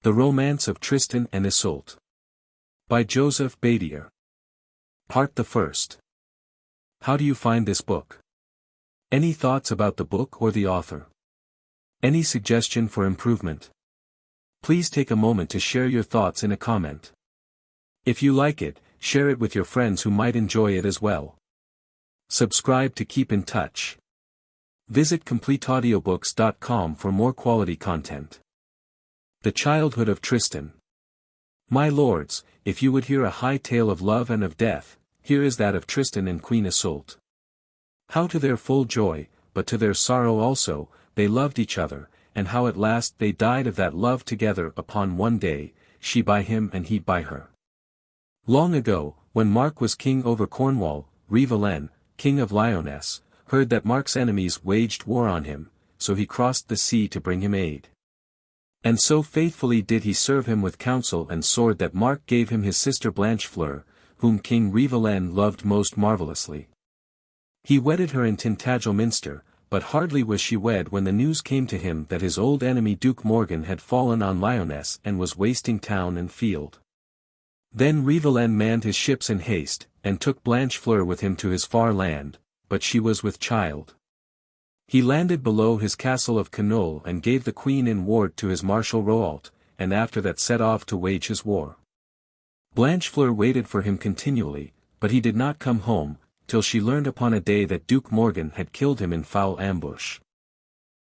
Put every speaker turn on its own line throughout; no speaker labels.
The Romance of Tristan and Iseult. By Joseph Bédier. Part the First. How do you find this book? Any thoughts about the book or the author? Any suggestion for improvement? Please take a moment to share your thoughts in a comment. If you like it, share it with your friends who might enjoy it as well. Subscribe to keep in touch. Visit CompleteAudiobooks.com for more quality content. The Childhood of Tristan. My lords, if you would hear a high tale of love and of death, here is that of Tristan and Queen Yseult. How to their full joy, but to their sorrow also, they loved each other, and how at last they died of that love together upon one day, she by him and he by her. Long ago, when Mark was king over Cornwall, Rivalen, king of Lyonesse, heard that Mark's enemies waged war on him, so he crossed the sea to bring him aid. And so faithfully did he serve him with counsel and sword that Mark gave him his sister Blanchefleur, whom King Rivalen loved most marvellously. He wedded her in Tintagel, but hardly was she wed when the news came to him that his old enemy Duke Morgan had fallen on Lyonesse and was wasting town and field. Then Rivalen manned his ships in haste, and took Blanchefleur with him to his far land, but she was with child. He landed below his castle of Cornwall and gave the queen in ward to his marshal Morholt, and after that set off to wage his war. Blanchefleur waited for him continually, but he did not come home, till she learned upon a day that Duke Morgan had killed him in foul ambush.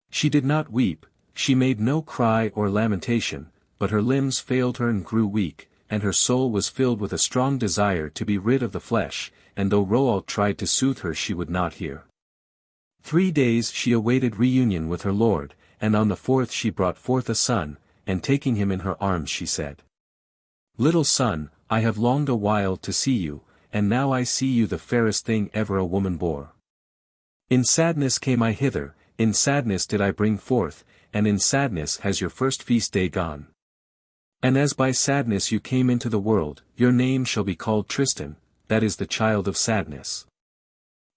She did not weep, she made no cry or lamentation, but her limbs failed her and grew weak, and her soul was filled with a strong desire to be rid of the flesh, and though Morholt tried to soothe her she would not hear. 3 days she awaited reunion with her lord, and on the 4th she brought forth a son, and taking him in her arms she said, "Little son, I have longed a while to see you, and now I see you the fairest thing ever a woman bore. In sadness came I hither, in sadness did I bring forth, and in sadness has your first feast day gone. And as by sadness you came into the world, your name shall be called Tristan, that is the child of sadness."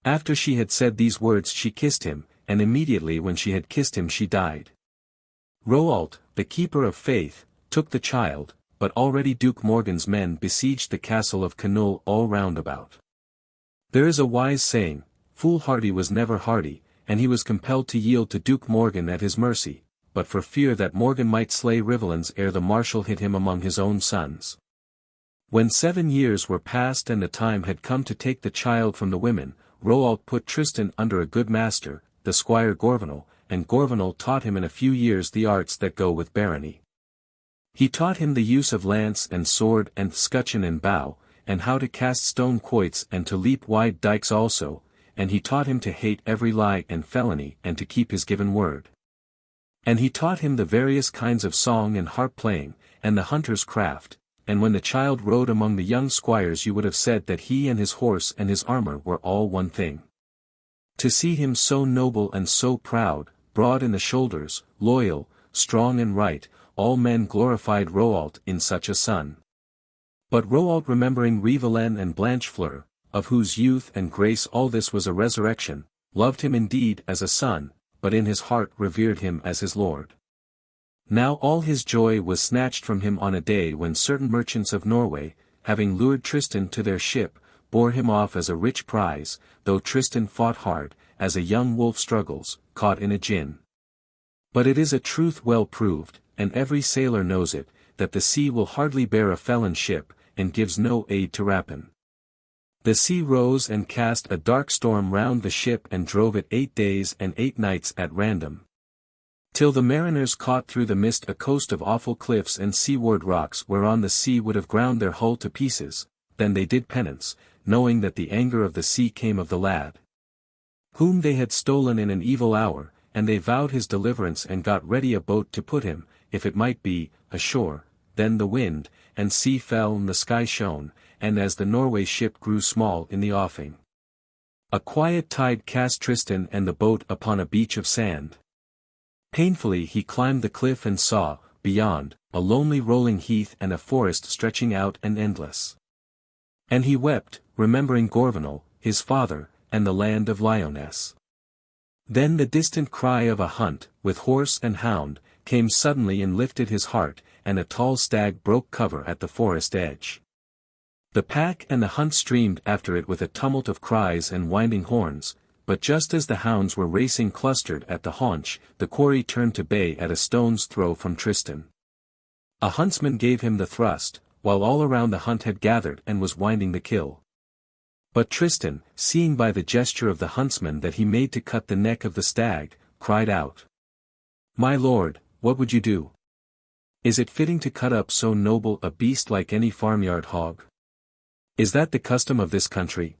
After she had said these words she kissed him, and immediately when she had kissed him she died. Morholt, the keeper of faith, took the child, but already Duke Morgan's men besieged the castle of Cornwall all round about. There is a wise saying, foolhardy was never hardy, and he was compelled to yield to Duke Morgan at his mercy, but for fear that Morgan might slay Rivalens ere the marshal hid him among his own sons. When 7 years were past and the time had come to take the child from the women, Morholt put Tristan under a good master, the squire Gorvenal, and Gorvenal taught him in a few years the arts that go with barony. He taught him the use of lance and sword and scutcheon and bow, and how to cast stone quoits and to leap wide dikes also, and he taught him to hate every lie and felony and to keep his given word. And he taught him the various kinds of song and harp playing, and the hunter's craft, and when the child rode among the young squires you would have said that he and his horse and his armor were all one thing. To see him so noble and so proud, broad in the shoulders, loyal, strong and right, all men glorified Morholt in such a son. But Morholt remembering Rivalen and Blanchefleur, of whose youth and grace all this was a resurrection, loved him indeed as a son, but in his heart revered him as his lord. Now all his joy was snatched from him on a day when certain merchants of Norway, having lured Tristan to their ship, bore him off as a rich prize, though Tristan fought hard, as a young wolf struggles, caught in a gin. But it is a truth well proved, and every sailor knows it, that the sea will hardly bear a felon ship, and gives no aid to rapine. The sea rose and cast a dark storm round the ship and drove it 8 days and 8 nights at random, till the mariners caught through the mist a coast of awful cliffs and seaward rocks whereon the sea would have ground their hull to pieces. Then they did penance, knowing that the anger of the sea came of the lad, whom they had stolen in an evil hour, and they vowed his deliverance and got ready a boat to put him, if it might be, ashore. Then the wind, and sea fell and the sky shone, and as the Norway ship grew small in the offing, a quiet tide cast Tristan and the boat upon a beach of sand. Painfully he climbed the cliff and saw, beyond, a lonely rolling heath and a forest stretching out and endless. And he wept, remembering Gorvenal, his father, and the land of Lyonesse. Then the distant cry of a hunt, with horse and hound, came suddenly and lifted his heart, and a tall stag broke cover at the forest edge. The pack and the hunt streamed after it with a tumult of cries and winding horns, but just as the hounds were racing clustered at the haunch, the quarry turned to bay at a stone's throw from Tristan. A huntsman gave him the thrust, while all around the hunt had gathered and was winding the kill. But Tristan, seeing by the gesture of the huntsman that he made to cut the neck of the stag, cried out, "My lord, what would you do? Is it fitting to cut up so noble a beast like any farmyard hog? Is that the custom of this country?"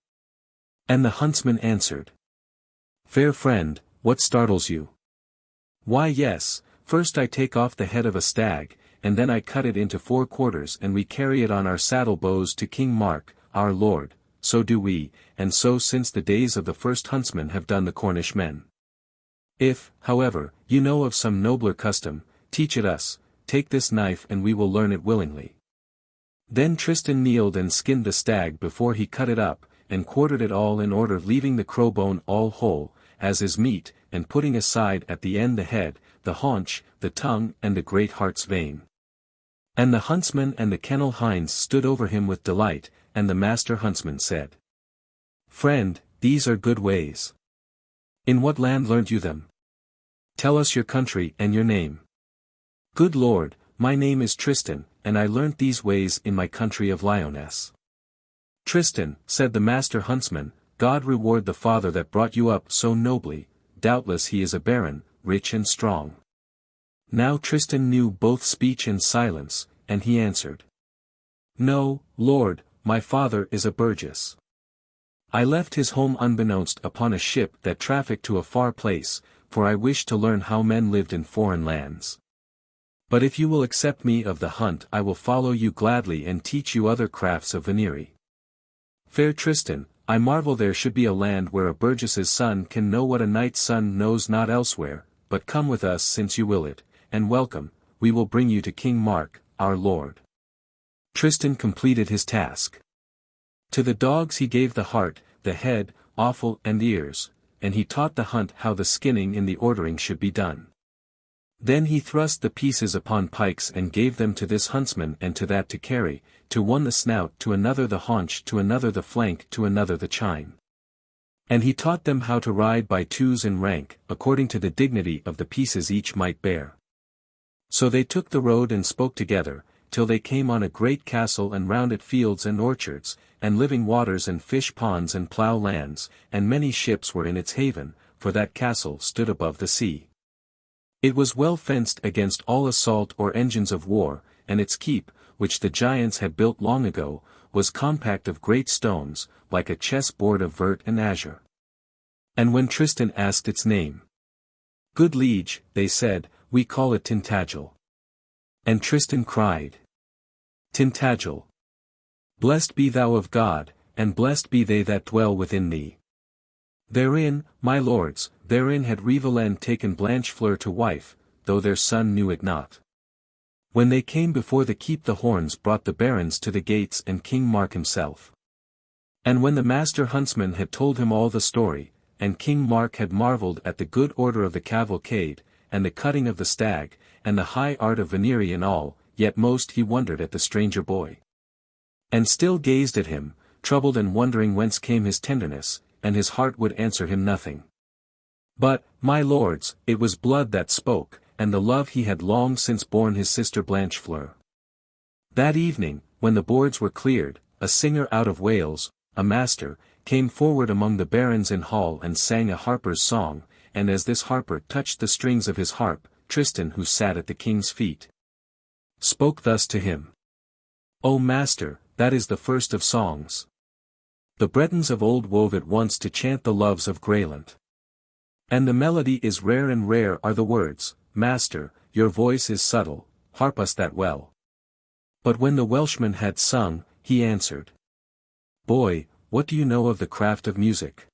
And the huntsman answered, "Fair friend, what startles you? Why yes, first I take off the head of a stag, and then I cut it into 4 quarters and we carry it on our saddle bows to King Mark, our lord, so do we, and so since the days of the first huntsmen have done the Cornish men. If, however, you know of some nobler custom, teach it us, take this knife and we will learn it willingly." Then Tristan kneeled and skinned the stag before he cut it up, and quartered it all in order, leaving the crowbone all whole, as is meet, and putting aside at the end the head, the haunch, the tongue and the great heart's vein. And the huntsman and the kennel hinds stood over him with delight, and the master huntsman said, "Friend, these are good ways. In what land learnt you them? Tell us your country and your name." "Good lord, my name is Tristan, and I learnt these ways in my country of Lyonesse." "Tristan," said the master huntsman, "God reward the father that brought you up so nobly, doubtless he is a baron, rich and strong." Now Tristan knew both speech and silence, and he answered, "No, lord, my father is a burgess. I left his home unbeknownst upon a ship that trafficked to a far place, for I wished to learn how men lived in foreign lands. But if you will accept me of the hunt I will follow you gladly and teach you other crafts of venery. Fair Tristan, I marvel there should be a land where a burgess's son can know what a knight's son knows not elsewhere, but come with us since you will it, and welcome, we will bring you to King Mark, our lord." Tristan completed his task. To the dogs he gave the heart, the head, offal and ears, and he taught the hunt how the skinning in the ordering should be done. Then he thrust the pieces upon pikes and gave them to this huntsman and to that to carry, to one the snout, to another the haunch, to another the flank, to another the chine. And he taught them how to ride by twos in rank, according to the dignity of the pieces each might bear. So they took the road and spoke together, till they came on a great castle and round it fields and orchards, and living waters and fish ponds and plough lands, and many ships were in its haven, for that castle stood above the sea. It was well fenced against all assault or engines of war, and its keep, which the giants had built long ago, was compact of great stones, like a chess-board of vert and azure. And when Tristan asked its name, "Good liege," they said, "we call it Tintagel." And Tristan cried, "Tintagel! Blessed be thou of God, and blessed be they that dwell within thee." Therein, my lords, therein had Rivalen taken Blanchefleur to wife, though their son knew it not. When they came before the keep the horns brought the barons to the gates and King Mark himself. And when the master huntsman had told him all the story, and King Mark had marvelled at the good order of the cavalcade, and the cutting of the stag, and the high art of venery in all, yet most he wondered at the stranger boy. And still gazed at him, troubled and wondering whence came his tenderness, and his heart would answer him nothing. But, my lords, it was blood that spoke, and the love he had long since borne his sister Blanchefleur. That evening, when the boards were cleared, a singer out of Wales, a master, came forward among the barons in hall and sang a harper's song, and as this harper touched the strings of his harp, Tristan who sat at the king's feet, spoke thus to him. "O master, that is the first of songs. The Bretons of old wove it once to chant the loves of Greyland. And the melody is rare and rare are the words, master, your voice is subtle, harp us that well." But when the Welshman had sung, he answered, "Boy, what do you know of the craft of music?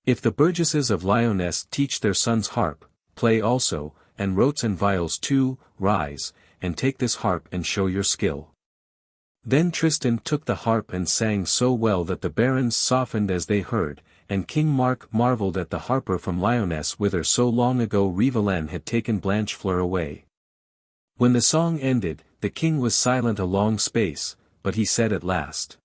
If the burgesses of Lyonesse teach their sons harp, play also, and rotes and viols too, rise, and take this harp and show your skill." Then Tristan took the harp and sang so well that the barons softened as they heard, and King Mark marvelled at the harper from Lyonesse whither so long ago Rivalen had taken Blanchefleur away. When the song ended, the king was silent a long space, but he said at last,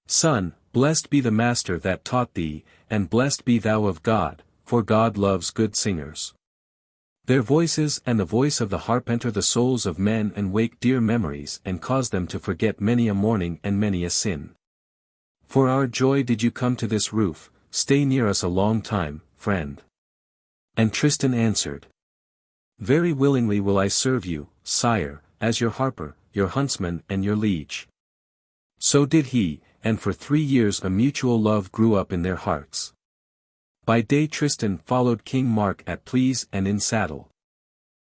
"Son, blessed be the master that taught thee, and blessed be thou of God, for God loves good singers. Their voices and the voice of the harp enter the souls of men and wake dear memories and cause them to forget many a mourning and many a sin. For our joy did you come to this roof, stay near us a long time, friend." And Tristan answered, "Very willingly will I serve you, sire, as your harper, your huntsman and your liege." So did he, and for 3 years a mutual love grew up in their hearts. By day Tristan followed King Mark at pleas and in saddle.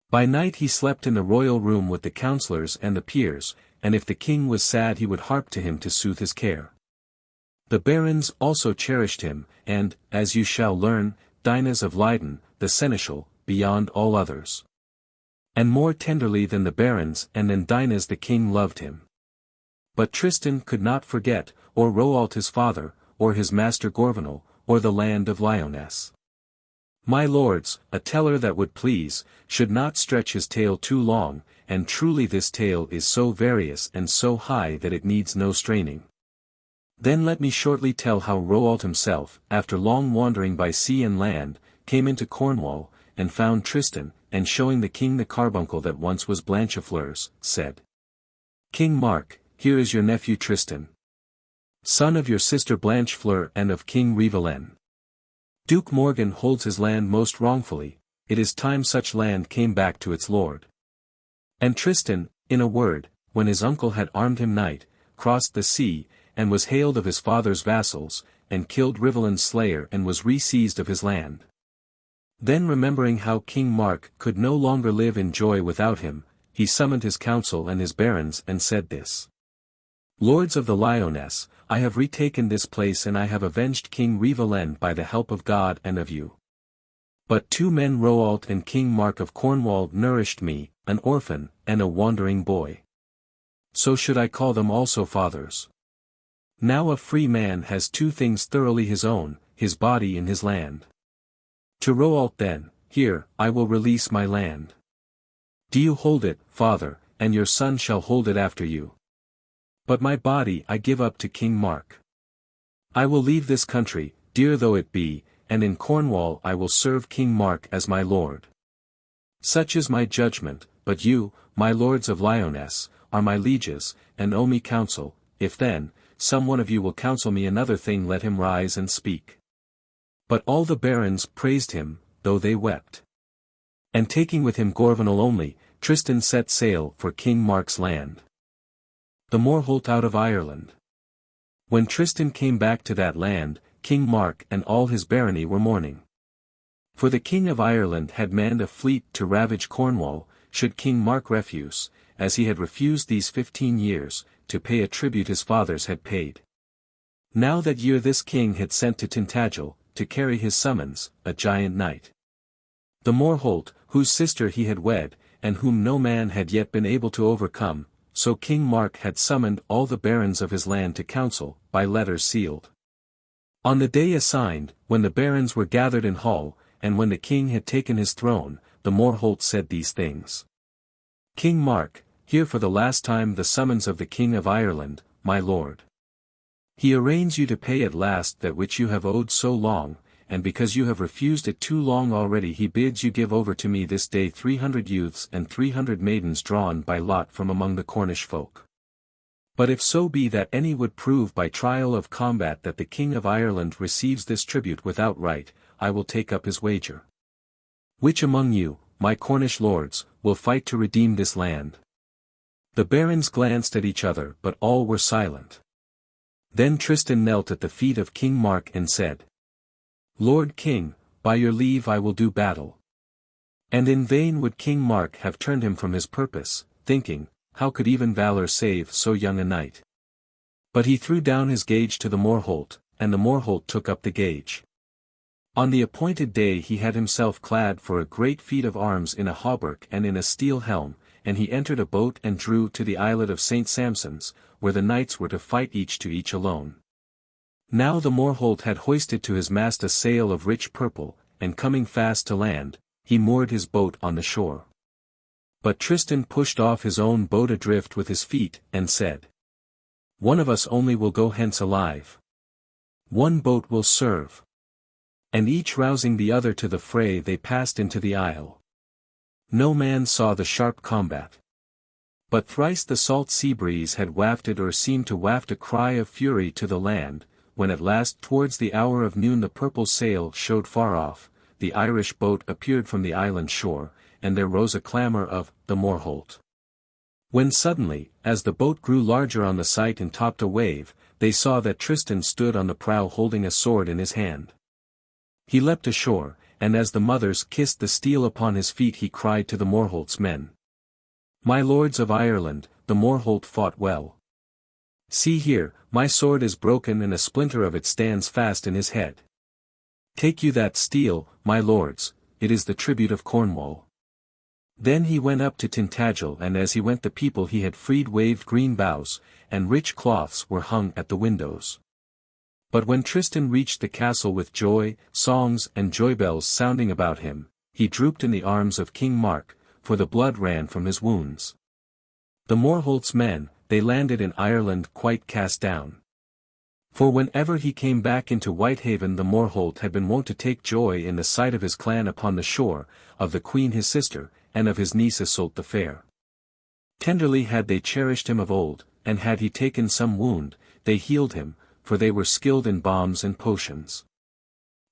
By night he slept in the royal room with the councillors and the peers, and if the king was sad he would harp to him to soothe his care. The barons also cherished him, and, as you shall learn, Dinas of Leyden, the seneschal, beyond all others. And more tenderly than the barons and than Dinas the king loved him. But Tristan could not forget, or Roalt his father, or his master Gorvenal, or the land of Lyonesse. My lords, a teller that would please, should not stretch his tale too long, and truly this tale is so various and so high that it needs no straining. Then let me shortly tell how Roalt himself, after long wandering by sea and land, came into Cornwall, and found Tristan, and showing the king the carbuncle that once was Blanchefleur's, said, "King Mark, here is your nephew Tristan, son of your sister Blanchefleur and of King Rivalen. Duke Morgan holds his land most wrongfully, it is time such land came back to its lord." And Tristan, in a word, when his uncle had armed him knight, crossed the sea, and was hailed of his father's vassals, and killed Rivalen's slayer and was re-seized of his land. Then remembering how King Mark could no longer live in joy without him, he summoned his council and his barons and said this: "Lords of the Lyonesse, I have retaken this place and I have avenged King Rivalen by the help of God and of you. But 2 men Roalt and King Mark of Cornwall nourished me, an orphan, and a wandering boy. So should I call them also fathers. Now a free man has 2 things thoroughly his own, his body and his land. To Roalt then, here, I will release my land. Do you hold it, father, and your son shall hold it after you. But my body I give up to King Mark. I will leave this country, dear though it be, and in Cornwall I will serve King Mark as my lord. Such is my judgment, but you, my lords of Lyonesse, are my lieges, and owe me counsel, if then, some one of you will counsel me another thing let him rise and speak." But all the barons praised him, though they wept. And taking with him Gorvenal only, Tristan set sail for King Mark's land. The Morholt Out of Ireland. When Tristan came back to that land, King Mark and all his barony were mourning. For the King of Ireland had manned a fleet to ravage Cornwall, should King Mark refuse, as he had refused these 15 years, to pay a tribute his fathers had paid. Now that year this king had sent to Tintagel, to carry his summons, a giant knight. The Morholt, whose sister he had wed, and whom no man had yet been able to overcome, so King Mark had summoned all the barons of his land to council, by letters sealed. On the day assigned, when the barons were gathered in hall, and when the king had taken his throne, the Morholt said these things: "King Mark, hear for the last time the summons of the King of Ireland, my lord. He arraigns you to pay at last that which you have owed so long, and because you have refused it too long already he bids you give over to me this day 300 youths and 300 maidens drawn by lot from among the Cornish folk. But if so be that any would prove by trial of combat that the King of Ireland receives this tribute without right, I will take up his wager. Which among you, my Cornish lords, will fight to redeem this land?" The barons glanced at each other but all were silent. Then Tristan knelt at the feet of King Mark and said, "Lord King, by your leave I will do battle." And in vain would King Mark have turned him from his purpose, thinking, how could even valor save so young a knight? But he threw down his gage to the Morholt, and the Morholt took up the gage. On the appointed day he had himself clad for a great feat of arms in a hauberk and in a steel helm, and he entered a boat and drew to the islet of St. Samson's, where the knights were to fight each to each alone. Now the Morholt had hoisted to his mast a sail of rich purple, and coming fast to land, he moored his boat on the shore. But Tristan pushed off his own boat adrift with his feet, and said, "One of us only will go hence alive. One boat will serve." And each rousing the other to the fray, they passed into the isle. No man saw the sharp combat. But thrice the salt sea breeze had wafted or seemed to waft a cry of fury to the land, when at last towards the hour of noon the purple sail showed far off, the Irish boat appeared from the island shore, and there rose a clamour of the Morholt. When suddenly, as the boat grew larger on the sight and topped a wave, they saw that Tristan stood on the prow holding a sword in his hand. He leapt ashore, and as the mothers kissed the steel upon his feet he cried to the Morholt's men, "My lords of Ireland, the Morholt fought well. See here, my sword is broken and a splinter of it stands fast in his head. Take you that steel, my lords, it is the tribute of Cornwall." Then he went up to Tintagel, and as he went the people he had freed waved green boughs, and rich cloths were hung at the windows. But when Tristan reached the castle with joy, songs and joybells sounding about him, he drooped in the arms of King Mark, for the blood ran from his wounds. The Morholt's men, they landed in Ireland quite cast down. For whenever he came back into Whitehaven the Morholt had been wont to take joy in the sight of his clan upon the shore, of the queen his sister, and of his niece Yseult the Fair. Tenderly had they cherished him of old, and had he taken some wound, they healed him, for they were skilled in balms and potions.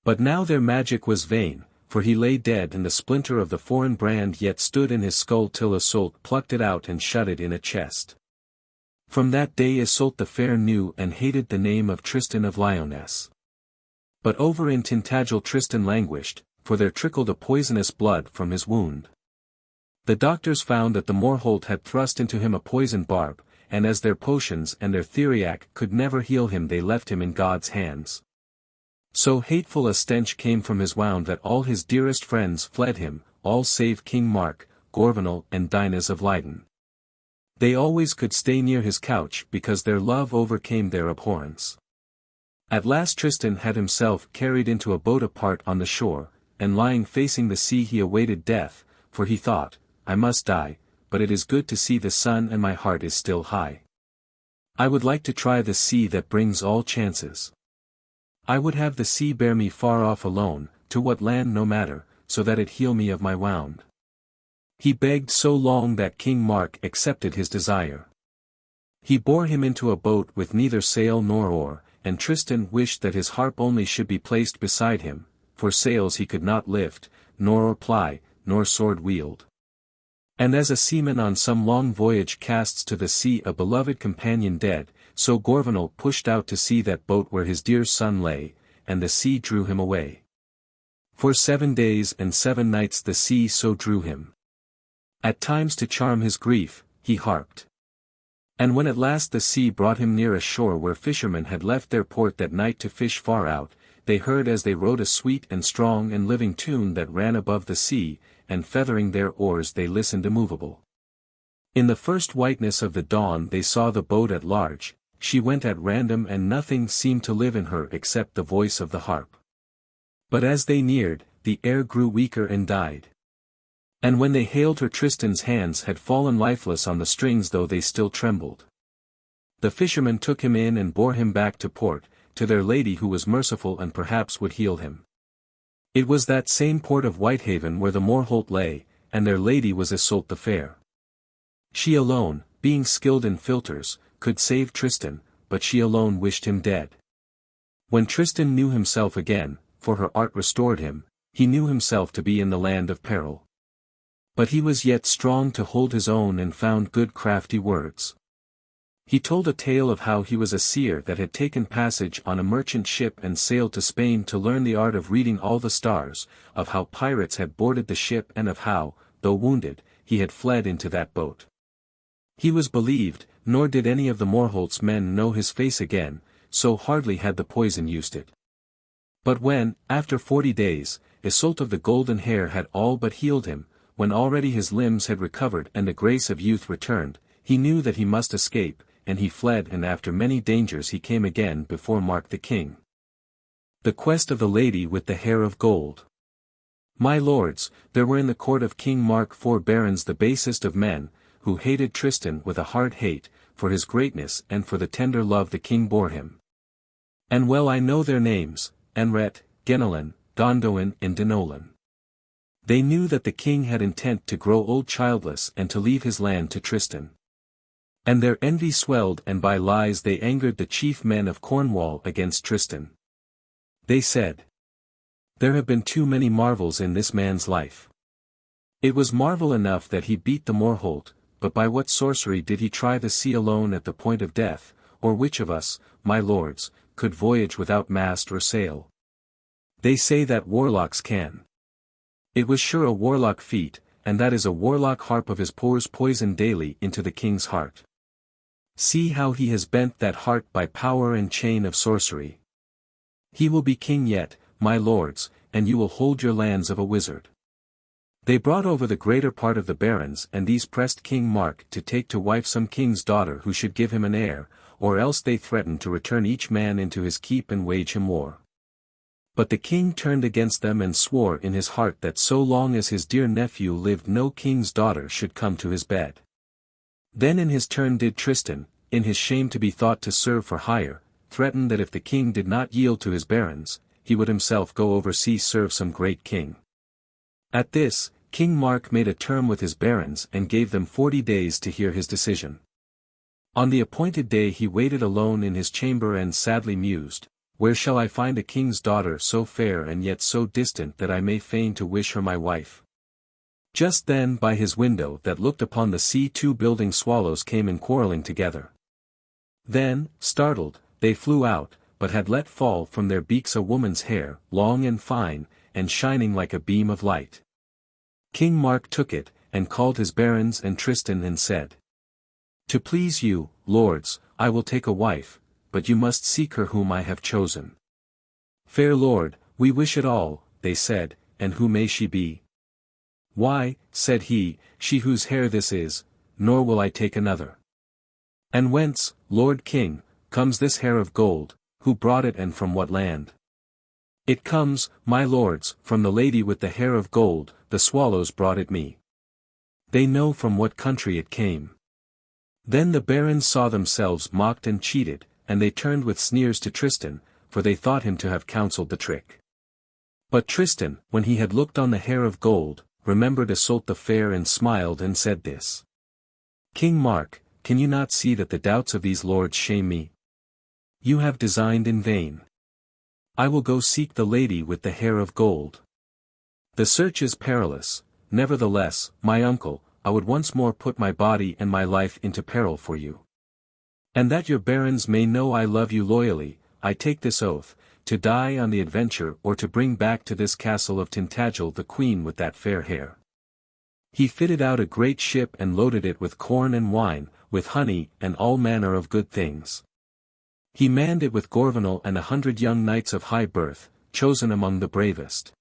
But now their magic was vain, for he lay dead and the splinter of the foreign brand yet stood in his skull till Yseult plucked it out and shut it in a chest. From that day Yseult the Fair knew and hated the name of Tristan of Lyonesse. But over in Tintagel Tristan languished, for there trickled a poisonous blood from his wound. The doctors found that the Morholt had thrust into him a poisoned barb, and as their potions and their theriac could never heal him they left him in God's hands. So hateful a stench came from his wound that all his dearest friends fled him, all save King Mark, Cornwall and Dinas of Leyden. They always could stay near his couch because their love overcame their abhorrence. At last Tristan had himself carried into a boat apart on the shore, and lying facing the sea he awaited death, for he thought, "I must die, but it is good to see the sun and my heart is still high. I would like to try the sea that brings all chances. I would have the sea bear me far off alone, to what land no matter, so that it heal me of my wound." He begged so long that King Mark accepted his desire. He bore him into a boat with neither sail nor oar, and Tristan wished that his harp only should be placed beside him, for sails he could not lift, nor oar ply, nor sword wield. And as a seaman on some long voyage casts to the sea a beloved companion dead, so Cornwall pushed out to see that boat where his dear son lay, and the sea drew him away. For 7 days and 7 nights the sea so drew him. At times to charm his grief, he harped. And when at last the sea brought him near a shore where fishermen had left their port that night to fish far out, they heard as they rowed a sweet and strong and living tune that ran above the sea, and feathering their oars they listened immovable. In the first whiteness of the dawn they saw the boat at large, she went at random and nothing seemed to live in her except the voice of the harp. But as they neared, the air grew weaker and died. And when they hailed her Tristan's hands had fallen lifeless on the strings though they still trembled. The fishermen took him in and bore him back to port, to their lady who was merciful and perhaps would heal him. It was that same port of Whitehaven where the Morholt lay, and their lady was Yseult the Fair. She alone, being skilled in philters, could save Tristan, but she alone wished him dead. When Tristan knew himself again, for her art restored him, he knew himself to be in the land of peril. But he was yet strong to hold his own and found good crafty words. He told a tale of how he was a seer that had taken passage on a merchant ship and sailed to Spain to learn the art of reading all the stars, of how pirates had boarded the ship and of how, though wounded, he had fled into that boat. He was believed, nor did any of the Morholt's men know his face again, so hardly had the poison used it. But when, after 40 days, Yseult of the golden hair had all but healed him, when already his limbs had recovered and the grace of youth returned, he knew that he must escape, and he fled and after many dangers he came again before Mark the king. The quest of the lady with the hair of gold. My lords, there were in the court of King Mark 4 barons the basest of men, who hated Tristan with a hard hate, for his greatness and for the tender love the king bore him. And well I know their names, Anret, Genelin, Gondoin and Denolan. They knew that the king had intent to grow old childless and to leave his land to Tristan. And their envy swelled, and by lies they angered the chief men of Cornwall against Tristan. They said, "There have been too many marvels in this man's life. It was marvel enough that he beat the Morholt, but by what sorcery did he try the sea alone at the point of death, or which of us, my lords, could voyage without mast or sail? They say that warlocks can. It was sure a warlock feat, and that is a warlock harp of his pours poison daily into the king's heart. See how he has bent that heart by power and chain of sorcery. He will be king yet, my lords, and you will hold your lands of a wizard." They brought over the greater part of the barons, and these pressed King Mark to take to wife some king's daughter who should give him an heir, or else they threatened to return each man into his keep and wage him war. But the king turned against them and swore in his heart that so long as his dear nephew lived no king's daughter should come to his bed. Then in his turn did Tristan, in his shame to be thought to serve for hire, threaten that if the king did not yield to his barons, he would himself go overseas serve some great king. At this, King Mark made a term with his barons and gave them 40 days to hear his decision. On the appointed day he waited alone in his chamber and sadly mused, "Where shall I find a king's daughter so fair and yet so distant that I may feign to wish her my wife?" Just then by his window that looked upon the sea 2 building swallows came in quarrelling together. Then, startled, they flew out, but had let fall from their beaks a woman's hair, long and fine, and shining like a beam of light. King Mark took it, and called his barons and Tristan and said, "To please you, lords, I will take a wife, but you must seek her whom I have chosen." "Fair lord, we wish it all," they said, "and who may she be?" "Why," said he, "she whose hair this is, nor will I take another." "And whence, Lord King, comes this hair of gold, who brought it and from what land?" "It comes, my lords, from the lady with the hair of gold, the swallows brought it me. They know from what country it came." Then the barons saw themselves mocked and cheated, and they turned with sneers to Tristan, for they thought him to have counselled the trick. But Tristan, when he had looked on the hair of gold, remembered Yseult the Fair and smiled and said this, "King Mark, can you not see that the doubts of these lords shame me? You have designed in vain. I will go seek the lady with the hair of gold. The search is perilous, nevertheless, my uncle, I would once more put my body and my life into peril for you. And that your barons may know I love you loyally, I take this oath, to die on the adventure or to bring back to this castle of Tintagel the queen with that fair hair." He fitted out a great ship and loaded it with corn and wine, with honey and all manner of good things. He manned it with Gorvenal and 100 young knights of high birth, chosen among the bravest.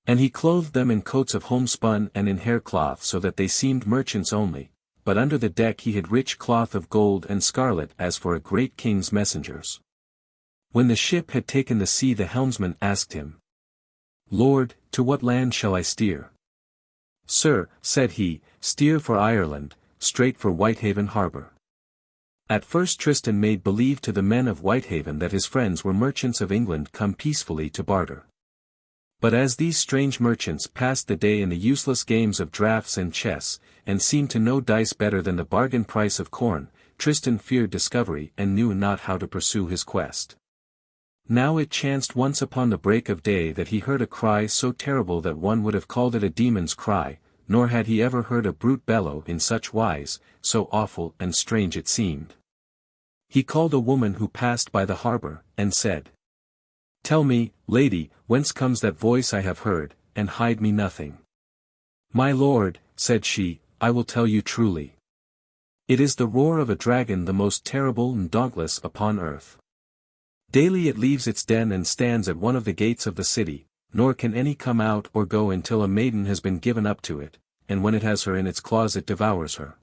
And he clothed them in coats of homespun and in haircloth so that they seemed merchants only, but under the deck he had rich cloth of gold and scarlet as for a great king's messengers. When the ship had taken the sea the helmsman asked him, "Lord, to what land shall I steer?" "Sir," said he, "steer for Ireland, straight for Whitehaven harbour." At first Tristan made believe to the men of Whitehaven that his friends were merchants of England come peacefully to barter. But as these strange merchants passed the day in the useless games of draughts and chess, and seemed to know dice better than the bargain price of corn, Tristan feared discovery and knew not how to pursue his quest. Now it chanced once upon the break of day that he heard a cry so terrible that one would have called it a demon's cry, nor had he ever heard a brute bellow in such wise, so awful and strange it seemed. He called a woman who passed by the harbour, and said, "Tell me, lady, whence comes that voice I have heard, and hide me nothing." "My lord," said she, "I will tell you truly. It is the roar of a dragon, the most terrible and dauntless upon earth. Daily it leaves its den and stands at one of the gates of the city, nor can any come out or go until a maiden has been given up to it, and when it has her in its claws it devours her."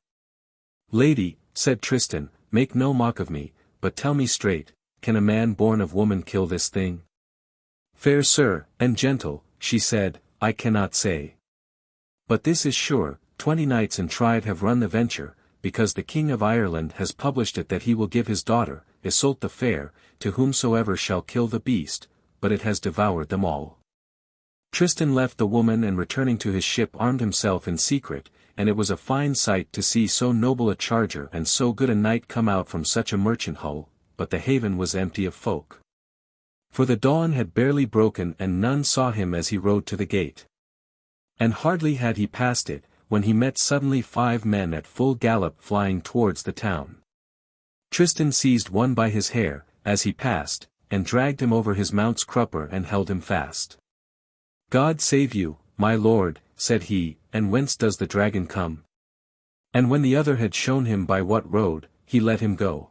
"Lady," said Tristan, "make no mock of me, but tell me straight, can a man born of woman kill this thing?" "Fair sir, and gentle," she said, I cannot say. But this is sure, 20 knights and tried have run the venture, because the King of Ireland has published it that he will give his daughter, Yseult the Fair, to whomsoever shall kill the beast, but it has devoured them all. Tristan left the woman and returning to his ship armed himself in secret, and it was a fine sight to see so noble a charger and so good a knight come out from such a merchant hull, but the haven was empty of folk. For the dawn had barely broken and none saw him as he rode to the gate. And hardly had he passed it, when he met suddenly 5 men at full gallop flying towards the town. Tristan seized one by his hair, as he passed, and dragged him over his mount's crupper and held him fast. God save you, my lord, said he, and whence does the dragon come? And when the other had shown him by what road, he let him go.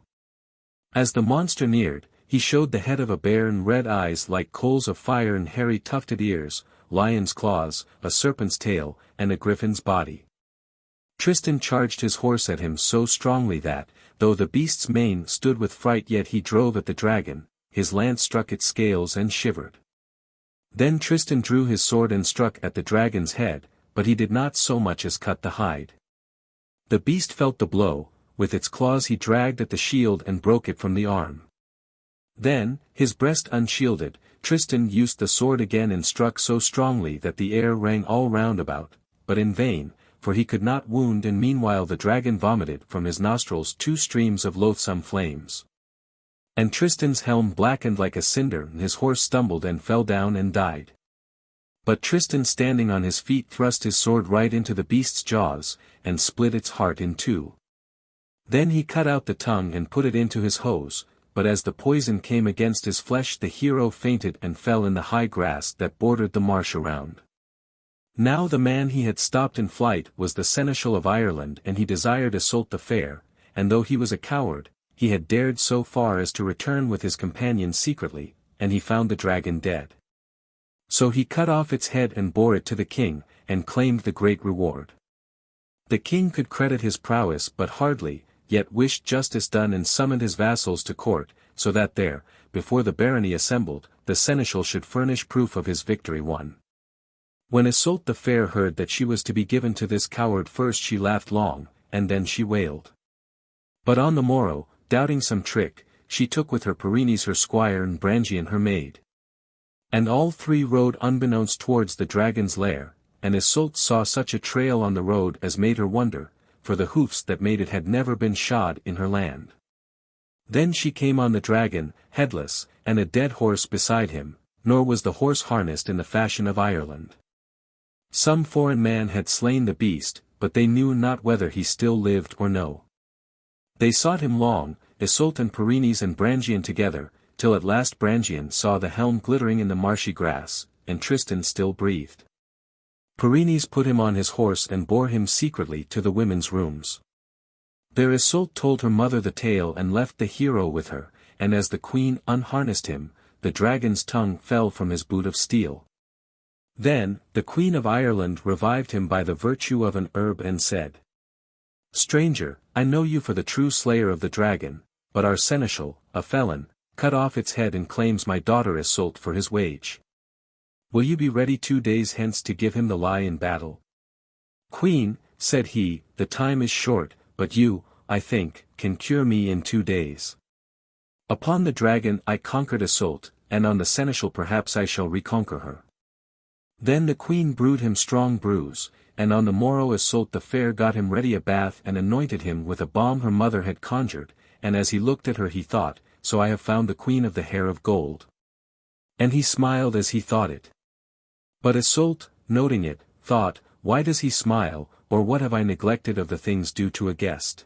As the monster neared, he showed the head of a bear and red eyes like coals of fire and hairy tufted ears, lion's claws, a serpent's tail, and a griffin's body. Tristan charged his horse at him so strongly that, though the beast's mane stood with fright yet he drove at the dragon, his lance struck its scales and shivered. Then Tristan drew his sword and struck at the dragon's head, but he did not so much as cut the hide. The beast felt the blow, with its claws he dragged at the shield and broke it from the arm. Then, his breast unshielded, Tristan used the sword again and struck so strongly that the air rang all round about, but in vain, for he could not wound and meanwhile the dragon vomited from his nostrils 2 streams of loathsome flames. And Tristan's helm blackened like a cinder and his horse stumbled and fell down and died. But Tristan standing on his feet thrust his sword right into the beast's jaws, and split its heart in 2. Then he cut out the tongue and put it into his hose, but as the poison came against his flesh the hero fainted and fell in the high grass that bordered the marsh around. Now the man he had stopped in flight was the Seneschal of Ireland and he desired Yseult the Fair, and though he was a coward, he had dared so far as to return with his companions secretly, and he found the dragon dead. So he cut off its head and bore it to the king, and claimed the great reward. The king could credit his prowess but hardly, yet wished justice done and summoned his vassals to court, so that there, before the barony assembled, the seneschal should furnish proof of his victory won. When Yseult the Fair heard that she was to be given to this coward first she laughed long, and then she wailed. But on the morrow, doubting some trick, she took with her Pyrenees her squire and Brangain her maid. And all 3 rode unbeknownst towards the dragon's lair, and Yseult saw such a trail on the road as made her wonder, for the hoofs that made it had never been shod in her land. Then she came on the dragon, headless, and a dead horse beside him, nor was the horse harnessed in the fashion of Ireland. Some foreign man had slain the beast, but they knew not whether he still lived or no. They sought him long, Yseult and Pyrenees and Brangain together, till at last Brangain saw the helm glittering in the marshy grass, and Tristan still breathed. Pyrenees put him on his horse and bore him secretly to the women's rooms. There Yseult told her mother the tale and left the hero with her, and as the queen unharnessed him, the dragon's tongue fell from his boot of steel. Then, the Queen of Ireland revived him by the virtue of an herb and said, Stranger, I know you for the true slayer of the dragon, but our seneschal, a felon, cut off its head and claims my daughter Yseult for his wage. Will you be ready 2 days hence to give him the lie in battle? Queen, said he, the time is short, but you, I think, can cure me in 2 days. Upon the dragon I conquered Yseult, and on the seneschal perhaps I shall reconquer her. Then the queen brewed him strong brews, and on the morrow Yseult the Fair got him ready a bath and anointed him with a balm her mother had conjured, and as he looked at her he thought, so I have found the queen of the hair of gold. And he smiled as he thought it. But Yseult, noting it, thought, why does he smile, or what have I neglected of the things due to a guest?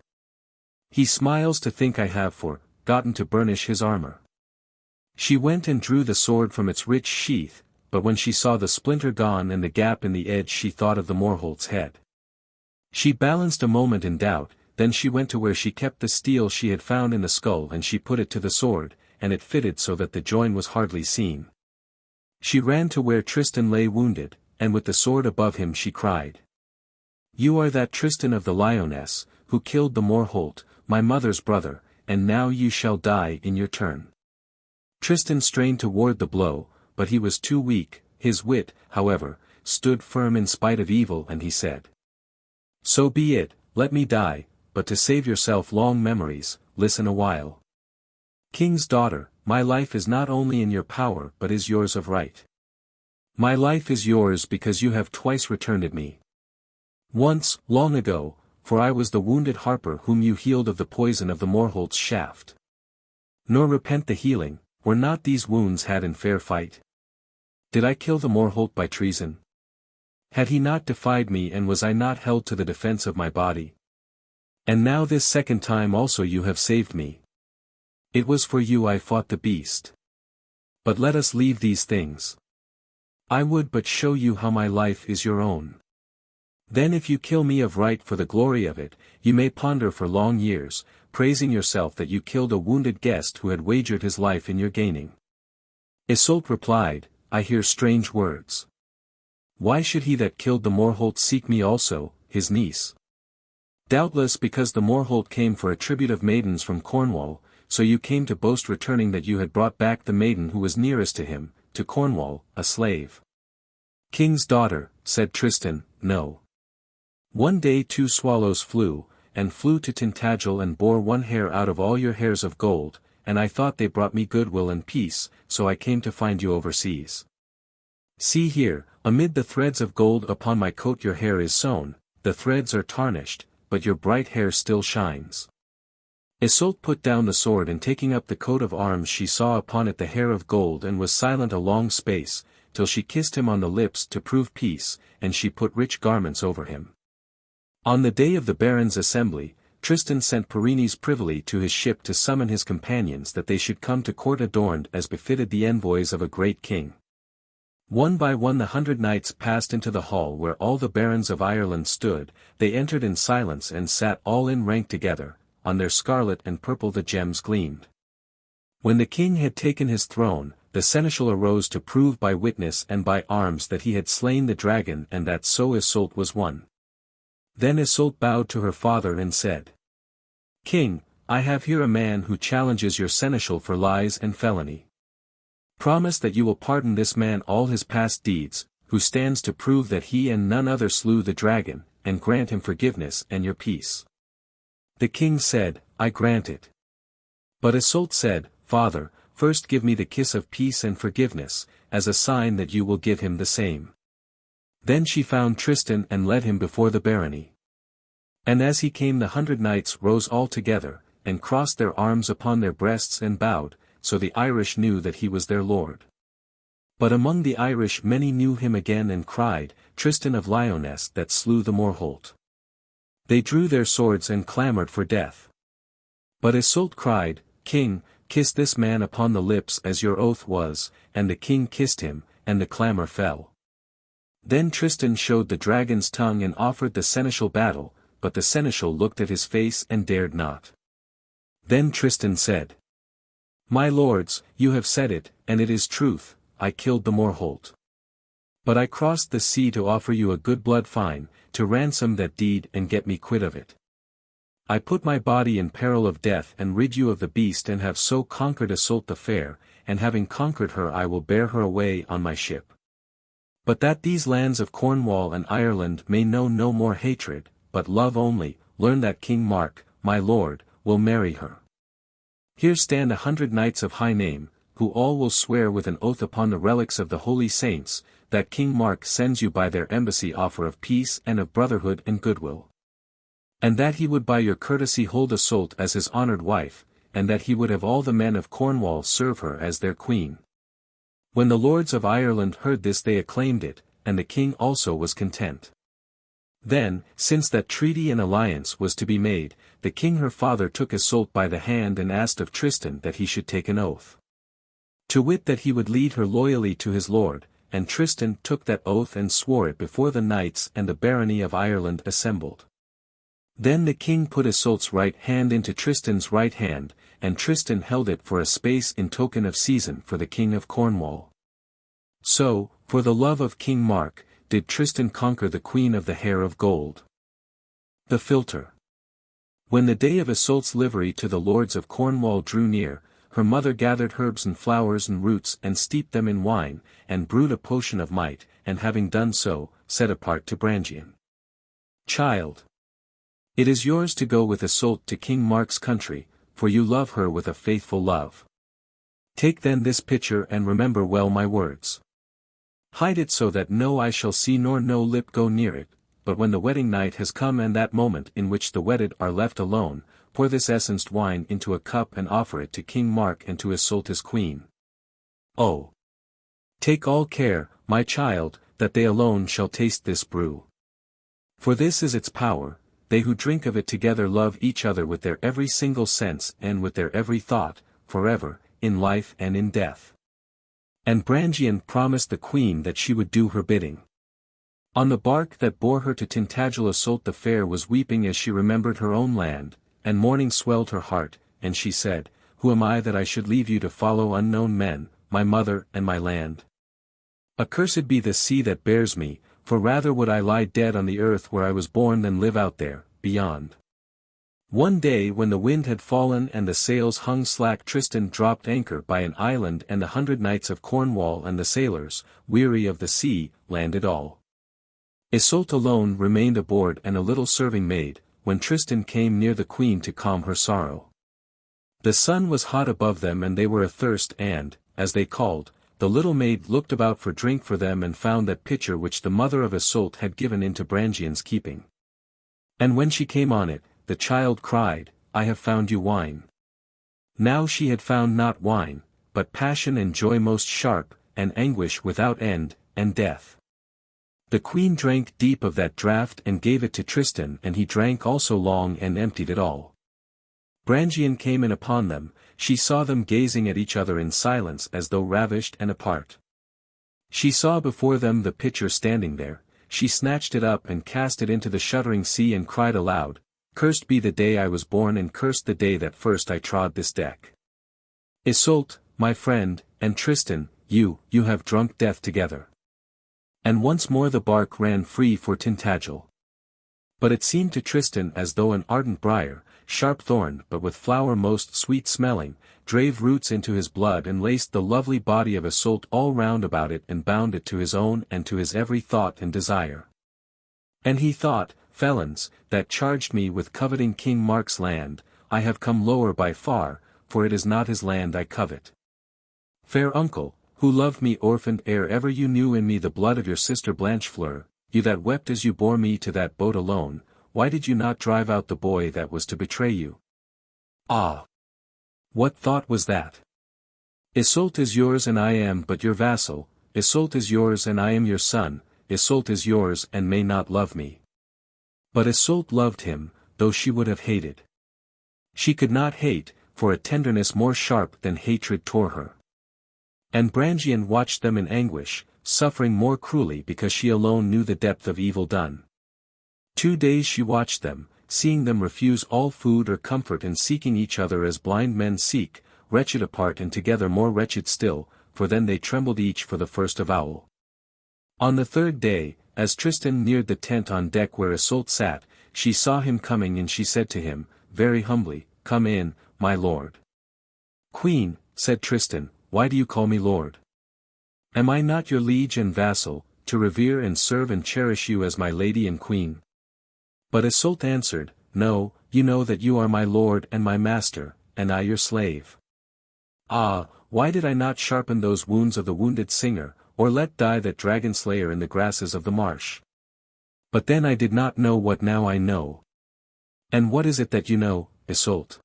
He smiles to think I have forgotten to burnish his armor. She went and drew the sword from its rich sheath, but when she saw the splinter gone and the gap in the edge she thought of the Morholt's head. She balanced a moment in doubt, then she went to where she kept the steel she had found in the skull and she put it to the sword, and it fitted so that the join was hardly seen. She ran to where Tristan lay wounded, and with the sword above him she cried. You are that Tristan of the Lyonesse, who killed the Morholt, my mother's brother, and now you shall die in your turn. Tristan strained to ward the blow, but he was too weak, his wit, however, stood firm in spite of evil, and he said, "So be it, let me die, but to save yourself long memories, listen a while. King's daughter, my life is not only in your power but is yours of right. My life is yours because you have twice returned it me. Once, long ago, for I was the wounded harper whom you healed of the poison of the Morholt's shaft. Nor repent the healing, were not these wounds had in fair fight? Did I kill the Morholt by treason? Had he not defied me, and was I not held to the defense of my body? And now this second time also you have saved me. It was for you I fought the beast. But let us leave these things. I would but show you how my life is your own. Then if you kill me of right for the glory of it, you may ponder for long years, praising yourself that you killed a wounded guest who had wagered his life in your gaining." Yseult replied, "I hear strange words. Why should he that killed the Morholt seek me also, his niece? Doubtless because the Morholt came for a tribute of maidens from Cornwall, so you came to boast returning that you had brought back the maiden who was nearest to him, to Cornwall, a slave." "King's daughter," said Tristan, "no. One day 2 swallows flew to Tintagel and bore 1 hair out of all your hairs of gold, and I thought they brought me goodwill and peace, so I came to find you overseas. See here, amid the threads of gold upon my coat your hair is sewn, the threads are tarnished, but your bright hair still shines." Yseult put down the sword, and taking up the coat of arms she saw upon it the hair of gold, and was silent a long space, till she kissed him on the lips to prove peace, and she put rich garments over him. On the day of the barons' assembly, Tristan sent Pyrenees privily to his ship to summon his companions that they should come to court adorned as befitted the envoys of a great king. One by one the 100 knights passed into the hall where all the barons of Ireland stood. They entered in silence and sat all in rank together, on their scarlet and purple the gems gleamed. When the king had taken his throne, the seneschal arose to prove by witness and by arms that he had slain the dragon, and that so Yseult was one. Then Yseult bowed to her father and said, "King, I have here a man who challenges your seneschal for lies and felony. Promise that you will pardon this man all his past deeds, who stands to prove that he and none other slew the dragon, and grant him forgiveness and your peace." The king said, "I grant it." But Yseult said, "Father, first give me the kiss of peace and forgiveness, as a sign that you will give him the same." Then she found Tristan and led him before the barony. And as he came the 100 knights rose all together, and crossed their arms upon their breasts and bowed, so the Irish knew that he was their lord. But among the Irish many knew him again and cried, "Tristan of Lyonesse that slew the Morholt." They drew their swords and clamoured for death. But Yseult cried, "King, kiss this man upon the lips as your oath was," and the king kissed him, and the clamour fell. Then Tristan showed the dragon's tongue and offered the seneschal battle, but the seneschal looked at his face and dared not. Then Tristan said, "My lords, you have said it, and it is truth, I killed the Morholt. But I crossed the sea to offer you a good blood fine, to ransom that deed and get me quit of it. I put my body in peril of death and rid you of the beast, and have so conquered Yseult the Fair, and having conquered her I will bear her away on my ship. But that these lands of Cornwall and Ireland may know no more hatred, but love only, learn that King Mark, my lord, will marry her. Here stand 100 knights of high name, who all will swear with an oath upon the relics of the holy saints, that King Mark sends you by their embassy offer of peace and of brotherhood and goodwill. And that he would by your courtesy hold Yseult as his honoured wife, and that he would have all the men of Cornwall serve her as their queen." When the lords of Ireland heard this they acclaimed it, and the king also was content. Then, since that treaty and alliance was to be made, the king her father took Yseult by the hand and asked of Tristan that he should take an oath. To wit that he would lead her loyally to his lord, and Tristan took that oath and swore it before the knights and the barony of Ireland assembled. Then the king put Yseult's right hand into Tristan's right hand, and Tristan held it for a space in token of season for the king of Cornwall. So, for the love of King Mark, did Tristan conquer the queen of the hair of gold. The philtre. When the day of Yseult's livery to the lords of Cornwall drew near, her mother gathered herbs and flowers and roots and steeped them in wine, and brewed a potion of might, and having done so, said apart to Brangain. Child. It is yours to go with Yseult to King Mark's country, for you love her with a faithful love. Take then this pitcher and remember well my words. Hide it so that no eye shall see nor no lip go near it, but when the wedding night has come and that moment in which the wedded are left alone, pour this essenced wine into a cup and offer it to King Mark and to Yseult his queen. Oh! Take all care, my child, that they alone shall taste this brew. For this is its power, they who drink of it together love each other with their every single sense and with their every thought, forever, in life and in death. And Brangain promised the queen that she would do her bidding. On the bark that bore her to Tintagel Yseult the Fair was weeping as she remembered her own land, and mourning swelled her heart, and she said, Who am I that I should leave you to follow unknown men, my mother and my land? Accursed be the sea that bears me, for rather would I lie dead on the earth where I was born than live out there, beyond. One day when the wind had fallen and the sails hung slack, Tristan dropped anchor by an island, and the 100 knights of Cornwall and the sailors, weary of the sea, landed all. Yseult alone remained aboard and a little serving maid, when Tristan came near the queen to calm her sorrow. The sun was hot above them and they were athirst and, as they called, the little maid looked about for drink for them and found that pitcher which the mother of Yseult had given into Brangain's keeping. And when she came on it, the child cried, I have found you wine. Now she had found not wine, but passion and joy most sharp, and anguish without end, and death. The queen drank deep of that draught and gave it to Tristan, and he drank also long and emptied it all. Brangain came in upon them, she saw them gazing at each other in silence as though ravished and apart. She saw before them the pitcher standing there, she snatched it up and cast it into the shuddering sea and cried aloud, Cursed be the day I was born and cursed the day that first I trod this deck. Yseult, my friend, and Tristan, you have drunk death together. And once more the bark ran free for Tintagel. But it seemed to Tristan as though an ardent briar, sharp thorn but with flower most sweet-smelling, drave roots into his blood and laced the lovely body of Yseult all round about it and bound it to his own and to his every thought and desire. And he thought, Felons, that charged me with coveting King Mark's land, I have come lower by far, for it is not his land I covet. Fair uncle, who loved me orphaned ere ever you knew in me the blood of your sister Blanchefleur, you that wept as you bore me to that boat alone, why did you not drive out the boy that was to betray you? Ah! What thought was that? Yseult is yours and I am but your vassal, Yseult is yours and I am your son, Yseult is yours and may not love me. But Yseult loved him, though she would have hated. She could not hate, for a tenderness more sharp than hatred tore her. And Brangain watched them in anguish, suffering more cruelly because she alone knew the depth of evil done. 2 days she watched them, seeing them refuse all food or comfort and seeking each other as blind men seek, wretched apart and together more wretched still, for then they trembled each for the first avowal. On the 3rd day, as Tristan neared the tent on deck where Yseult sat, she saw him coming and she said to him, very humbly, Come in, my lord. Queen, said Tristan, why do you call me lord? Am I not your liege and vassal, to revere and serve and cherish you as my lady and queen? But Yseult answered, No, you know that you are my lord and my master, and I your slave. Ah, why did I not sharpen those wounds of the wounded singer, or let die that dragon slayer in the grasses of the marsh? But then I did not know what now I know. And what is it that you know, Yseult?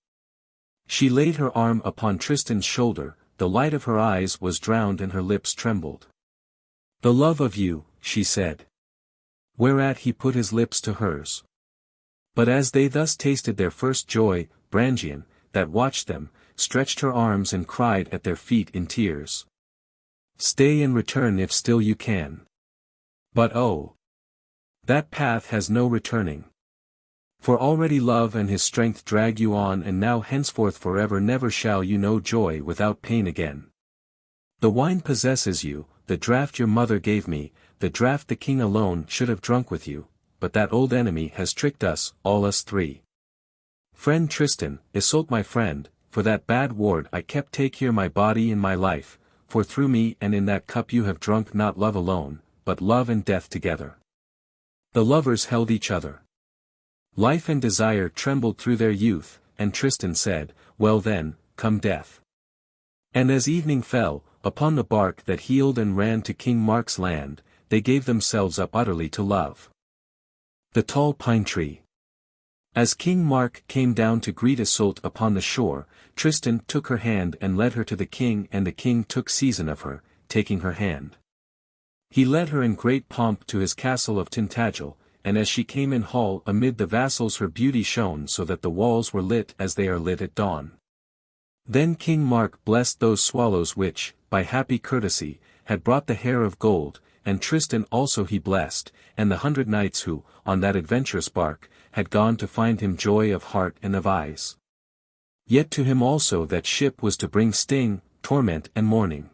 She laid her arm upon Tristan's shoulder, the light of her eyes was drowned and her lips trembled. The love of you, she said. Whereat he put his lips to hers. But as they thus tasted their first joy, Brangain, that watched them, stretched her arms and cried at their feet in tears. Stay and return if still you can. But oh! That path has no returning. For already love and his strength drag you on, and now henceforth forever never shall you know joy without pain again. The wine possesses you, the draught your mother gave me, the draught the king alone should have drunk with you, but that old enemy has tricked us, all us three. Friend Tristan, Yseult my friend, for that bad ward I kept take here my body and my life, for through me and in that cup you have drunk not love alone, but love and death together. The lovers held each other. Life and desire trembled through their youth, and Tristan said, "Well then, come death." And as evening fell, upon the bark that heeled and ran to King Mark's land, they gave themselves up utterly to love. The tall pine tree. As King Mark came down to greet Yseult upon the shore, Tristan took her hand and led her to the king, and the king took seisin of her, taking her hand. He led her in great pomp to his castle of Tintagel, and as she came in hall amid the vassals her beauty shone so that the walls were lit as they are lit at dawn. Then King Mark blessed those swallows which, by happy courtesy, had brought the hair of gold, and Tristan also he blessed, and the 100 knights who, on that adventurous bark, had gone to find him joy of heart and of eyes. Yet to him also that ship was to bring sting, torment and mourning.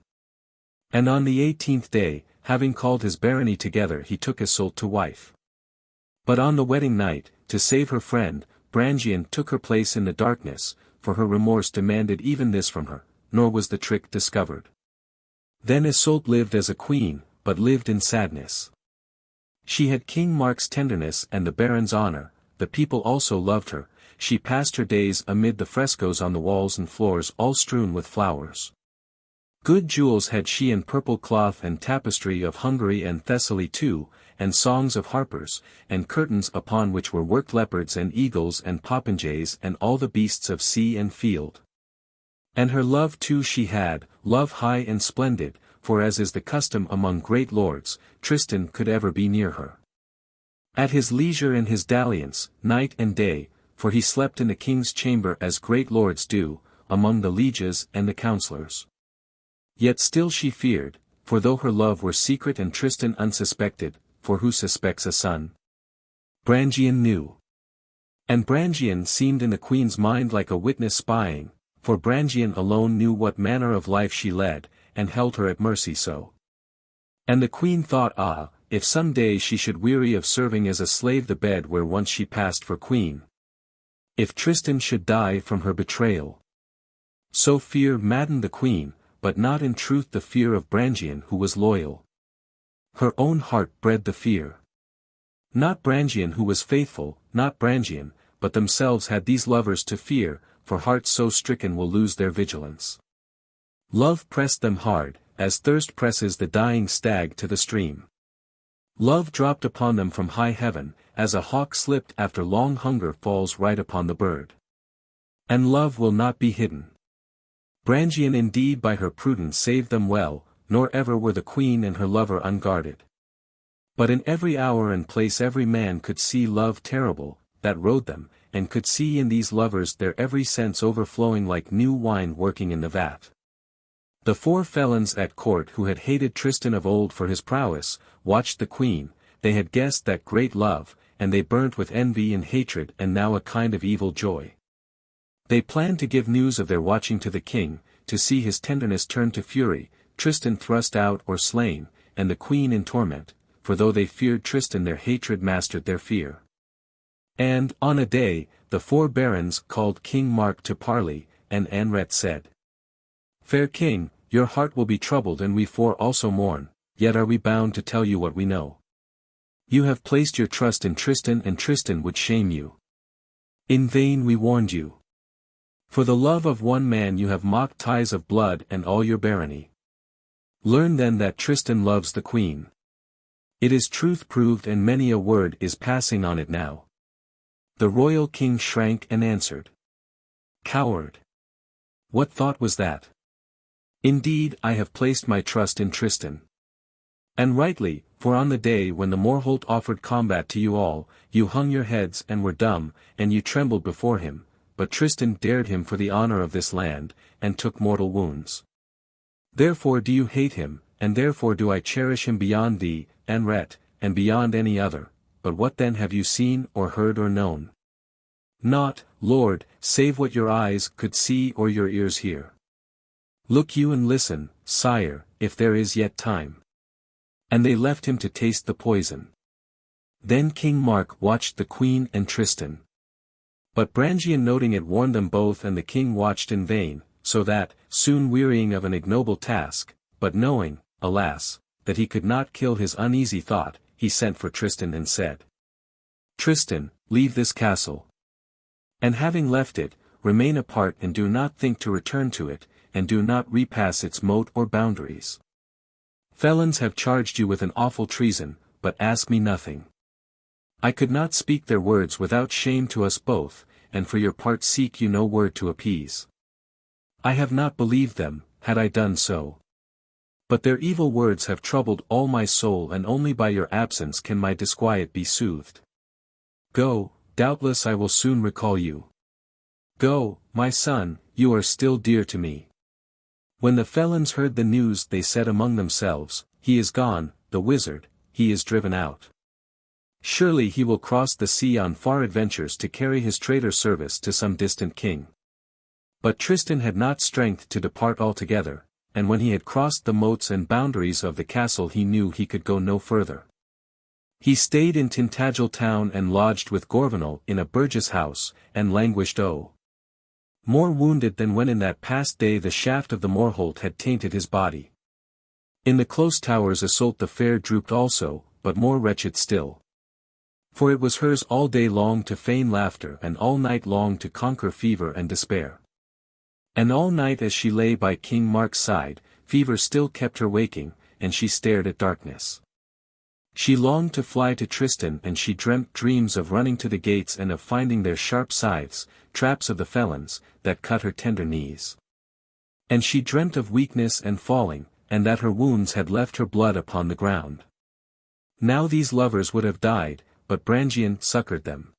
And on the 18th day, having called his barony together, he took Yseult to wife. But on the wedding night, to save her friend, Brangain took her place in the darkness, for her remorse demanded even this from her, nor was the trick discovered. Then Yseult lived as a queen, but lived in sadness. She had King Mark's tenderness and the baron's honor, the people also loved her, she passed her days amid the frescoes on the walls and floors all strewn with flowers. Good jewels had she and purple cloth and tapestry of Hungary and Thessaly too, and songs of harpers, and curtains upon which were worked leopards and eagles and popinjays and all the beasts of sea and field. And her love too she had, love high and splendid, for as is the custom among great lords, Tristan could ever be near her. At his leisure in his dalliance, night and day, for he slept in the king's chamber as great lords do, among the lieges and the councillors. Yet still she feared, for though her love were secret and Tristan unsuspected, for who suspects a son? Brangain knew. And Brangain seemed in the queen's mind like a witness spying, for Brangain alone knew what manner of life she led, and held her at mercy so. And the queen thought, if some day she should weary of serving as a slave the bed where once she passed for queen. If Tristan should die from her betrayal. So fear maddened the queen, but not in truth the fear of Brangain who was loyal. Her own heart bred the fear. Not Brangain who was faithful, not Brangain, but themselves had these lovers to fear, for hearts so stricken will lose their vigilance. Love pressed them hard, as thirst presses the dying stag to the stream. Love dropped upon them from high heaven, as a hawk slipped after long hunger falls right upon the bird. And love will not be hidden. Brangain indeed by her prudence saved them well, nor ever were the queen and her lover unguarded. But in every hour and place every man could see love terrible, that rode them, and could see in these lovers their every sense overflowing like new wine working in the vat. The 4 felons at court who had hated Tristan of old for his prowess, watched the queen, they had guessed that great love, and they burnt with envy and hatred and now a kind of evil joy. They planned to give news of their watching to the king, to see his tenderness turn to fury, Tristan thrust out or slain, and the queen in torment, for though they feared Tristan their hatred mastered their fear. And, on a day, the 4 barons called King Mark to parley, and Yseult said, "Fair king, your heart will be troubled and we 4 also mourn, yet are we bound to tell you what we know. You have placed your trust in Tristan and Tristan would shame you. In vain we warned you. For the love of one man you have mocked ties of blood and all your barony. Learn then that Tristan loves the queen. It is truth proved and many a word is passing on it now." The royal king shrank and answered, "Coward! What thought was that? Indeed I have placed my trust in Tristan. And rightly, for on the day when the Morholt offered combat to you all, you hung your heads and were dumb, and you trembled before him, but Tristan dared him for the honor of this land, and took mortal wounds. Therefore do you hate him, and therefore do I cherish him beyond thee, Yseult, and beyond any other, but what then have you seen or heard or known? Naught, Lord, save what your eyes could see or your ears hear. Look you and listen, sire, if there is yet time." And they left him to taste the poison. Then King Mark watched the queen and Tristan. But Brangain noting it warned them both, and the king watched in vain, so that, soon wearying of an ignoble task, but knowing, alas, that he could not kill his uneasy thought, he sent for Tristan and said, "Tristan, leave this castle. And having left it, remain apart and do not think to return to it, and do not repass its moat or boundaries. Felons have charged you with an awful treason, but ask me nothing. I could not speak their words without shame to us both, and for your part seek you no word to appease. I have not believed them, had I done so. But their evil words have troubled all my soul, and only by your absence can my disquiet be soothed. Go, doubtless I will soon recall you. Go, my son, you are still dear to me." When the felons heard the news they said among themselves, "He is gone, the wizard, he is driven out. Surely he will cross the sea on far adventures to carry his traitor service to some distant king." But Tristan had not strength to depart altogether, and when he had crossed the moats and boundaries of the castle he knew he could go no further. He stayed in Tintagel town and lodged with Gorvenal in a burgess house, and languished more wounded than when in that past day the shaft of the Morholt had tainted his body. In the close towers Yseult the Fair drooped also, but more wretched still. For it was hers all day long to feign laughter and all night long to conquer fever and despair. And all night as she lay by King Mark's side, fever still kept her waking, and she stared at darkness. She longed to fly to Tristan, and she dreamt dreams of running to the gates and of finding their sharp scythes, traps of the felons, that cut her tender knees. And she dreamt of weakness and falling, and that her wounds had left her blood upon the ground. Now these lovers would have died, but Brangain succored them.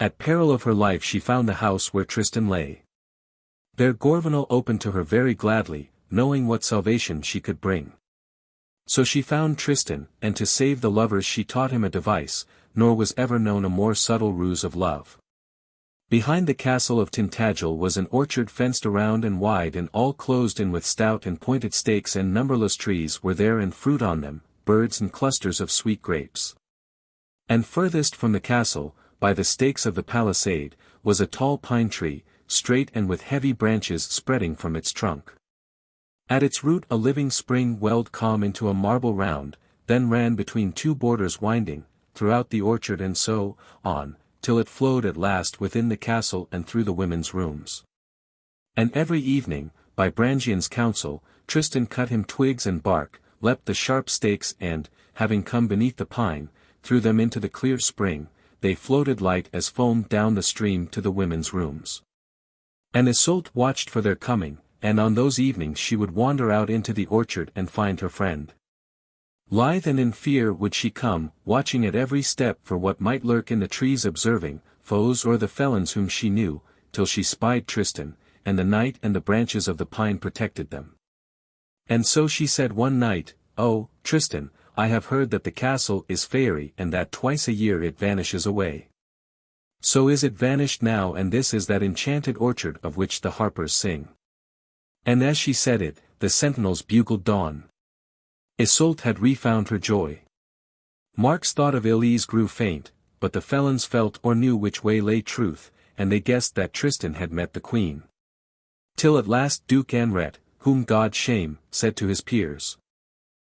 At peril of her life she found the house where Tristan lay. There Gorvenal opened to her very gladly, knowing what salvation she could bring. So she found Tristan, and to save the lovers she taught him a device, nor was ever known a more subtle ruse of love. Behind the castle of Tintagel was an orchard fenced around and wide and all closed in with stout and pointed stakes, and numberless trees were there and fruit on them, birds and clusters of sweet grapes. And furthest from the castle, by the stakes of the palisade, was a tall pine tree, straight and with heavy branches spreading from its trunk. At its root a living spring welled calm into a marble round, then ran between two borders winding, throughout the orchard and so on, till it flowed at last within the castle and through the women's rooms. And every evening, by Brangain's counsel, Tristan cut him twigs and bark, leapt the sharp stakes and, having come beneath the pine, threw them into the clear spring, they floated light as foam down the stream to the women's rooms. And Yseult watched for their coming, and on those evenings she would wander out into the orchard and find her friend. Lithe and in fear would she come, watching at every step for what might lurk in the trees, observing, foes or the felons whom she knew, till she spied Tristan, and the night and the branches of the pine protected them. And so she said one night, "Oh, Tristan, I have heard that the castle is fairy and that twice a year it vanishes away. So is it vanished now, and this is that enchanted orchard of which the harpers sing." And as she said it, the sentinels bugled dawn. Yseult had refound her joy. Mark's thought of ill ease grew faint, but the felons felt or knew which way lay truth, and they guessed that Tristan had met the queen. Till at last Duke Anret, whom God shame, said to his peers,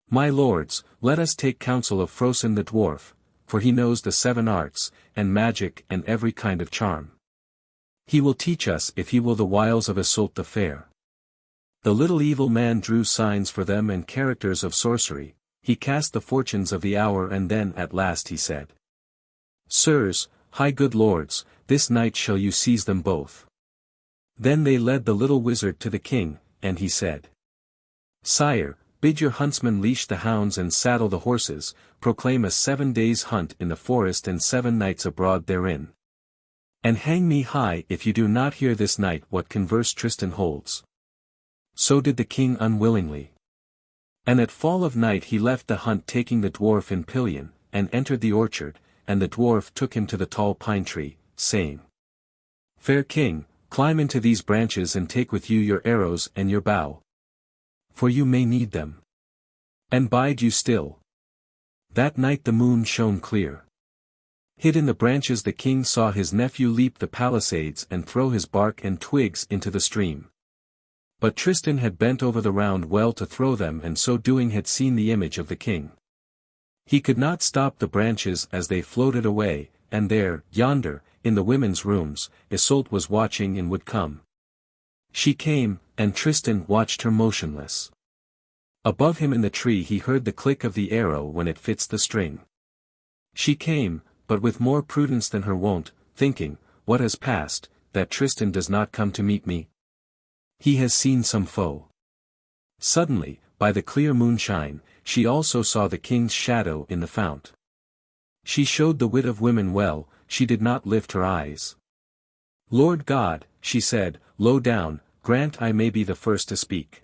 "My lords, let us take counsel of Frocin the dwarf, for he knows the 7 arts, and magic and every kind of charm. He will teach us if he will the wiles of Yseult the Fair." The little evil man drew signs for them and characters of sorcery, he cast the fortunes of the hour, and then at last he said, "Sirs, high good lords, this night shall you seize them both." Then they led the little wizard to the king, and he said, "Sire, bid your huntsmen leash the hounds and saddle the horses, proclaim a 7 days' hunt in the forest and 7 nights abroad therein. And hang me high if you do not hear this night what converse Tristan holds." So did the king unwillingly. And at fall of night he left the hunt, taking the dwarf in pillion, and entered the orchard, and the dwarf took him to the tall pine tree, saying, "Fair king, climb into these branches and take with you your arrows and your bow. For you may need them. And bide you still." That night the moon shone clear. Hid in the branches the king saw his nephew leap the palisades and throw his bark and twigs into the stream. But Tristan had bent over the round well to throw them, and so doing had seen the image of the king. He could not stop the branches as they floated away, and there, yonder, in the women's rooms, Yseult was watching and would come. She came, and Tristan watched her motionless. Above him in the tree he heard the click of the arrow when it fits the string. She came, but with more prudence than her wont, thinking, "What has passed, that Tristan does not come to meet me? He has seen some foe." Suddenly, by the clear moonshine, she also saw the king's shadow in the fount. She showed the wit of women well, she did not lift her eyes. "Lord God," she said, low down, "grant I may be the first to speak."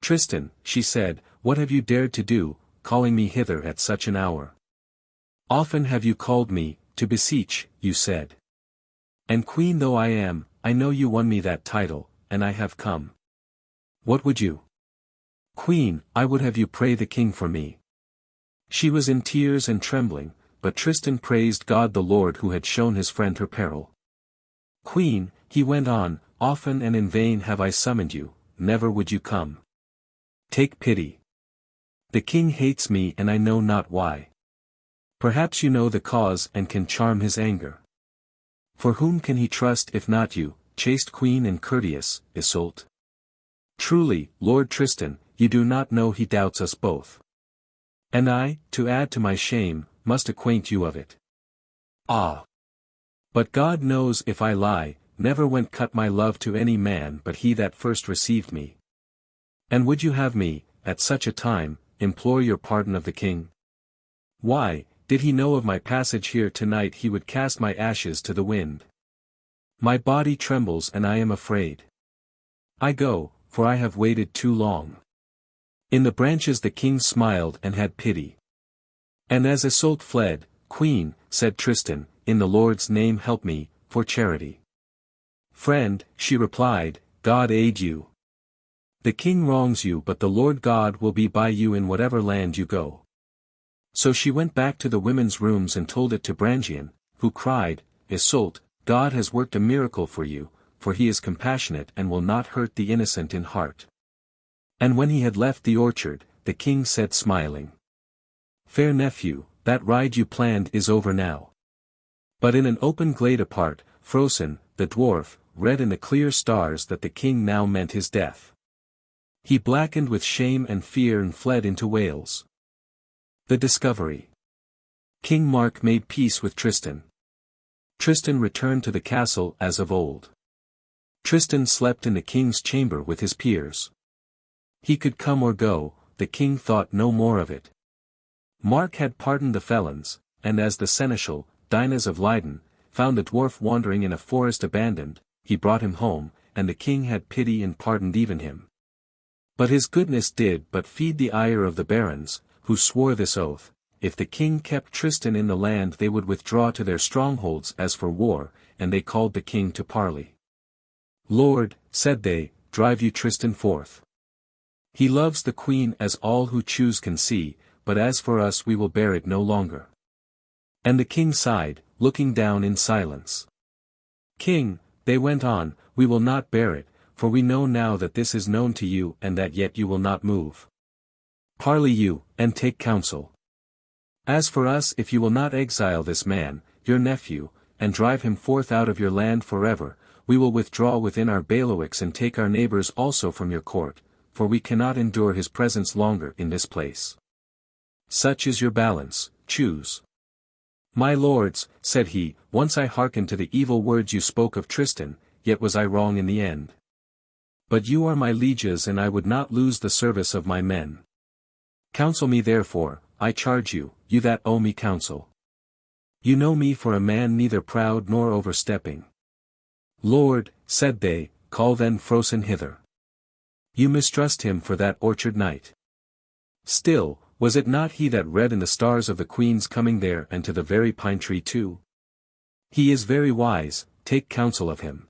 "Tristan," she said, "what have you dared to do, calling me hither at such an hour? Often have you called me, to beseech, you said. And queen though I am, I know you won me that title, and I have come. What would you?" "Queen, I would have you pray the king for me." She was in tears and trembling, but Tristan praised God the Lord who had shown his friend her peril. "Queen," he went on, "often and in vain have I summoned you, never would you come. Take pity. The king hates me and I know not why. Perhaps you know the cause and can charm his anger. For whom can he trust if not you, chaste queen and courteous, Yseult? Truly, Lord Tristan, you do not know he doubts us both. And I, to add to my shame, must acquaint you of it. Ah! But God knows if I lie, never went cut my love to any man but he that first received me. And would you have me, at such a time, implore your pardon of the king? Why, did he know of my passage here tonight he would cast my ashes to the wind. My body trembles and I am afraid. I go, for I have waited too long." In the branches the king smiled and had pity. And as Yseult fled, "Queen," said Tristan, "in the Lord's name help me, for charity." "Friend," she replied, "God aid you. The king wrongs you but the Lord God will be by you in whatever land you go." So she went back to the women's rooms and told it to Brangain, who cried, "Yseult, God has worked a miracle for you, for he is compassionate and will not hurt the innocent in heart." And when he had left the orchard, the king said smiling, "Fair nephew, that ride you planned is over now." But in an open glade apart, Frocin, the dwarf, read in the clear stars that the king now meant his death. He blackened with shame and fear and fled into Wales. The discovery. King Mark made peace with Tristan. Tristan returned to the castle as of old. Tristan slept in the king's chamber with his peers. He could come or go, the king thought no more of it. Mark had pardoned the felons, and as the seneschal, Dinas of Leyden, found the dwarf wandering in a forest abandoned, he brought him home, and the king had pity and pardoned even him. But his goodness did but feed the ire of the barons, who swore this oath, if the king kept Tristan in the land they would withdraw to their strongholds as for war, and they called the king to parley. "Lord," said they, "drive you Tristan forth. He loves the queen as all who choose can see, but as for us we will bear it no longer." And the king sighed, looking down in silence. "King," they went on, "we will not bear it, for we know now that this is known to you and that yet you will not move. Parley you, and take counsel. As for us if you will not exile this man, your nephew, and drive him forth out of your land forever, we will withdraw within our bailiwicks and take our neighbors also from your court, for we cannot endure his presence longer in this place. Such is your balance, choose." "My lords," said he, "once I hearkened to the evil words you spoke of Tristan, yet was I wrong in the end. But you are my lieges and I would not lose the service of my men. Counsel me therefore, I charge you, you that owe me counsel. You know me for a man neither proud nor overstepping." "Lord," said they, "call then Frocin hither. You mistrust him for that orchard night. Still, was it not he that read in the stars of the queen's coming there and to the very pine tree too? He is very wise, take counsel of him."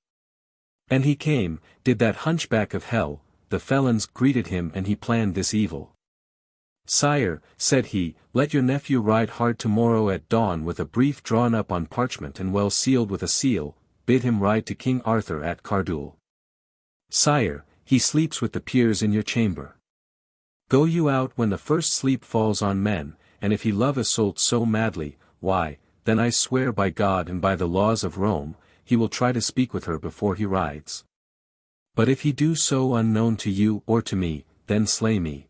And he came, did that hunchback of hell, the felons greeted him and he planned this evil. "Sire," said he, "let your nephew ride hard tomorrow at dawn with a brief drawn up on parchment and well sealed with a seal, bid him ride to King Arthur at Cardoul. Sire, he sleeps with the peers in your chamber. Go you out when the first sleep falls on men, and if he love Yseult so madly, why, then I swear by God and by the laws of Rome, he will try to speak with her before he rides. But if he do so unknown to you or to me, then slay me.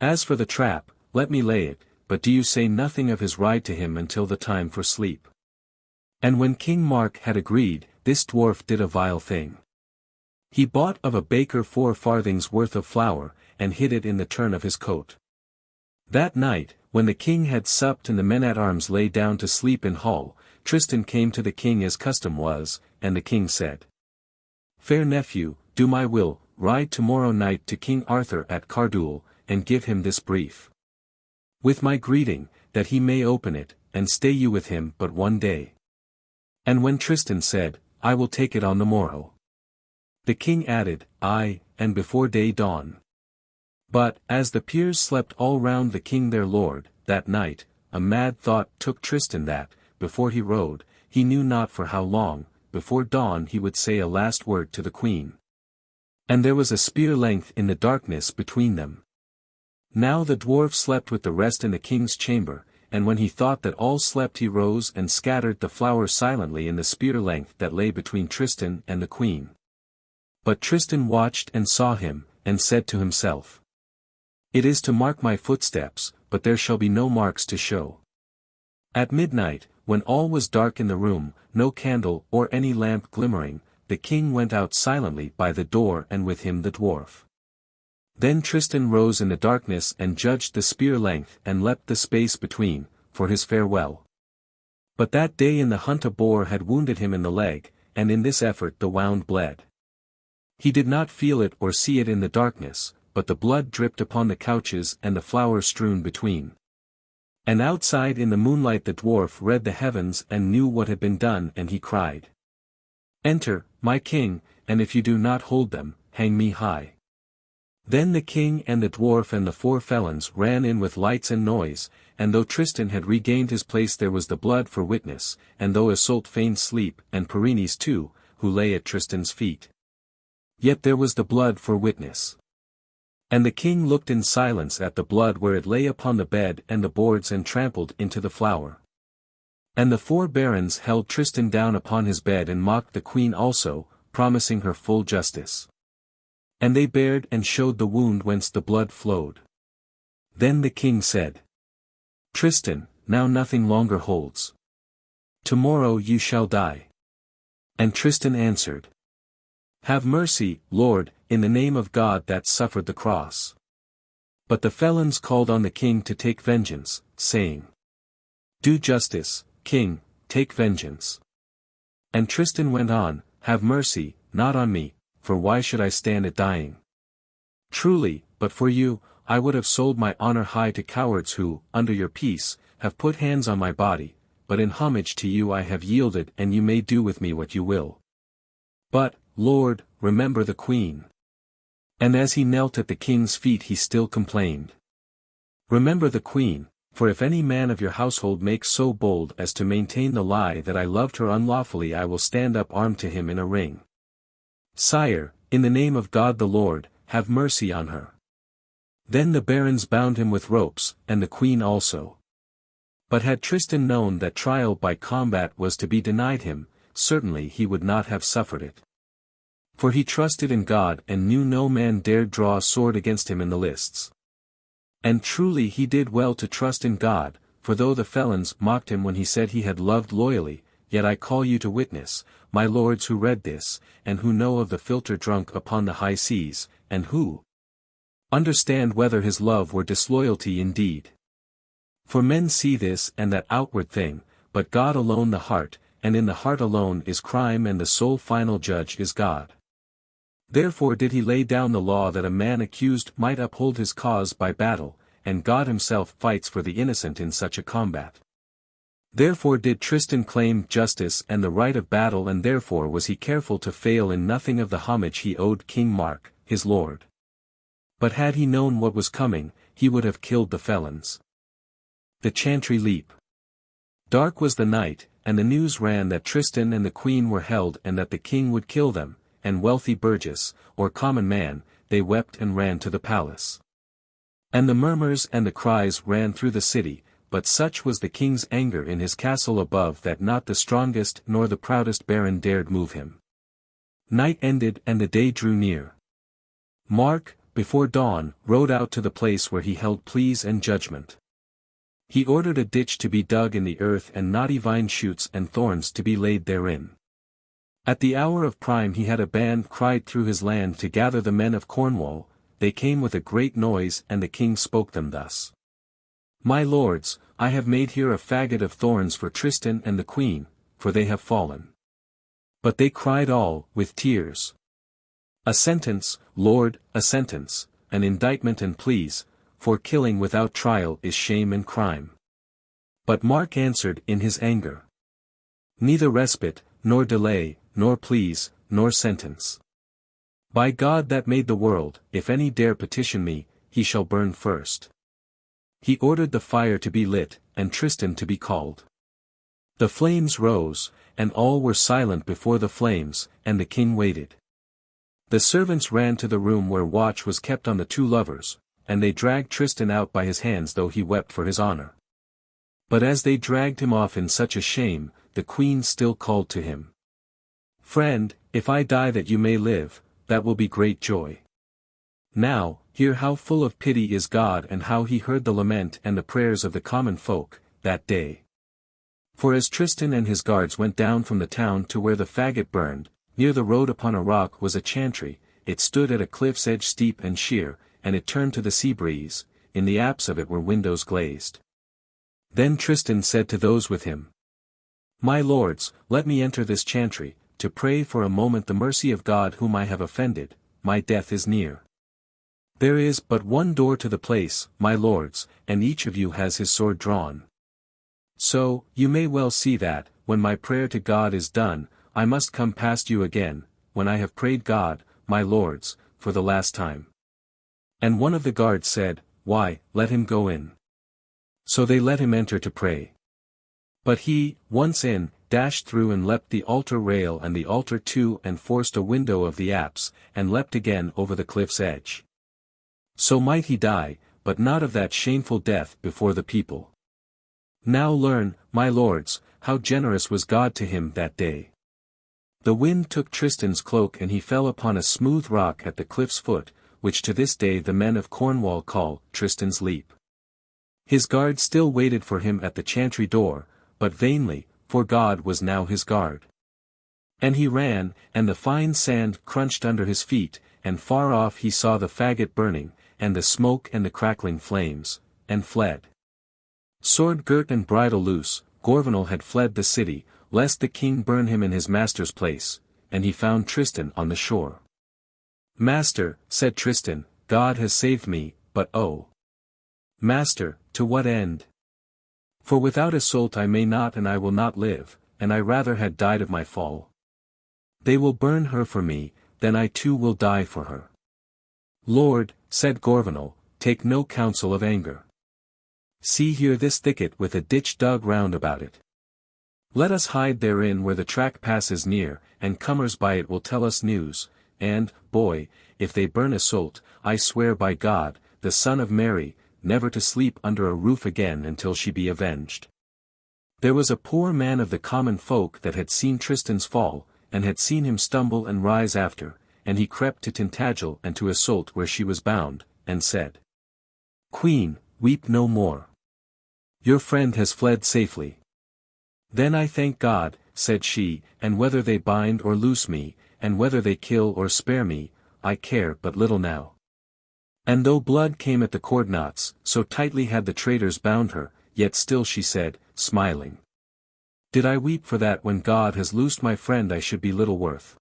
As for the trap, let me lay it, but do you say nothing of his ride to him until the time for sleep. And when King Mark had agreed, this dwarf did a vile thing. He bought of a baker 4 farthings worth of flour, and hid it in the turn of his coat. That night, when the king had supped and the men-at-arms lay down to sleep in hall, Tristan came to the king as custom was, and the king said, Fair nephew, do my will, ride tomorrow night to King Arthur at Carduel, and give him this brief. With my greeting, that he may open it, and stay you with him but one day. And when Tristan said, I will take it on the morrow. The king added, Aye, and before day dawn. But, as the peers slept all round the king their lord, that night, a mad thought took Tristan that, before he rode, he knew not for how long, before dawn he would say a last word to the queen. And there was a spear length in the darkness between them. Now the dwarf slept with the rest in the king's chamber, and when he thought that all slept he rose and scattered the flower silently in the spear length that lay between Tristan and the queen. But Tristan watched and saw him, and said to himself, It is to mark my footsteps, but there shall be no marks to show. At midnight, when all was dark in the room, no candle or any lamp glimmering, the king went out silently by the door and with him the dwarf. Then Tristan rose in the darkness and judged the spear length and leapt the space between, for his farewell. But that day in the hunt a boar had wounded him in the leg, and in this effort the wound bled. He did not feel it or see it in the darkness, but the blood dripped upon the couches and the flowers strewn between. And outside in the moonlight the dwarf read the heavens and knew what had been done, and he cried, Enter, my king, and if you do not hold them, hang me high. Then the king and the dwarf and the 4 felons ran in with lights and noise, and though Tristan had regained his place there was the blood for witness, and though Yseult feigned sleep and Pyrenees too, who lay at Tristan's feet. Yet there was the blood for witness. And the king looked in silence at the blood where it lay upon the bed and the boards and trampled into the flower. And the 4 barons held Tristan down upon his bed and mocked the queen also, promising her full justice. And they bared and showed the wound whence the blood flowed. Then the king said, Tristan, now nothing longer holds. Tomorrow you shall die. And Tristan answered, Have mercy, Lord, in the name of God that suffered the cross. But the felons called on the king to take vengeance, saying, Do justice, king, take vengeance. And Tristan went on, Have mercy, not on me, for why should I stand at dying? Truly, but for you, I would have sold my honor high to cowards who, under your peace, have put hands on my body, but in homage to you I have yielded, and you may do with me what you will. But, Lord, remember the queen. And as he knelt at the king's feet he still complained. Remember the queen, for if any man of your household makes so bold as to maintain the lie that I loved her unlawfully I will stand up armed to him in a ring. Sire, in the name of God the Lord, have mercy on her. Then the barons bound him with ropes, and the queen also. But had Tristan known that trial by combat was to be denied him, certainly he would not have suffered it. For he trusted in God and knew no man dared draw a sword against him in the lists. And truly he did well to trust in God, for though the felons mocked him when he said he had loved loyally, yet I call you to witness, my lords who read this, and who know of the philtre drunk upon the high seas, and who understand whether his love were disloyalty indeed. For men see this and that outward thing, but God alone the heart, and in the heart alone is crime and the sole final judge is God. Therefore did he lay down the law that a man accused might uphold his cause by battle, and God himself fights for the innocent in such a combat. Therefore did Tristan claim justice and the right of battle, and therefore was he careful to fail in nothing of the homage he owed King Mark, his lord. But had he known what was coming, he would have killed the felons. The Chantry Leap. Dark was the night, and the news ran that Tristan and the queen were held and that the king would kill them, and wealthy burgess, or common man, they wept and ran to the palace. And the murmurs and the cries ran through the city, but such was the king's anger in his castle above that not the strongest nor the proudest baron dared move him. Night ended and the day drew near. Mark, before dawn, rode out to the place where he held pleas and judgment. He ordered a ditch to be dug in the earth and knotty vine shoots and thorns to be laid therein. At the hour of prime he had a band cried through his land to gather the men of Cornwall. They came with a great noise and the king spoke them thus. My lords, I have made here a faggot of thorns for Tristan and the queen, for they have fallen. But they cried all, with tears. A sentence, Lord, a sentence, an indictment and pleas, for killing without trial is shame and crime. But Mark answered in his anger. Neither respite, nor delay, nor pleas, nor sentence. By God that made the world, if any dare petition me, he shall burn first. He ordered the fire to be lit, and Tristan to be called. The flames rose, and all were silent before the flames, and the king waited. The servants ran to the room where watch was kept on the two lovers, and they dragged Tristan out by his hands though he wept for his honor. But as they dragged him off in such a shame, the queen still called to him. Friend, if I die that you may live, that will be great joy. Now, hear how full of pity is God and how he heard the lament and the prayers of the common folk, that day. For as Tristan and his guards went down from the town to where the faggot burned, near the road upon a rock was a chantry, it stood at a cliff's edge steep and sheer, and it turned to the sea breeze, in the apse of it were windows glazed. Then Tristan said to those with him, My lords, let me enter this chantry, to pray for a moment the mercy of God whom I have offended, my death is near. There is but one door to the place, my lords, and each of you has his sword drawn. So, you may well see that, when my prayer to God is done, I must come past you again, when I have prayed God, my lords, for the last time. And one of the guards said, Why, let him go in. So they let him enter to pray. But he, once in, dashed through and leapt the altar rail and the altar too and forced a window of the apse, and leapt again over the cliff's edge. So might he die, but not of that shameful death before the people. Now learn, my lords, how generous was God to him that day. The wind took Tristan's cloak and he fell upon a smooth rock at the cliff's foot, which to this day the men of Cornwall call Tristan's Leap. His guard still waited for him at the chantry door, but vainly, for God was now his guard. And he ran, and the fine sand crunched under his feet, and far off he saw the faggot burning, and the smoke and the crackling flames, and fled. Sword girt and bridle loose, Gorvenal had fled the city, lest the king burn him in his master's place, and he found Tristan on the shore. Master, said Tristan, God has saved me, but oh! Master, to what end? For without Yseult I may not and I will not live, and I rather had died of my fall. They will burn her for me, then I too will die for her. Lord, said Gorvenal, take no counsel of anger. See here this thicket with a ditch dug round about it. Let us hide therein where the track passes near, and comers by it will tell us news, and, boy, if they burn Yseult, I swear by God, the Son of Mary, never to sleep under a roof again until she be avenged. There was a poor man of the common folk that had seen Tristan's fall, and had seen him stumble and rise after, and he crept to Tintagel and to Yseult where she was bound, and said, Queen, weep no more. Your friend has fled safely. Then I thank God, said she, and whether they bind or loose me, and whether they kill or spare me, I care but little now. And though blood came at the cord knots, so tightly had the traitors bound her, yet still she said, smiling, Did I weep for that when God has loosed my friend I should be little worth?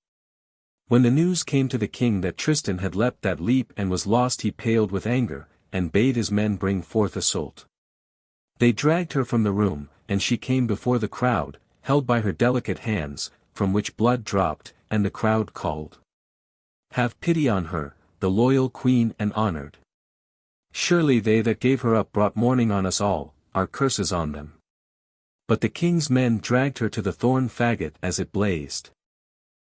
When the news came to the king that Tristan had leapt that leap and was lost he paled with anger, and bade his men bring forth Yseult. They dragged her from the room, and she came before the crowd, held by her delicate hands, from which blood dropped, and the crowd called. Have pity on her, the loyal queen and honored. Surely they that gave her up brought mourning on us all, our curses on them. But the king's men dragged her to the thorn faggot as it blazed.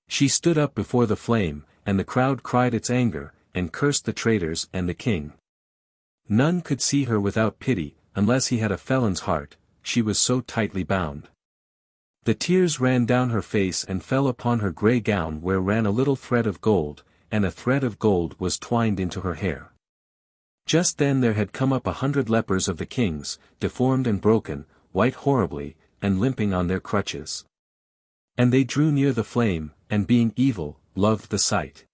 She stood up before the flame, and the crowd cried its anger, and cursed the traitors and the king. None could see her without pity, unless he had a felon's heart, she was so tightly bound. The tears ran down her face and fell upon her grey gown where ran a little thread of gold, and a thread of gold was twined into her hair. Just then there had come up 100 lepers of the king's, deformed and broken, white horribly, and limping on their crutches. And they drew near the flame, and being evil, loved the sight.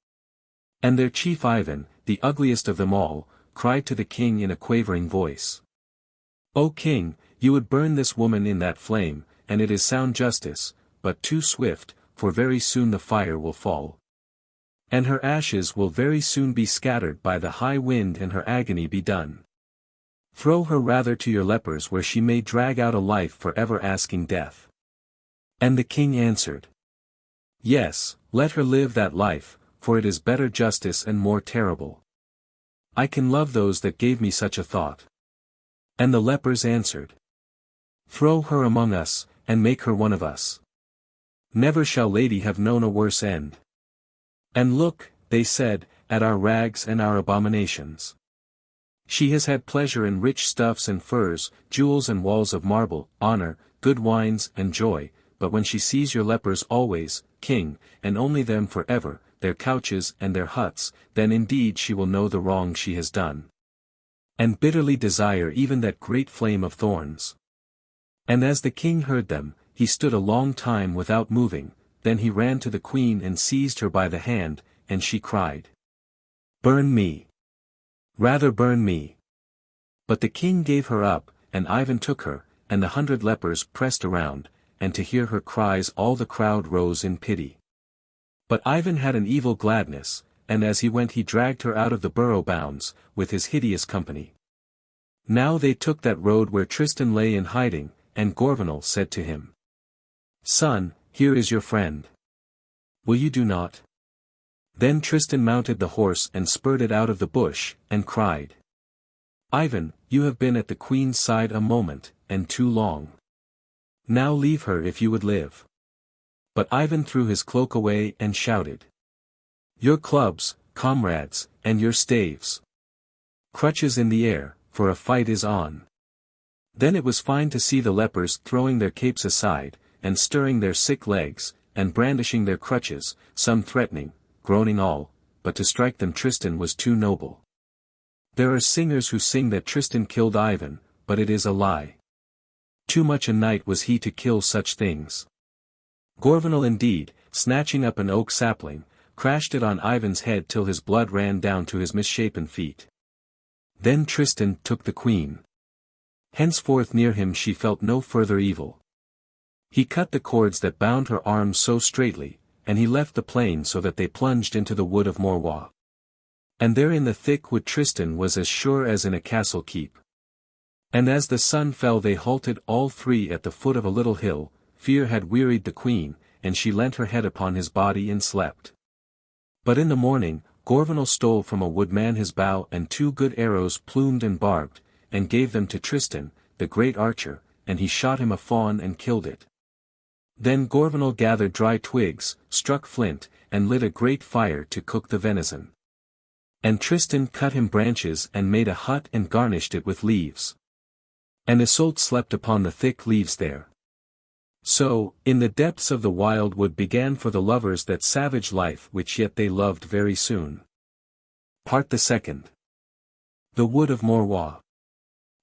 And their chief Ivan, the ugliest of them all, cried to the king in a quavering voice. "O king, you would burn this woman in that flame, and it is sound justice, but too swift, for very soon the fire will fall. And her ashes will very soon be scattered by the high wind and her agony be done. Throw her rather to your lepers where she may drag out a life for ever asking death." And the king answered, "Yes, let her live that life, for it is better justice and more terrible. I can love those that gave me such a thought." And the lepers answered, "Throw her among us, and make her one of us. Never shall lady have known a worse end. And look," they said, "at our rags and our abominations. She has had pleasure in rich stuffs and furs, jewels and walls of marble, honor, good wines and joy, but when she sees your lepers always, king, and only them for ever, their couches and their huts, then indeed she will know the wrong she has done. And bitterly desire even that great flame of thorns." And as the king heard them, he stood a long time without moving, then he ran to the queen and seized her by the hand, and she cried, "Burn me! Rather burn me!" But the king gave her up, and Ivan took her, and the 100 lepers pressed around, and to hear her cries all the crowd rose in pity. But Ivan had an evil gladness, and as he went he dragged her out of the borough bounds, with his hideous company. Now they took that road where Tristan lay in hiding, and Gorvenal said to him, "Son, here is your friend. Will you do naught?" Then Tristan mounted the horse and spurred it out of the bush, and cried, "Ivan, you have been at the queen's side a moment, and too long. Now leave her if you would live." But Ivan threw his cloak away and shouted, "Your clubs, comrades, and your staves. Crutches in the air, for a fight is on." Then it was fine to see the lepers throwing their capes aside, and stirring their sick legs, and brandishing their crutches, some threatening, groaning all, but to strike them Tristan was too noble. There are singers who sing that Tristan killed Ivan, but it is a lie. Too much a knight was he to kill such things. Gorvenal indeed, snatching up an oak sapling, crashed it on Ivan's head till his blood ran down to his misshapen feet. Then Tristan took the queen. Henceforth near him she felt no further evil. He cut the cords that bound her arms so straitly, and he left the plain so that they plunged into the wood of Morholt. And there in the thick wood Tristan was as sure as in a castle keep. And as the sun fell they halted all three at the foot of a little hill. Fear had wearied the queen, and she leant her head upon his body and slept. But in the morning, Gorvenal stole from a woodman his bow and 2 good arrows plumed and barbed, and gave them to Tristan, the great archer, and he shot him a fawn and killed it. Then Gorvenal gathered dry twigs, struck flint, and lit a great fire to cook the venison. And Tristan cut him branches and made a hut and garnished it with leaves. And Yseult slept upon the thick leaves there. So, in the depths of the wild wood began for the lovers that savage life which yet they loved very soon. Part the Second. The Wood of Morholt.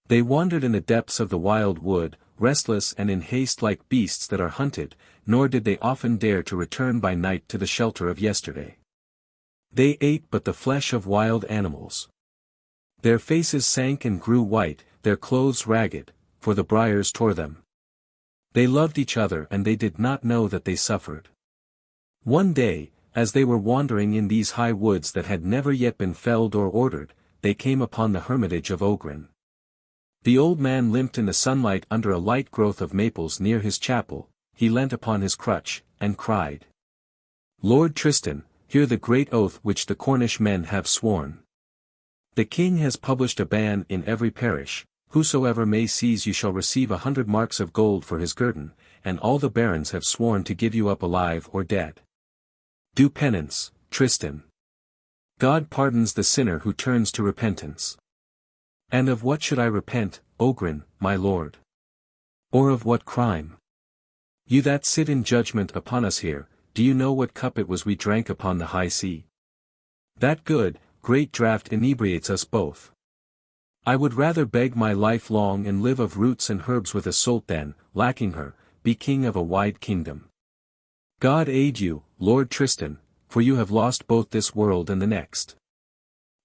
They wandered in the depths of the wild wood, restless and in haste like beasts that are hunted, nor did they often dare to return by night to the shelter of yesterday. They ate but the flesh of wild animals. Their faces sank and grew white, their clothes ragged, for the briars tore them. They loved each other and they did not know that they suffered. One day, as they were wandering in these high woods that had never yet been felled or ordered, they came upon the hermitage of Ogrin. The old man limped in the sunlight under a light growth of maples near his chapel. He leant upon his crutch, and cried, "Lord Tristan, hear the great oath which the Cornish men have sworn. The king has published a ban in every parish. Whosoever may seize you shall receive 100 marks of gold for his guerdon, and all the barons have sworn to give you up alive or dead. Do penance, Tristan. God pardons the sinner who turns to repentance. And of what should I repent, Ogrin, my lord? Or of what crime? You that sit in judgment upon us here, do you know what cup it was we drank upon the high sea? That good, great draught inebriates us both. I would rather beg my life long and live of roots and herbs with Yseult than, lacking her, be king of a wide kingdom. God aid you, Lord Tristan, for you have lost both this world and the next.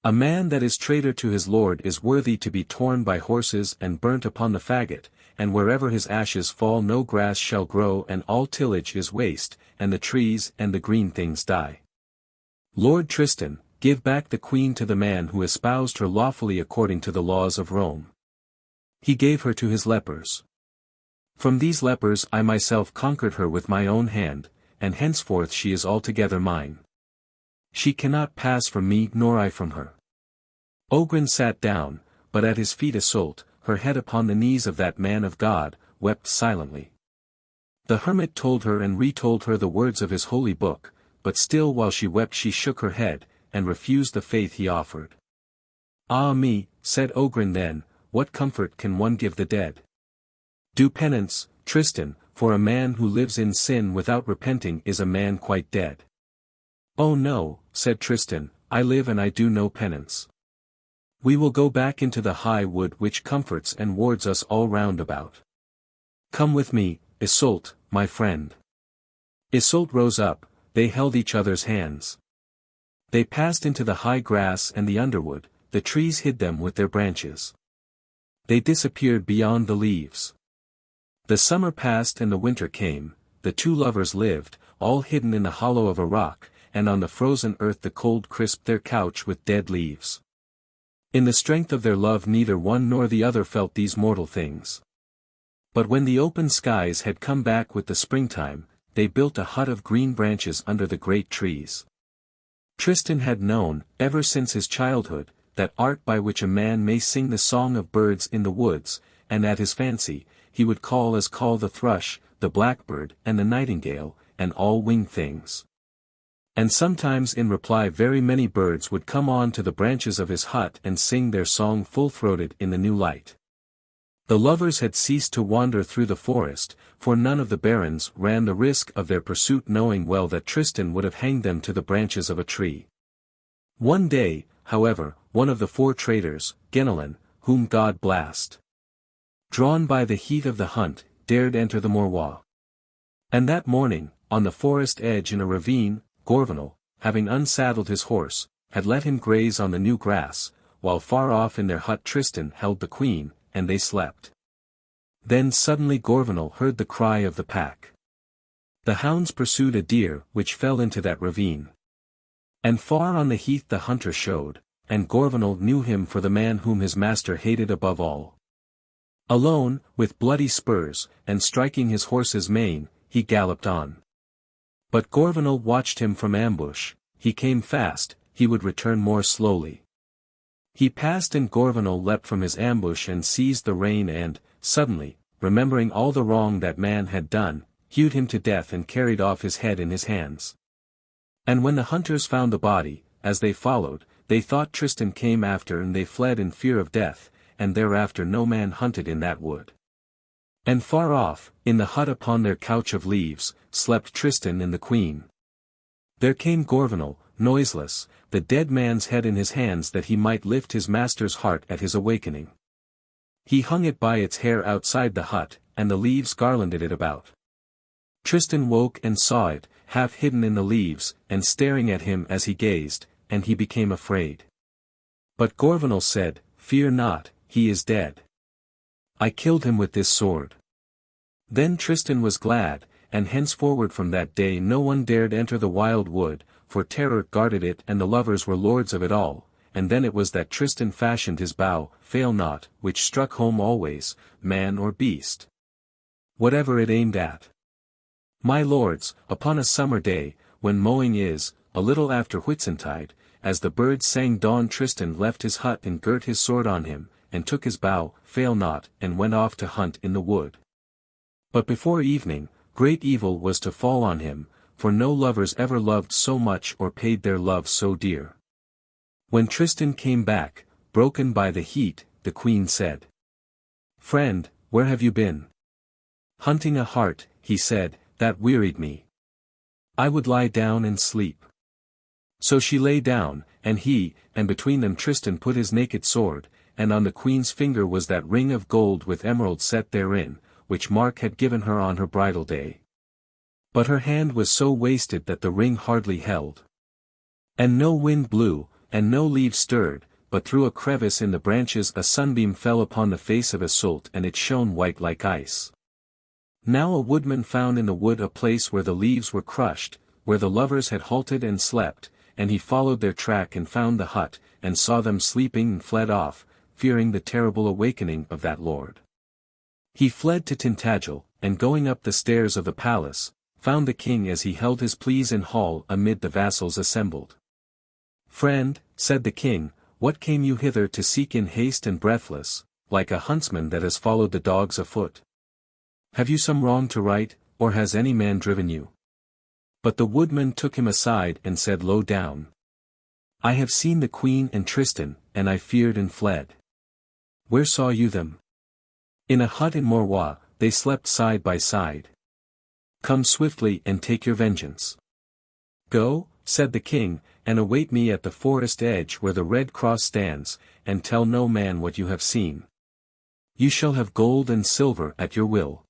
A man that is traitor to his lord is worthy to be torn by horses and burnt upon the faggot, and wherever his ashes fall no grass shall grow and all tillage is waste, and the trees and the green things die. Lord Tristan, give back the queen to the man who espoused her lawfully according to the laws of Rome. He gave her to his lepers. From these lepers I myself conquered her with my own hand, and henceforth she is altogether mine. She cannot pass from me nor I from her. Ogrin sat down, but at his feet Yseult, her head upon the knees of that man of God, wept silently. The hermit told her and retold her the words of his holy book, but still while she wept she shook her head, and refused the faith he offered. Ah me, said Ogrin then, what comfort can one give the dead? Do penance, Tristan, for a man who lives in sin without repenting is a man quite dead. Oh no, said Tristan, I live and I do no penance. We will go back into the high wood which comforts and wards us all round about. Come with me, Yseult, my friend. Yseult rose up, they held each other's hands. They passed into the high grass and the underwood, the trees hid them with their branches. They disappeared beyond the leaves. The summer passed and the winter came, the two lovers lived, all hidden in the hollow of a rock, and on the frozen earth the cold crisped their couch with dead leaves. In the strength of their love neither one nor the other felt these mortal things. But when the open skies had come back with the springtime, they built a hut of green branches under the great trees. Tristan had known, ever since his childhood, that art by which a man may sing the song of birds in the woods, and at his fancy, he would call the thrush, the blackbird and the nightingale, and all winged things. And sometimes in reply very many birds would come on to the branches of his hut and sing their song full-throated in the new light. The lovers had ceased to wander through the forest, for none of the barons ran the risk of their pursuit knowing well that Tristan would have hanged them to the branches of a tree. One day, however, one of the four traitors, Ganelon, whom God blast, drawn by the heat of the hunt, dared enter the Morholt. And that morning, on the forest edge in a ravine, Gorvenal, having unsaddled his horse, had let him graze on the new grass, while far off in their hut Tristan held the queen, and they slept. Then suddenly Gorvenal heard the cry of the pack. The hounds pursued a deer which fell into that ravine. And far on the heath the hunter showed, and Gorvenal knew him for the man whom his master hated above all. Alone, with bloody spurs, and striking his horse's mane, he galloped on. But Gorvenal watched him from ambush, he came fast, he would return more slowly. He passed and Gorvenal leapt from his ambush and seized the rein and, suddenly, remembering all the wrong that man had done, hewed him to death and carried off his head in his hands. And when the hunters found the body, as they followed, they thought Tristan came after and they fled in fear of death, and thereafter no man hunted in that wood. And far off, in the hut upon their couch of leaves, slept Tristan and the queen. There came Gorvenal, noiseless, the dead man's head in his hands that he might lift his master's heart at his awakening. He hung it by its hair outside the hut, and the leaves garlanded it about. Tristan woke and saw it, half hidden in the leaves, and staring at him as he gazed, and he became afraid. But Gorvenal said, "Fear not, he is dead. I killed him with this sword." Then Tristan was glad, and henceforward from that day no one dared enter the wild wood, for terror guarded it and the lovers were lords of it all, and then it was that Tristan fashioned his bow, fail not, which struck home always, man or beast, whatever it aimed at. My lords, upon a summer day, when mowing is, a little after Whitsuntide, as the birds sang dawn Tristan left his hut and girt his sword on him, and took his bow, fail not, and went off to hunt in the wood. But before evening, great evil was to fall on him, for no lovers ever loved so much or paid their love so dear. When Tristan came back, broken by the heat, the queen said, "Friend, where have you been?" "Hunting a hart," he said, "that wearied me. I would lie down and sleep." So she lay down, and between them Tristan put his naked sword, and on the queen's finger was that ring of gold with emeralds set therein, which Mark had given her on her bridal day. But her hand was so wasted that the ring hardly held. And no wind blew, and no leaves stirred, but through a crevice in the branches a sunbeam fell upon the face of Yseult and it shone white like ice. Now a woodman found in the wood a place where the leaves were crushed, where the lovers had halted and slept, and he followed their track and found the hut, and saw them sleeping and fled off, fearing the terrible awakening of that lord. He fled to Tintagel, and going up the stairs of the palace, found the king as he held his pleas in hall amid the vassals assembled. "Friend," said the king, "what came you hither to seek in haste and breathless, like a huntsman that has followed the dogs afoot? Have you some wrong to right, or has any man driven you?" But the woodman took him aside and said low down, "I have seen the queen and Tristan, and I feared and fled." "Where saw you them?" "In a hut in Morholt, they slept side by side." "Come swiftly and take your vengeance." "Go," said the king, "and await me at the forest edge where the red cross stands, and tell no man what you have seen. You shall have gold and silver at your will."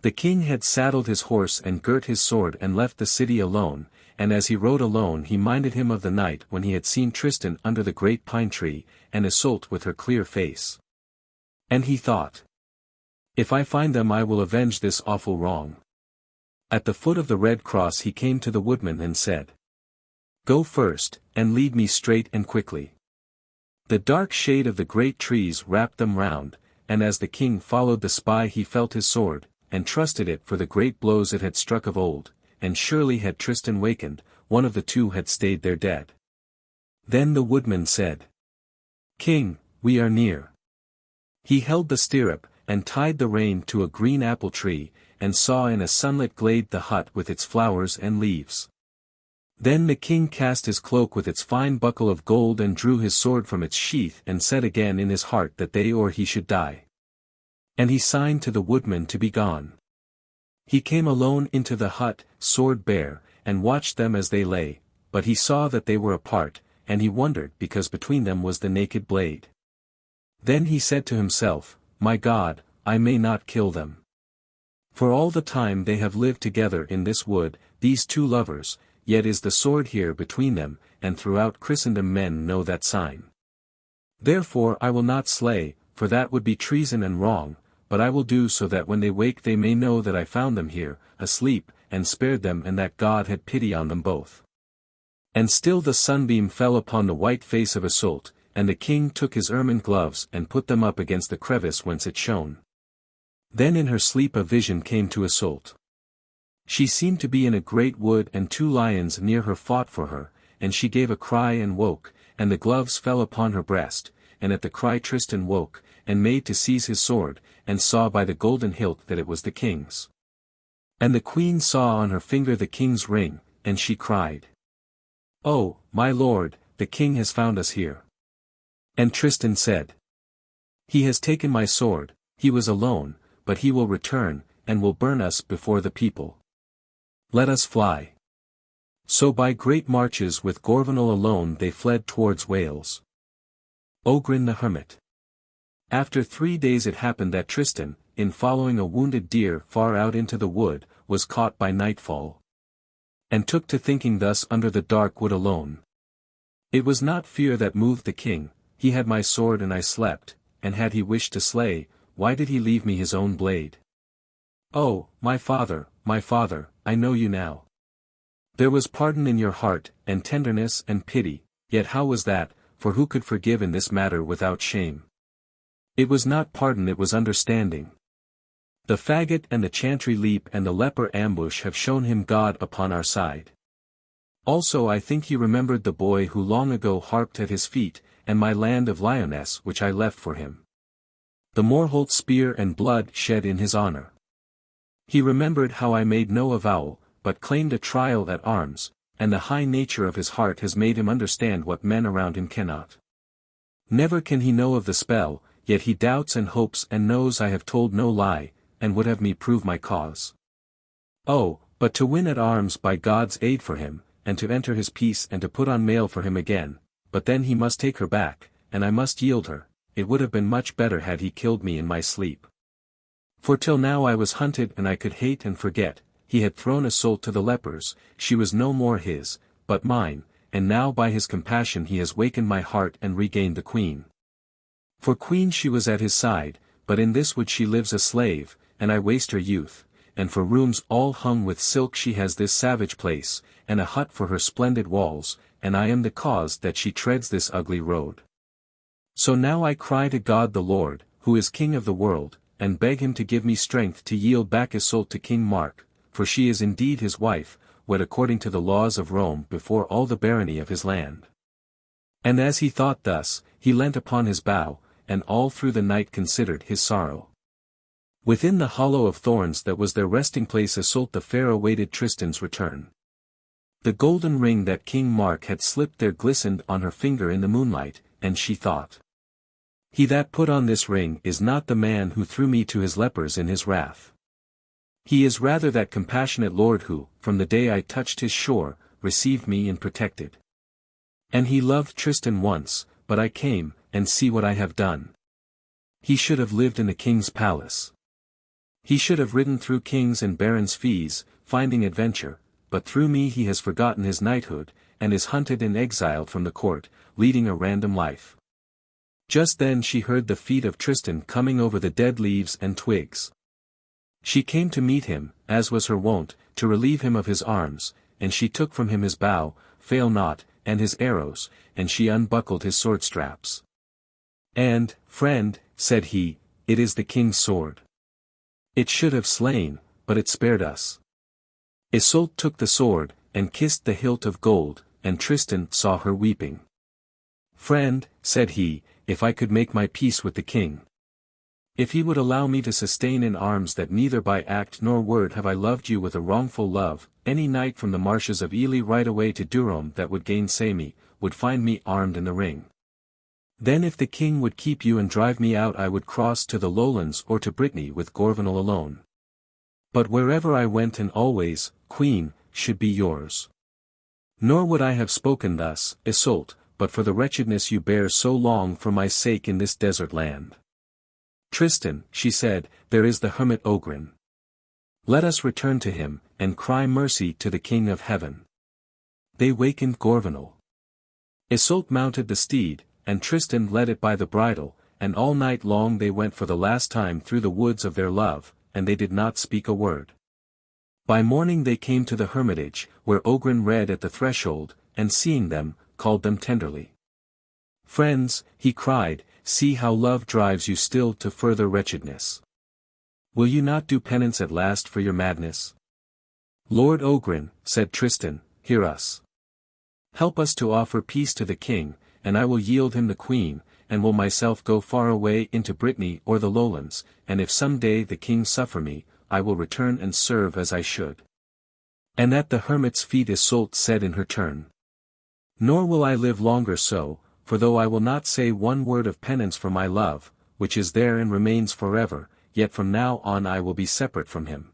The king had saddled his horse and girt his sword and left the city alone, and as he rode alone he minded him of the night when he had seen Tristan under the great pine tree, and Yseult with her clear face. And he thought, "If I find them I will avenge this awful wrong." At the foot of the red cross he came to the woodman and said, "Go first, and lead me straight and quickly." The dark shade of the great trees wrapped them round, and as the king followed the spy he felt his sword, and trusted it for the great blows it had struck of old, and surely had Tristan wakened, one of the two had stayed there dead. Then the woodman said, "King, we are near." He held the stirrup, and tied the rein to a green apple tree, and saw in a sunlit glade the hut with its flowers and leaves. Then the king cast his cloak with its fine buckle of gold and drew his sword from its sheath and said again in his heart that they or he should die. And he signed to the woodman to be gone. He came alone into the hut, sword bare, and watched them as they lay, but he saw that they were apart, and he wondered because between them was the naked blade. Then he said to himself, "My God, I may not kill them. For all the time they have lived together in this wood, these two lovers, yet is the sword here between them, and throughout Christendom men know that sign. Therefore I will not slay, for that would be treason and wrong, but I will do so that when they wake they may know that I found them here, asleep, and spared them and that God had pity on them both." And still the sunbeam fell upon the white face of Yseult, and the king took his ermine gloves and put them up against the crevice whence it shone. Then in her sleep a vision came to Yseult. She seemed to be in a great wood and two lions near her fought for her, and she gave a cry and woke, and the gloves fell upon her breast, and at the cry Tristan woke, and made to seize his sword, and saw by the golden hilt that it was the king's. And the queen saw on her finger the king's ring, and she cried, "Oh, my lord, the king has found us here." And Tristan said, "He has taken my sword, he was alone, but he will return, and will burn us before the people. Let us fly." So by great marches with Gorvenal alone they fled towards Wales. Ogrin the Hermit. After 3 days it happened that Tristan, in following a wounded deer far out into the wood, was caught by nightfall. And took to thinking thus under the dark wood alone. It was not fear that moved the king, he had my sword and I slept, and had he wished to slay, why did he leave me his own blade? "Oh, my father, I know you now. There was pardon in your heart, and tenderness and pity, yet how was that, for who could forgive in this matter without shame? It was not pardon, it was understanding. The faggot and the Chantry Leap and the leper ambush have shown him God upon our side. Also I think he remembered the boy who long ago harped at his feet, and my land of Lyonesse which I left for him. The Morholt spear and blood shed in his honor. He remembered how I made no avowal, but claimed a trial at arms, and the high nature of his heart has made him understand what men around him cannot. Never can he know of the spell, yet he doubts and hopes and knows I have told no lie, and would have me prove my cause. Oh, but to win at arms by God's aid for him, and to enter his peace and to put on mail for him again, but then he must take her back, and I must yield her, it would have been much better had he killed me in my sleep. For till now I was hunted and I could hate and forget, he had thrown Yseult to the lepers, she was no more his, but mine, and now by his compassion he has wakened my heart and regained the queen. For queen she was at his side, but in this wood she lives a slave, and I waste her youth, and for rooms all hung with silk she has this savage place, and a hut for her splendid walls, and I am the cause that she treads this ugly road. So now I cry to God the Lord, who is King of the world, and beg him to give me strength to yield back Yseult to King Mark, for she is indeed his wife, wed according to the laws of Rome before all the barony of his land. And as he thought thus, he leant upon his bough, and all through the night considered his sorrow. Within the hollow of thorns that was their resting place Yseult the Fair awaited Tristan's return. The golden ring that King Mark had slipped there glistened on her finger in the moonlight, and she thought, he that put on this ring is not the man who threw me to his lepers in his wrath. He is rather that compassionate Lord who, from the day I touched his shore, received me and protected. And he loved Tristan once, but I came, and see what I have done. He should have lived in the king's palace. He should have ridden through kings and barons' fees, finding adventure, but through me he has forgotten his knighthood, and is hunted and exiled from the court, leading a random life. Just then she heard the feet of Tristan coming over the dead leaves and twigs. She came to meet him, as was her wont, to relieve him of his arms, and she took from him his bow, fail not, and his arrows, and she unbuckled his sword straps. And, friend, said he, it is the king's sword. It should have slain, but it spared us. Yseult took the sword, and kissed the hilt of gold, and Tristan saw her weeping. Friend, said he, if I could make my peace with the king. If he would allow me to sustain in arms that neither by act nor word have I loved you with a wrongful love, any knight from the marshes of Ely right away to Durham that would gainsay me, would find me armed in the ring. Then if the king would keep you and drive me out I would cross to the lowlands or to Brittany with Gorvenal alone. But wherever I went and always, queen, should be yours. Nor would I have spoken thus, Yseult, but for the wretchedness you bear so long for my sake in this desert land. Tristan, she said, there is the hermit Ogrin. Let us return to him, and cry mercy to the King of Heaven. They wakened Gorvenal. Yseult mounted the steed, and Tristan led it by the bridle, and all night long they went for the last time through the woods of their love, and they did not speak a word. By morning they came to the hermitage, where Ogrin read at the threshold, and seeing them, called them tenderly. Friends, he cried, see how love drives you still to further wretchedness. Will you not do penance at last for your madness? Lord Ogrin, said Tristan, hear us. Help us to offer peace to the king, and I will yield him the queen, and will myself go far away into Brittany or the lowlands, and if some day the king suffer me, I will return and serve as I should. And at the hermit's feet Yseult said in her turn. Nor will I live longer so, for though I will not say one word of penance for my love, which is there and remains forever, yet from now on I will be separate from him.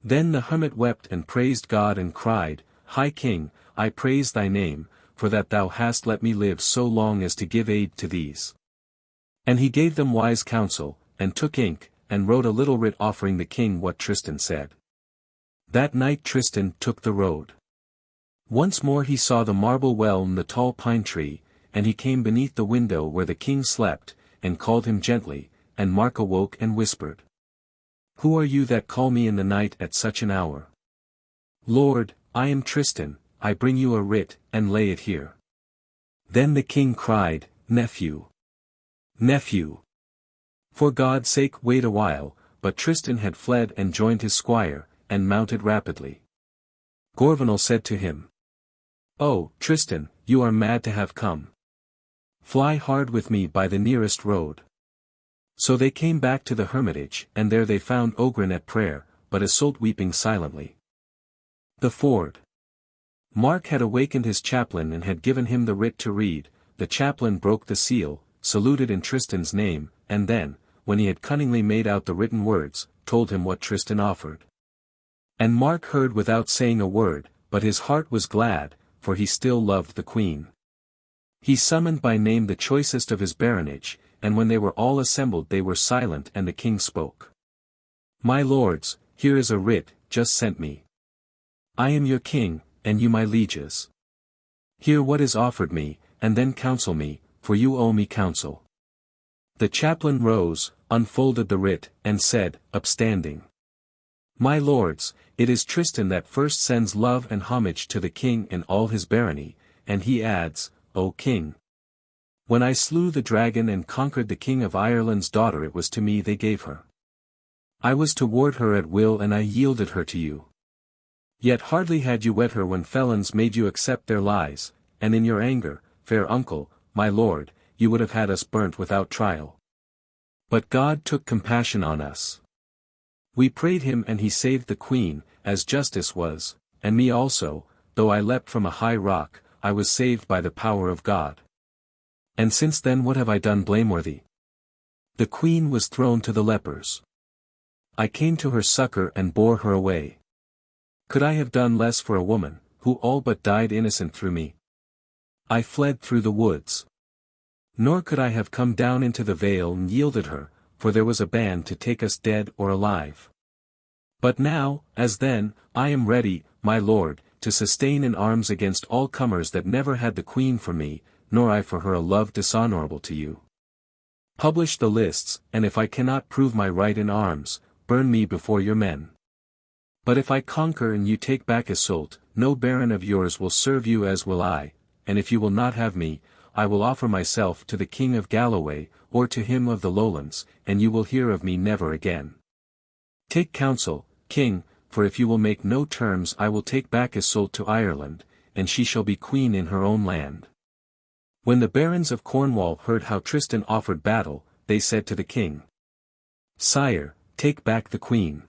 Then the hermit wept and praised God and cried, High King, I praise thy name, for that thou hast let me live so long as to give aid to these. And he gave them wise counsel, and took ink, and wrote a little writ offering the king what Tristan said. That night Tristan took the road. Once more he saw the marble well and the tall pine tree, and he came beneath the window where the king slept, and called him gently, and Mark awoke and whispered. Who are you that call me in the night at such an hour? Lord, I am Tristan, I bring you a writ, and lay it here. Then the king cried, Nephew! Nephew! For God's sake wait a while, but Tristan had fled and joined his squire, and mounted rapidly. Gorvenal said to him, Oh, Tristan, you are mad to have come. Fly hard with me by the nearest road. So they came back to the hermitage, and there they found Ogrin at prayer, but Yseult weeping silently. The ford. Mark had awakened his chaplain and had given him the writ to read. The chaplain broke the seal, saluted in Tristan's name, and then, when he had cunningly made out the written words, told him what Tristan offered. And Mark heard without saying a word, but his heart was glad, for he still loved the queen. He summoned by name the choicest of his baronage, and when they were all assembled they were silent and the king spoke. My lords, here is a writ, just sent me. I am your king, and you my lieges. Hear what is offered me, and then counsel me, for you owe me counsel. The chaplain rose, unfolded the writ, and said, upstanding. My lords, it is Tristan that first sends love and homage to the king in all his barony, and he adds, O king. When I slew the dragon and conquered the king of Ireland's daughter, it was to me they gave her. I was to ward her at will and I yielded her to you. Yet hardly had you wed her when felons made you accept their lies, and in your anger, fair uncle, my lord, you would have had us burnt without trial. But God took compassion on us. We prayed him and he saved the queen, as justice was, and me also, though I leapt from a high rock, I was saved by the power of God. And since then what have I done blameworthy? The queen was thrown to the lepers. I came to her succor and bore her away. Could I have done less for a woman, who all but died innocent through me? I fled through the woods. Nor could I have come down into the vale and yielded her, for there was a band to take us dead or alive. But now, as then, I am ready, my lord, to sustain in arms against all comers that never had the queen for me, nor I for her a love dishonorable to you. Publish the lists, and if I cannot prove my right in arms, burn me before your men. But if I conquer and you take back Yseult, no baron of yours will serve you as will I, and if you will not have me, I will offer myself to the king of Galloway, or to him of the lowlands, and you will hear of me never again. Take counsel, king, for if you will make no terms I will take back Yseult to Ireland, and she shall be queen in her own land. When the barons of Cornwall heard how Tristan offered battle, they said to the king, Sire, take back the queen.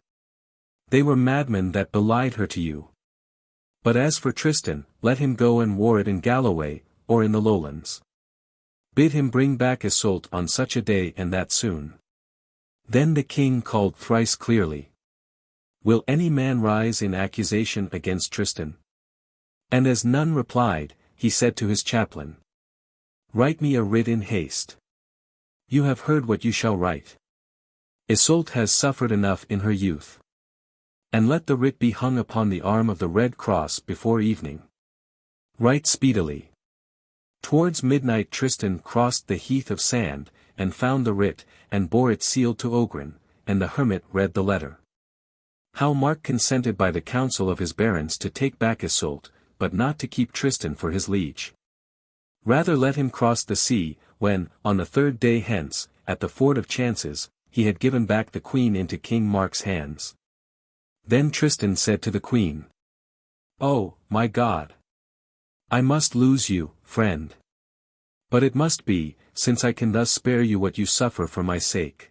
They were madmen that belied her to you. But as for Tristan, let him go and war it in Galloway, or in the lowlands. Bid him bring back Yseult on such a day and that soon. Then the king called thrice clearly. Will any man rise in accusation against Tristan? And as none replied, he said to his chaplain, Write me a writ in haste. You have heard what you shall write. Yseult has suffered enough in her youth. And let the writ be hung upon the arm of the Red Cross before evening. Write speedily. Towards midnight Tristan crossed the heath of sand, and found the writ, and bore it sealed to Ogrin, and the hermit read the letter. How Mark consented by the council of his barons to take back Yseult, but not to keep Tristan for his liege. Rather let him cross the sea, when, on the 3rd day hence, at the Ford of Chances, he had given back the queen into King Mark's hands. Then Tristan said to the queen, Oh, my God! I must lose you, friend. But it must be, since I can thus spare you what you suffer for my sake.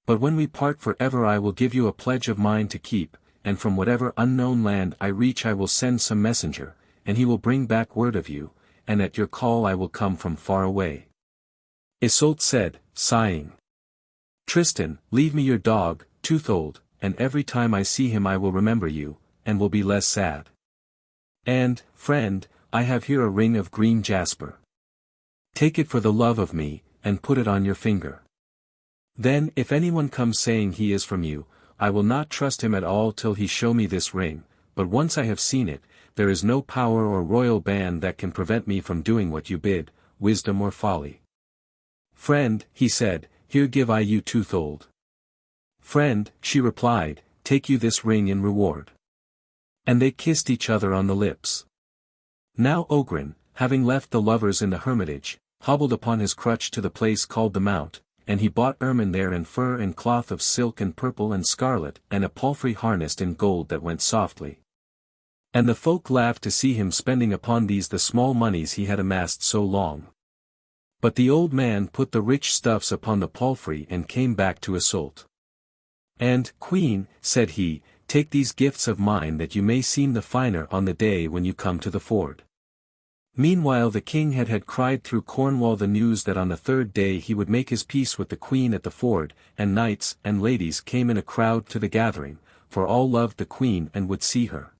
But when we part forever I will give you a pledge of mine to keep, and from whatever unknown land I reach I will send some messenger, and he will bring back word of you, and at your call I will come from far away. Yseult said, sighing. Tristan, leave me your dog, Toothold, and every time I see him I will remember you, and will be less sad. And, friend, I have here a ring of green jasper. Take it for the love of me, and put it on your finger. Then if anyone comes saying he is from you, I will not trust him at all till he show me this ring, but once I have seen it, there is no power or royal band that can prevent me from doing what you bid, wisdom or folly. Friend, he said, here give I you Toothold. Friend, she replied, take you this ring in reward. And they kissed each other on the lips. Now Ogrin, having left the lovers in the hermitage, hobbled upon his crutch to the place called the Mount, and he bought ermine there and fur and cloth of silk and purple and scarlet and a palfrey harnessed in gold that went softly. And the folk laughed to see him spending upon these the small moneys he had amassed so long. But the old man put the rich stuffs upon the palfrey and came back to Yseult. And, Queen, said he, take these gifts of mine that you may seem the finer on the day when you come to the ford." Meanwhile the king had cried through Cornwall the news that on the third day he would make his peace with the queen at the ford, and knights and ladies came in a crowd to the gathering, for all loved the queen and would see her.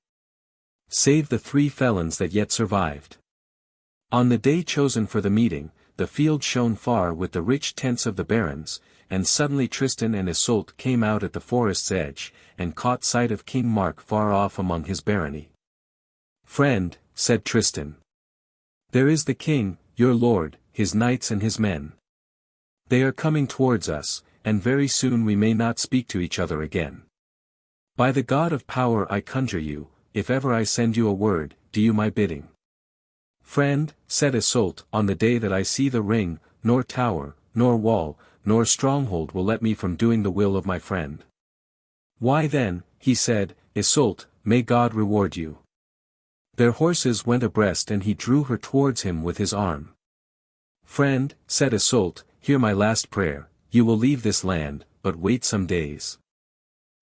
Save the 3 felons that yet survived. On the day chosen for the meeting, the field shone far with the rich tents of the barons, and suddenly Tristan and Iseult came out at the forest's edge, and caught sight of King Mark far off among his barony. "Friend," said Tristan, "there is the king, your lord, his knights and his men. They are coming towards us, and very soon we may not speak to each other again. By the God of power I conjure you, if ever I send you a word, do you my bidding." "Friend," said Yseult, "on the day that I see the ring, nor tower, nor wall, nor stronghold will let me from doing the will of my friend." "Why then," he said, "Yseult, may God reward you." Their horses went abreast and he drew her towards him with his arm. "Friend," said Yseult, "hear my last prayer, you will leave this land, but wait some days.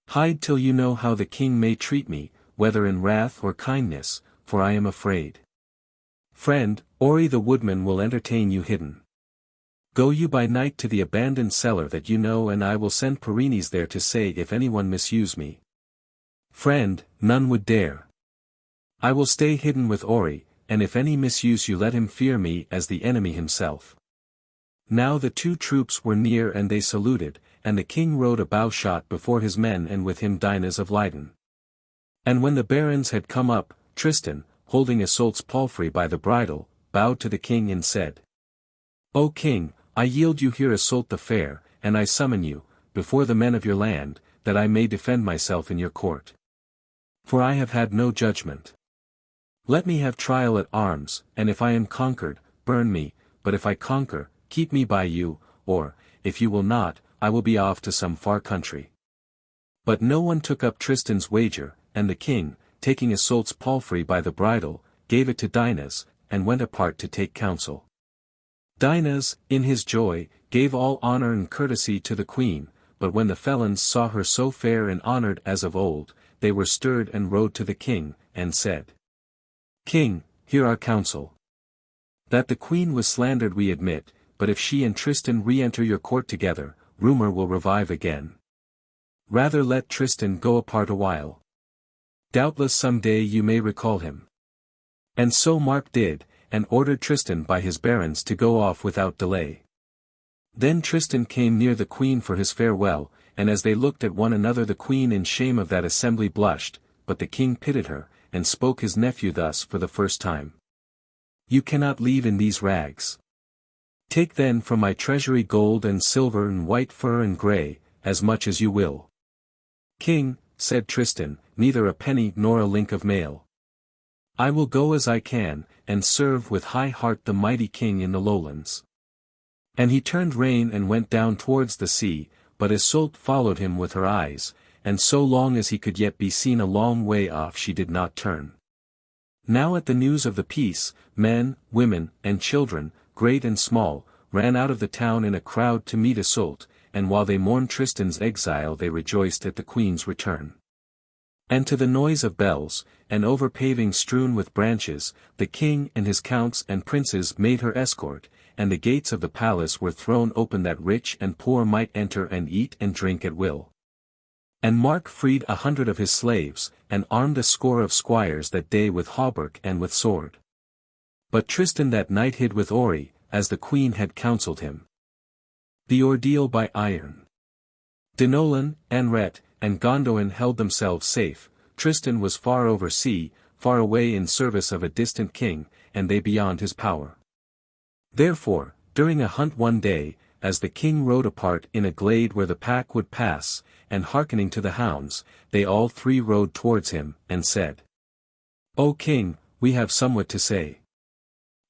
Hide till you know how the king may treat me, whether in wrath or kindness, for I am afraid. Friend, Ori the woodman will entertain you hidden. Go you by night to the abandoned cellar that you know, and I will send Pyrenees there to say if anyone misuse me. Friend, none would dare. I will stay hidden with Ori, and if any misuse you let him fear me as the enemy himself." Now the 2 troops were near and they saluted, and the king rode a bowshot before his men and with him Dinas of Lydon. And when the barons had come up, Tristan, holding Iseult's palfrey by the bridle, bowed to the king and said, "O king, I yield you here Yseult the Fair, and I summon you, before the men of your land, that I may defend myself in your court. For I have had no judgment. Let me have trial at arms, and if I am conquered, burn me, but if I conquer, keep me by you, or, if you will not, I will be off to some far country." But no one took up Tristan's wager, and the king, taking Iseult's palfrey by the bridle, gave it to Dinas, and went apart to take counsel. Dinas, in his joy, gave all honor and courtesy to the queen, but when the felons saw her so fair and honored as of old, they were stirred and rode to the king, and said, "King, hear our counsel. That the queen was slandered we admit, but if she and Tristan re-enter your court together, rumor will revive again. Rather let Tristan go apart a while. Doubtless some day you may recall him." And so Mark did, and ordered Tristan by his barons to go off without delay. Then Tristan came near the queen for his farewell, and as they looked at one another the queen in shame of that assembly blushed, but the king pitied her, and spoke his nephew thus for the first time. "You cannot leave in these rags. Take then from my treasury gold and silver and white fur and grey, as much as you will." "King," said Tristan, "neither a penny nor a link of mail. I will go as I can, and serve with high heart the mighty king in the lowlands." And he turned rein and went down towards the sea, but Yseult followed him with her eyes, and so long as he could yet be seen a long way off she did not turn. Now at the news of the peace, men, women, and children, great and small, ran out of the town in a crowd to meet Yseult, and while they mourned Tristan's exile they rejoiced at the queen's return. And to the noise of bells, and over pavings strewn with branches, the king and his counts and princes made her escort, and the gates of the palace were thrown open that rich and poor might enter and eat and drink at will. And Mark freed 100 of his slaves, and armed a score of squires that day with hauberk and with sword. But Tristan that night hid with Ori, as the queen had counselled him. The Ordeal by Iron. Denolan, Anret, and Gondolin held themselves safe. Tristan was far over sea, far away in service of a distant king, and they beyond his power. Therefore, during a hunt one day, as the king rode apart in a glade where the pack would pass, and hearkening to the hounds, they all 3 rode towards him, and said, "O king, we have somewhat to say.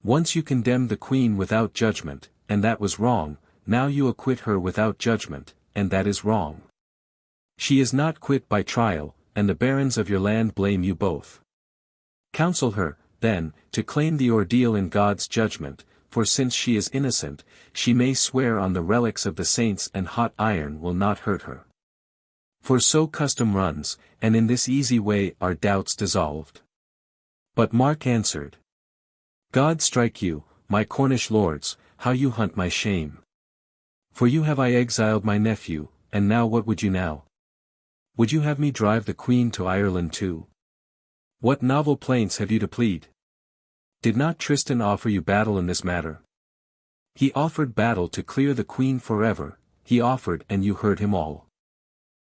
Once you condemned the queen without judgment, and that was wrong, now you acquit her without judgment, and that is wrong. She is not quit by trial, and the barons of your land blame you both. Counsel her, then, to claim the ordeal in God's judgment, for since she is innocent, she may swear on the relics of the saints and hot iron will not hurt her." For so custom runs, and in this easy way are doubts dissolved. But Mark answered. God strike you, my Cornish lords, how you hunt my shame. For you have I exiled my nephew, and now what would you now? Would you have me drive the queen to Ireland too? What novel plaints have you to plead? Did not Tristan offer you battle in this matter? He offered battle to clear the queen forever, he offered and you heard him all.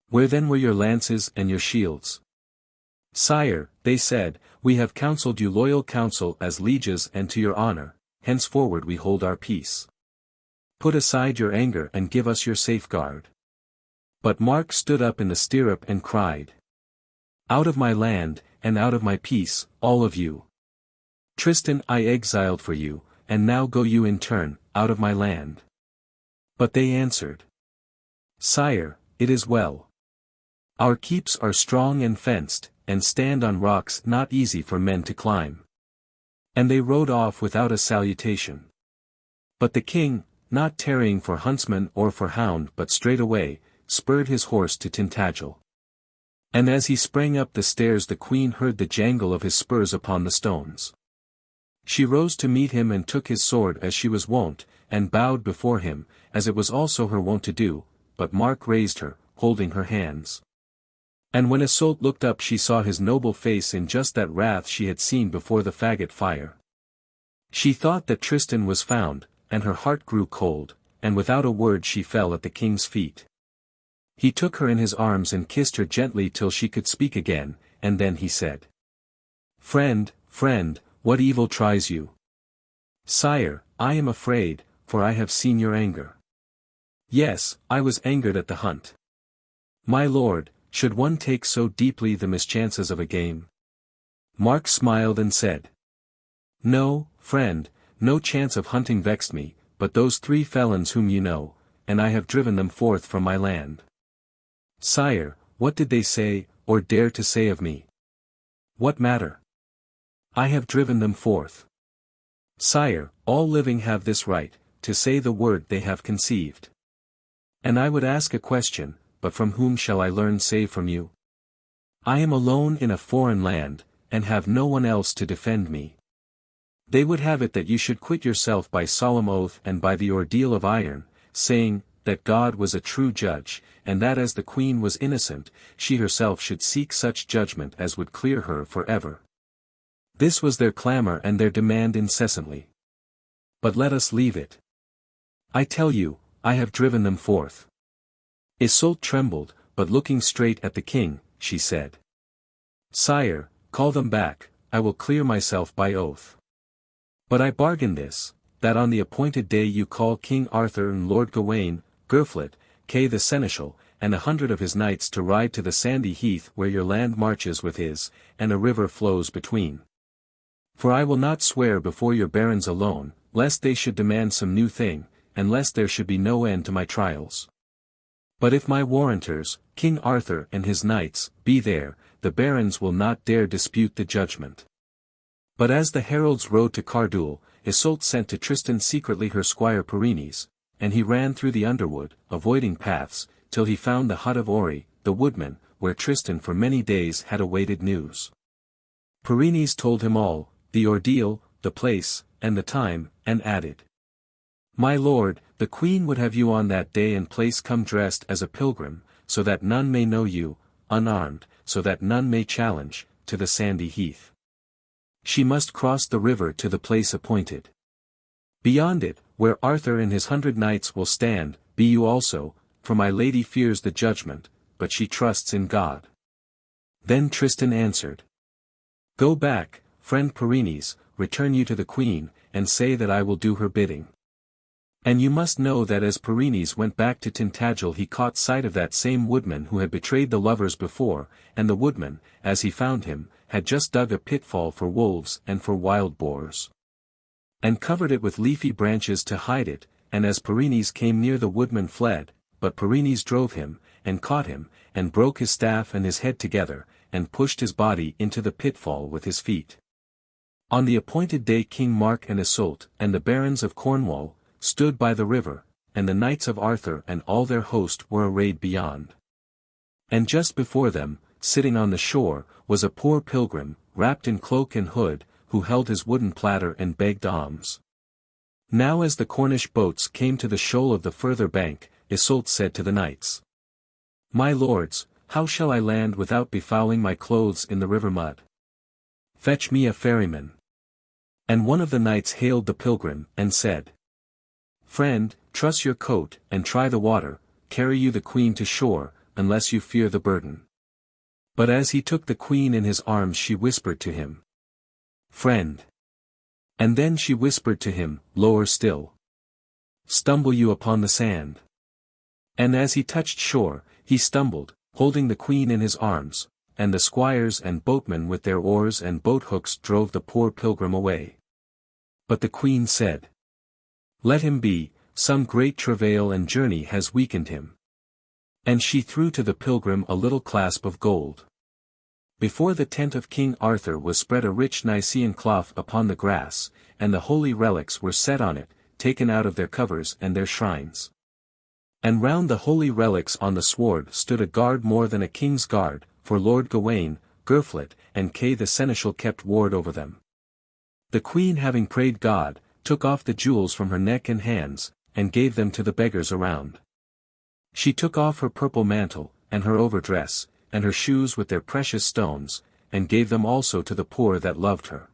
Where then were your lances and your shields? Sire, they said, we have counselled you loyal counsel as lieges and to your honour, henceforward we hold our peace. Put aside your anger and give us your safeguard. But Mark stood up in the stirrup and cried. Out of my land, and out of my peace, all of you. Tristan I exiled for you, and now go you in turn, out of my land. But they answered. Sire, it is well. Our keeps are strong and fenced, and stand on rocks not easy for men to climb. And they rode off without a salutation. But the king, not tarrying for huntsman or for hound but straightway, spurred his horse to Tintagel. And as he sprang up the stairs the queen heard the jangle of his spurs upon the stones. She rose to meet him and took his sword as she was wont, and bowed before him, as it was also her wont to do, but Mark raised her, holding her hands. And when Yseult looked up she saw his noble face in just that wrath she had seen before the faggot fire. She thought that Tristan was found, and her heart grew cold, and without a word she fell at the king's feet. He took her in his arms and kissed her gently till she could speak again, and then he said. Friend, friend, what evil tries you? Sire, I am afraid, for I have seen your anger. Yes, I was angered at the hunt. My lord, should one take so deeply the mischances of a game? Mark smiled and said. No, friend, no chance of hunting vexed me, but those 3 felons whom you know, and I have driven them forth from my land. Sire, what did they say, or dare to say of me? What matter? I have driven them forth. Sire, all living have this right, to say the word they have conceived. And I would ask a question, but from whom shall I learn save from you? I am alone in a foreign land, and have no one else to defend me. They would have it that you should quit yourself by solemn oath and by the ordeal of iron, saying, that God was a true judge, and that as the queen was innocent, she herself should seek such judgment as would clear her for ever. This was their clamour and their demand incessantly. But let us leave it. I tell you, I have driven them forth. Yseult trembled, but looking straight at the king, she said. Sire, call them back, I will clear myself by oath. But I bargain this, that on the appointed day you call King Arthur and Lord Gawain, Gurflet, Kay the Seneschal, and 100 of his knights to ride to the sandy heath where your land marches with his, and a river flows between. For I will not swear before your barons alone, lest they should demand some new thing, and lest there should be no end to my trials. But if my warranters, King Arthur and his knights, be there, the barons will not dare dispute the judgment. But as the heralds rode to Cardoul, Yseult sent to Tristan secretly her squire Perines, and he ran through the underwood, avoiding paths, till he found the hut of Ori, the woodman, where Tristan for many days had awaited news. Perines told him all, the ordeal, the place, and the time, and added. My lord, the queen would have you on that day and place come dressed as a pilgrim, so that none may know you, unarmed, so that none may challenge, to the sandy heath. She must cross the river to the place appointed. Beyond it, where Arthur and his 100 knights will stand, be you also, for my lady fears the judgment, but she trusts in God. Then Tristan answered. Go back, friend Perines, return you to the queen, and say that I will do her bidding. And you must know that as Perines went back to Tintagel he caught sight of that same woodman who had betrayed the lovers before, and the woodman, as he found him, had just dug a pitfall for wolves and for wild boars. And covered it with leafy branches to hide it, and as Perines came near the woodman fled, but Perines drove him, and caught him, and broke his staff and his head together, and pushed his body into the pitfall with his feet. On the appointed day King Mark and Yseult, and the barons of Cornwall, stood by the river, and the knights of Arthur and all their host were arrayed beyond. And just before them, sitting on the shore, was a poor pilgrim, wrapped in cloak and hood, who held his wooden platter and begged alms. Now as the Cornish boats came to the shoal of the further bank, Yseult said to the knights, "My lords, how shall I land without befouling my clothes in the river mud? Fetch me a ferryman." And one of the knights hailed the pilgrim, and said, "Friend, truss your coat, and try the water, carry you the queen to shore, unless you fear the burden." But as he took the queen in his arms she whispered to him, "Friend." And then she whispered to him, lower still, "Stumble you upon the sand." And as he touched shore, he stumbled, holding the queen in his arms, and the squires and boatmen with their oars and boat-hooks drove the poor pilgrim away. But the queen said, "Let him be, some great travail and journey has weakened him." And she threw to the pilgrim a little clasp of gold. Before the tent of King Arthur was spread a rich Nicean cloth upon the grass, and the holy relics were set on it, taken out of their covers and their shrines. And round the holy relics on the sward stood a guard more than a king's guard, for Lord Gawain, Girflet, and Kay the seneschal kept ward over them. The queen having prayed God, took off the jewels from her neck and hands, and gave them to the beggars around. She took off her purple mantle, and her overdress, and her shoes with their precious stones, and gave them also to the poor that loved her.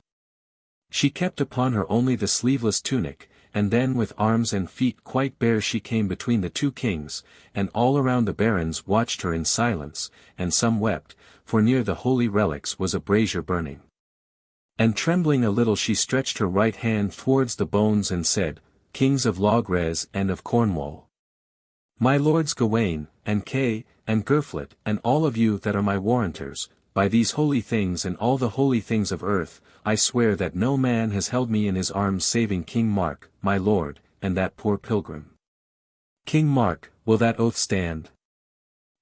She kept upon her only the sleeveless tunic, and then with arms and feet quite bare she came between the two kings, and all around the barons watched her in silence, and some wept, for near the holy relics was a brazier burning. And trembling a little she stretched her right hand towards the bones and said, "Kings of Logres and of Cornwall, my lords Gawain, and Kay, and Girflet, and all of you that are my warranters, by these holy things and all the holy things of earth, I swear that no man has held me in his arms saving King Mark, my lord, and that poor pilgrim. King Mark, will that oath stand?"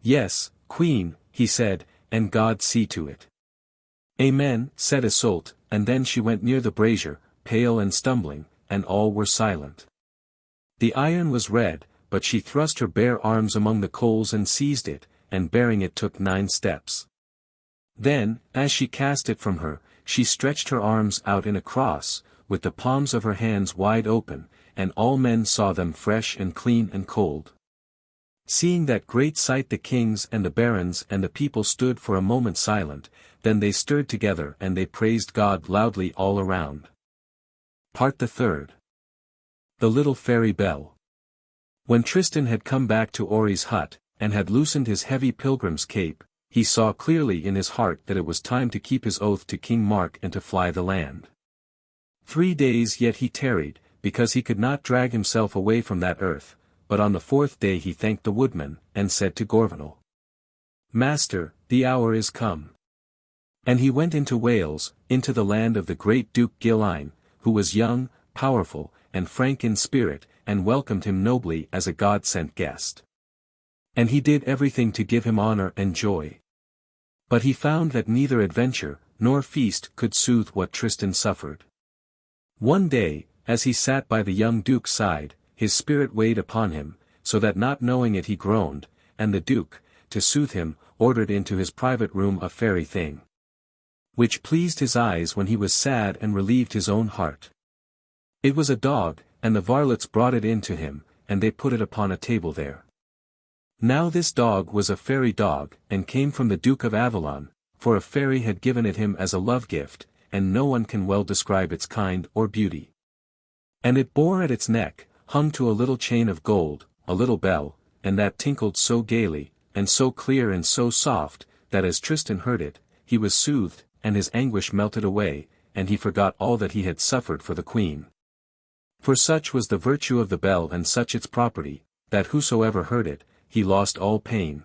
"Yes, Queen," he said, "and God see to it." "Amen," said Yseult, and then she went near the brazier, pale and stumbling, and all were silent. The iron was red, but she thrust her bare arms among the coals and seized it, and bearing it took 9 steps. Then, as she cast it from her, she stretched her arms out in a cross, with the palms of her hands wide open, and all men saw them fresh and clean and cold. Seeing that great sight the kings and the barons and the people stood for a moment silent, then they stirred together and they praised God loudly all around. Part the third. The Little Fairy Bell. When Tristan had come back to Ori's hut, and had loosened his heavy pilgrim's cape, he saw clearly in his heart that it was time to keep his oath to King Mark and to fly the land. 3 days yet he tarried, because he could not drag himself away from that earth, but on the 4th day he thanked the woodman, and said to Gorvenal, "Master, the hour is come." And he went into Wales, into the land of the great Duke Gilline, who was young, powerful, and frank in spirit, and welcomed him nobly as a God-sent guest. And he did everything to give him honor and joy. But he found that neither adventure, nor feast could soothe what Tristan suffered. One day, as he sat by the young duke's side, his spirit weighed upon him, so that not knowing it he groaned, and the duke, to soothe him, ordered into his private room a fairy thing, which pleased his eyes when he was sad and relieved his own heart. It was a dog, and the varlets brought it in to him, and they put it upon a table there. Now this dog was a fairy dog, and came from the Duke of Avalon, for a fairy had given it him as a love gift, and no one can well describe its kind or beauty. And it bore at its neck, hung to a little chain of gold, a little bell, and that tinkled so gaily, and so clear and so soft, that as Tristan heard it, he was soothed, and his anguish melted away, and he forgot all that he had suffered for the queen. For such was the virtue of the bell and such its property, that whosoever heard it, he lost all pain.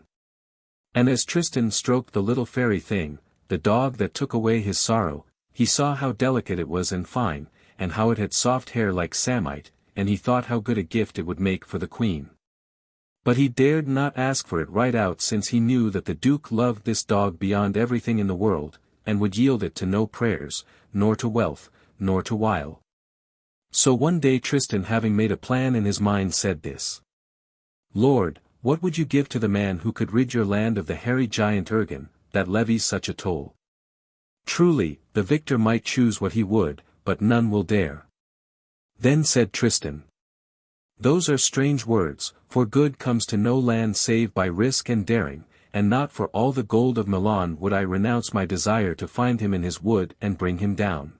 And as Tristan stroked the little fairy thing, the dog that took away his sorrow, he saw how delicate it was and fine, and how it had soft hair like samite, and he thought how good a gift it would make for the queen. But he dared not ask for it right out, since he knew that the duke loved this dog beyond everything in the world, and would yield it to no prayers, nor to wealth, nor to wile. So one day Tristan, having made a plan in his mind, said this: "Lord, what would you give to the man who could rid your land of the hairy giant Ogrin, that levies such a toll? Truly, the victor might choose what he would, but none will dare. Then said Tristan. Those are strange words, for good comes to no land save by risk and daring, and not for all the gold of Milan would I renounce my desire to find him in his wood and bring him down.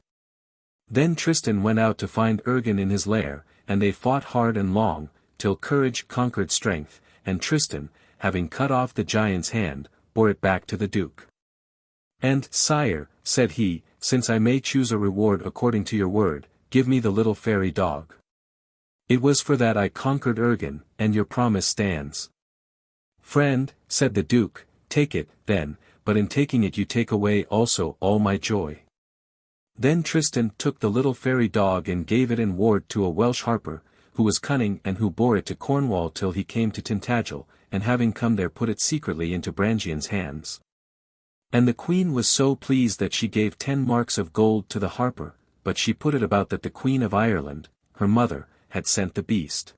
Then Tristan went out to find Ogrin in his lair, and they fought hard and long, till courage conquered strength, and Tristan, having cut off the giant's hand, bore it back to the duke. And, sire, said he, since I may choose a reward according to your word, give me the little fairy dog. It was for that I conquered Ogrin, and your promise stands. Friend, said the duke, take it, then, but in taking it you take away also all my joy. Then Tristan took the little fairy dog and gave it in ward to a Welsh harper, who was cunning and who bore it to Cornwall till he came to Tintagel, and having come there put it secretly into Brangain's hands. And the queen was so pleased that she gave 10 marks of gold to the harper, but she put it about that the Queen of Ireland, her mother, had sent the beast.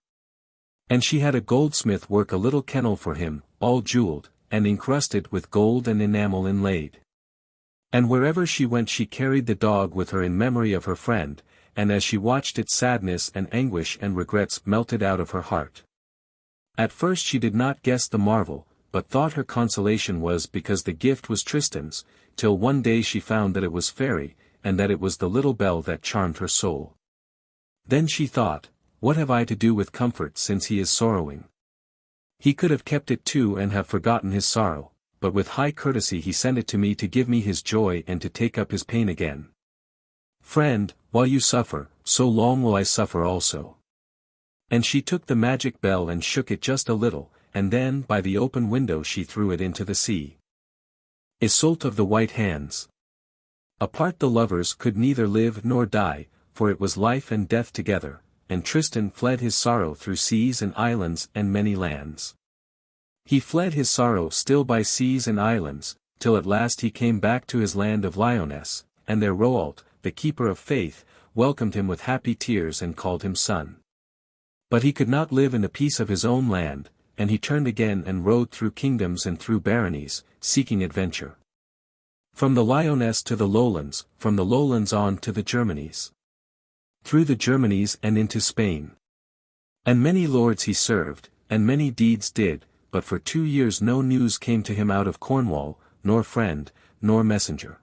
And she had a goldsmith work a little kennel for him, all jewelled, and encrusted with gold and enamel inlaid. And wherever she went she carried the dog with her in memory of her friend, and as she watched it sadness and anguish and regrets melted out of her heart. At first she did not guess the marvel, but thought her consolation was because the gift was Tristan's, till one day she found that it was fairy, and that it was the little bell that charmed her soul. Then she thought, what have I to do with comfort since he is sorrowing? He could have kept it too and have forgotten his sorrow, but with high courtesy he sent it to me to give me his joy and to take up his pain again. Friend, while you suffer, so long will I suffer also. And she took the magic bell and shook it just a little, and then by the open window she threw it into the sea. Yseult of the White Hands. Apart the lovers could neither live nor die, for it was life and death together, and Tristan fled his sorrow through seas and islands and many lands. He fled his sorrow still by seas and islands, till at last he came back to his land of Lyonesse, and there Morholt, the keeper of faith, welcomed him with happy tears and called him son. But he could not live in the peace of his own land, and he turned again and rode through kingdoms and through baronies, seeking adventure. From the Lyonesse to the lowlands, from the lowlands on to the Germanies. Through the Germanies and into Spain. And many lords he served, and many deeds did, but for 2 years no news came to him out of Cornwall, nor friend, nor messenger.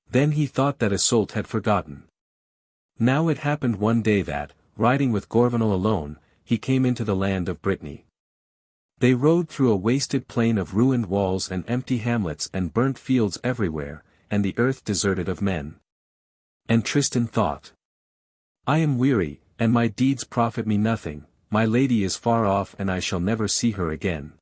Then he thought that Yseult had forgotten. Now it happened one day that, riding with Gorvenal alone, he came into the land of Brittany. They rode through a wasted plain of ruined walls and empty hamlets and burnt fields everywhere, and the earth deserted of men. And Tristan thought, I am weary, and my deeds profit me nothing, my lady is far off and I shall never see her again.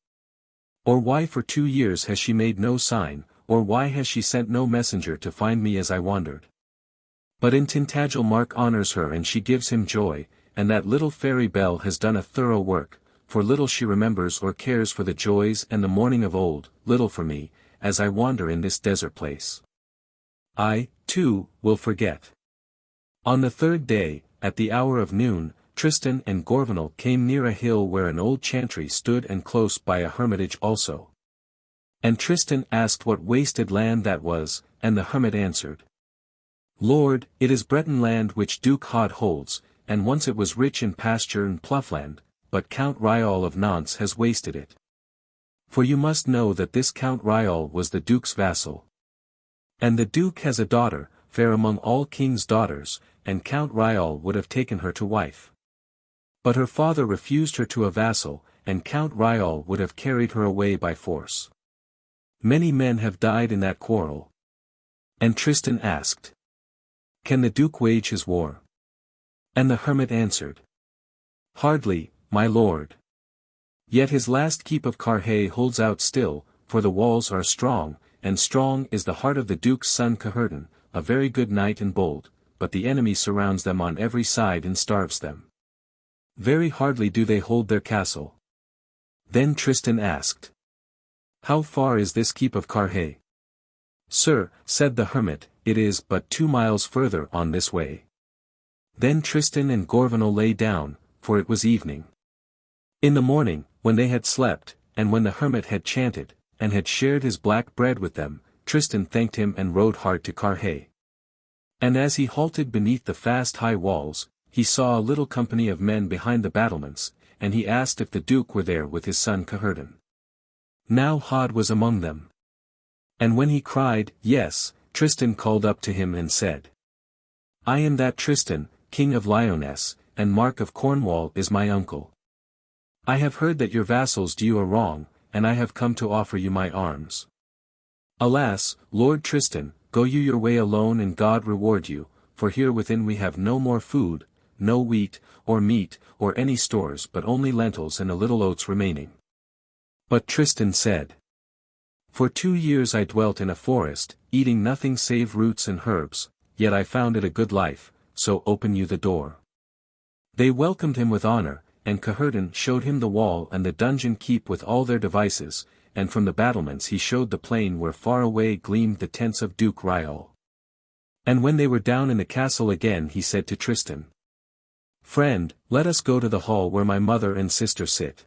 Or why for 2 years has she made no sign, or why has she sent no messenger to find me as I wandered? But in Tintagel Mark honors her and she gives him joy, and that little fairy bell has done a thorough work, for little she remembers or cares for the joys and the mourning of old, little for me, as I wander in this desert place. I, too, will forget. On the 3rd day, at the hour of noon, Tristan and Gorvenal came near a hill where an old chantry stood and close by a hermitage also. And Tristan asked what wasted land that was, and the hermit answered. Lord, it is Breton land which Duke Hod holds, and once it was rich in pasture and ploughland, but Count Rivalen of Nantes has wasted it. For you must know that this Count Rivalen was the Duke's vassal. And the Duke has a daughter, fair among all kings' daughters, and Count Rivalen would have taken her to wife. But her father refused her to a vassal, and Count Rivalen would have carried her away by force. Many men have died in that quarrel. And Tristan asked, can the Duke wage his war? And the hermit answered, hardly, my lord. Yet his last keep of Carhaix holds out still, for the walls are strong, and strong is the heart of the Duke's son Cahertan, a very good knight and bold, but the enemy surrounds them on every side and starves them. Very hardly do they hold their castle. Then Tristan asked, how far is this keep of Carhaix? Sir, said the hermit, it is but 2 miles further on this way. Then Tristan and Gorvenal lay down, for it was evening. In the morning, when they had slept, and when the hermit had chanted, and had shared his black bread with them, Tristan thanked him and rode hard to Carhaix. And as he halted beneath the fast high walls, he saw a little company of men behind the battlements, and he asked if the duke were there with his son Caherdin. Now Hod was among them. And when he cried, "Yes," Tristan called up to him and said, "I am that Tristan, King of Lyonesse, and Mark of Cornwall is my uncle. I have heard that your vassals do you a wrong, and I have come to offer you my arms. Alas, Lord Tristan, go you your way alone and God reward you, for here within we have no more food, no wheat, or meat, or any stores but only lentils and a little oats remaining." But Tristan said, "For 2 years I dwelt in a forest, eating nothing save roots and herbs, yet I found it a good life, so open you the door." They welcomed him with honor, and Caherdin showed him the wall and the dungeon keep with all their devices, and from the battlements he showed the plain where far away gleamed the tents of Duke Rhyal. And when they were down in the castle again he said to Tristan, "Friend, let us go to the hall where my mother and sister sit."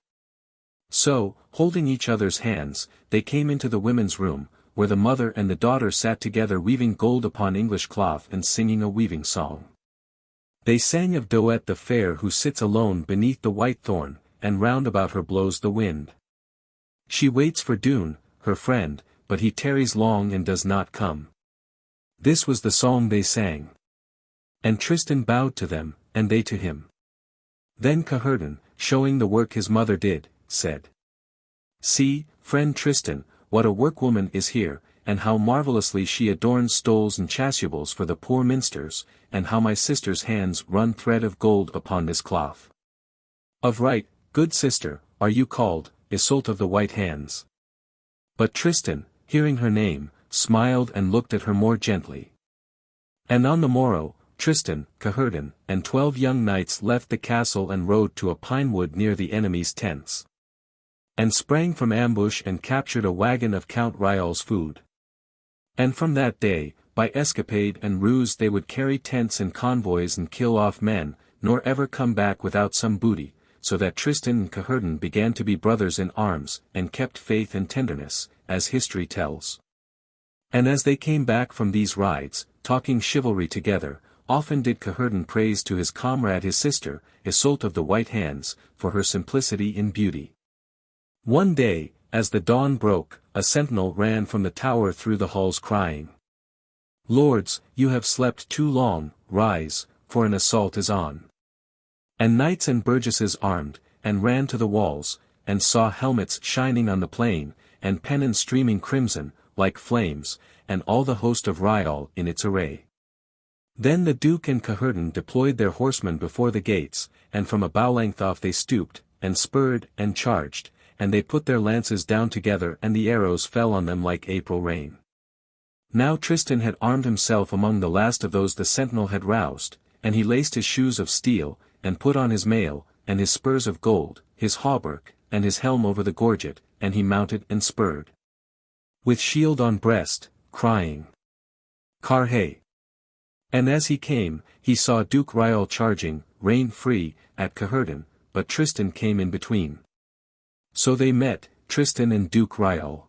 So, holding each other's hands, they came into the women's room, where the mother and the daughter sat together weaving gold upon English cloth and singing a weaving song. They sang of Yseut the Fair who sits alone beneath the white thorn, and round about her blows the wind. She waits for Dune, her friend, but he tarries long and does not come. This was the song they sang. And Tristan bowed to them, and they to him. Then Caherdin, showing the work his mother did, said, "See, friend Tristan, what a workwoman is here, and how marvellously she adorns stoles and chasubles for the poor minsters, and how my sister's hands run thread of gold upon this cloth. Of right, good sister, are you called, Yseult of the white hands." But Tristan, hearing her name, smiled and looked at her more gently. And on the morrow, Tristan, Caherdin, and 12 young knights left the castle and rode to a pine wood near the enemy's tents. And sprang from ambush and captured a wagon of Count Ryal's food. And from that day, by escapade and ruse they would carry tents and convoys and kill off men, nor ever come back without some booty, so that Tristan and Caherdin began to be brothers in arms, and kept faith and tenderness, as history tells. And as they came back from these rides, talking chivalry together, often did Caherdin praise to his comrade his sister, Yseult of the white hands, for her simplicity in beauty. One day, as the dawn broke, a sentinel ran from the tower through the halls crying, "Lords, you have slept too long, rise, for an assault is on." And knights and burgesses armed, and ran to the walls, and saw helmets shining on the plain, and pennons streaming crimson, like flames, and all the host of Rhyal in its array. Then the Duke and Caherdin deployed their horsemen before the gates, and from a bow-length off they stooped, and spurred, and charged, and they put their lances down together and the arrows fell on them like April rain. Now Tristan had armed himself among the last of those the sentinel had roused, and he laced his shoes of steel, and put on his mail, and his spurs of gold, his hauberk, and his helm over the gorget, and he mounted and spurred. With shield on breast, crying, "Carhaix!" And as he came, he saw Duke Rhyal charging, rein free, at Caherdin, but Tristan came in between. So they met, Tristan and Duke Rhyal.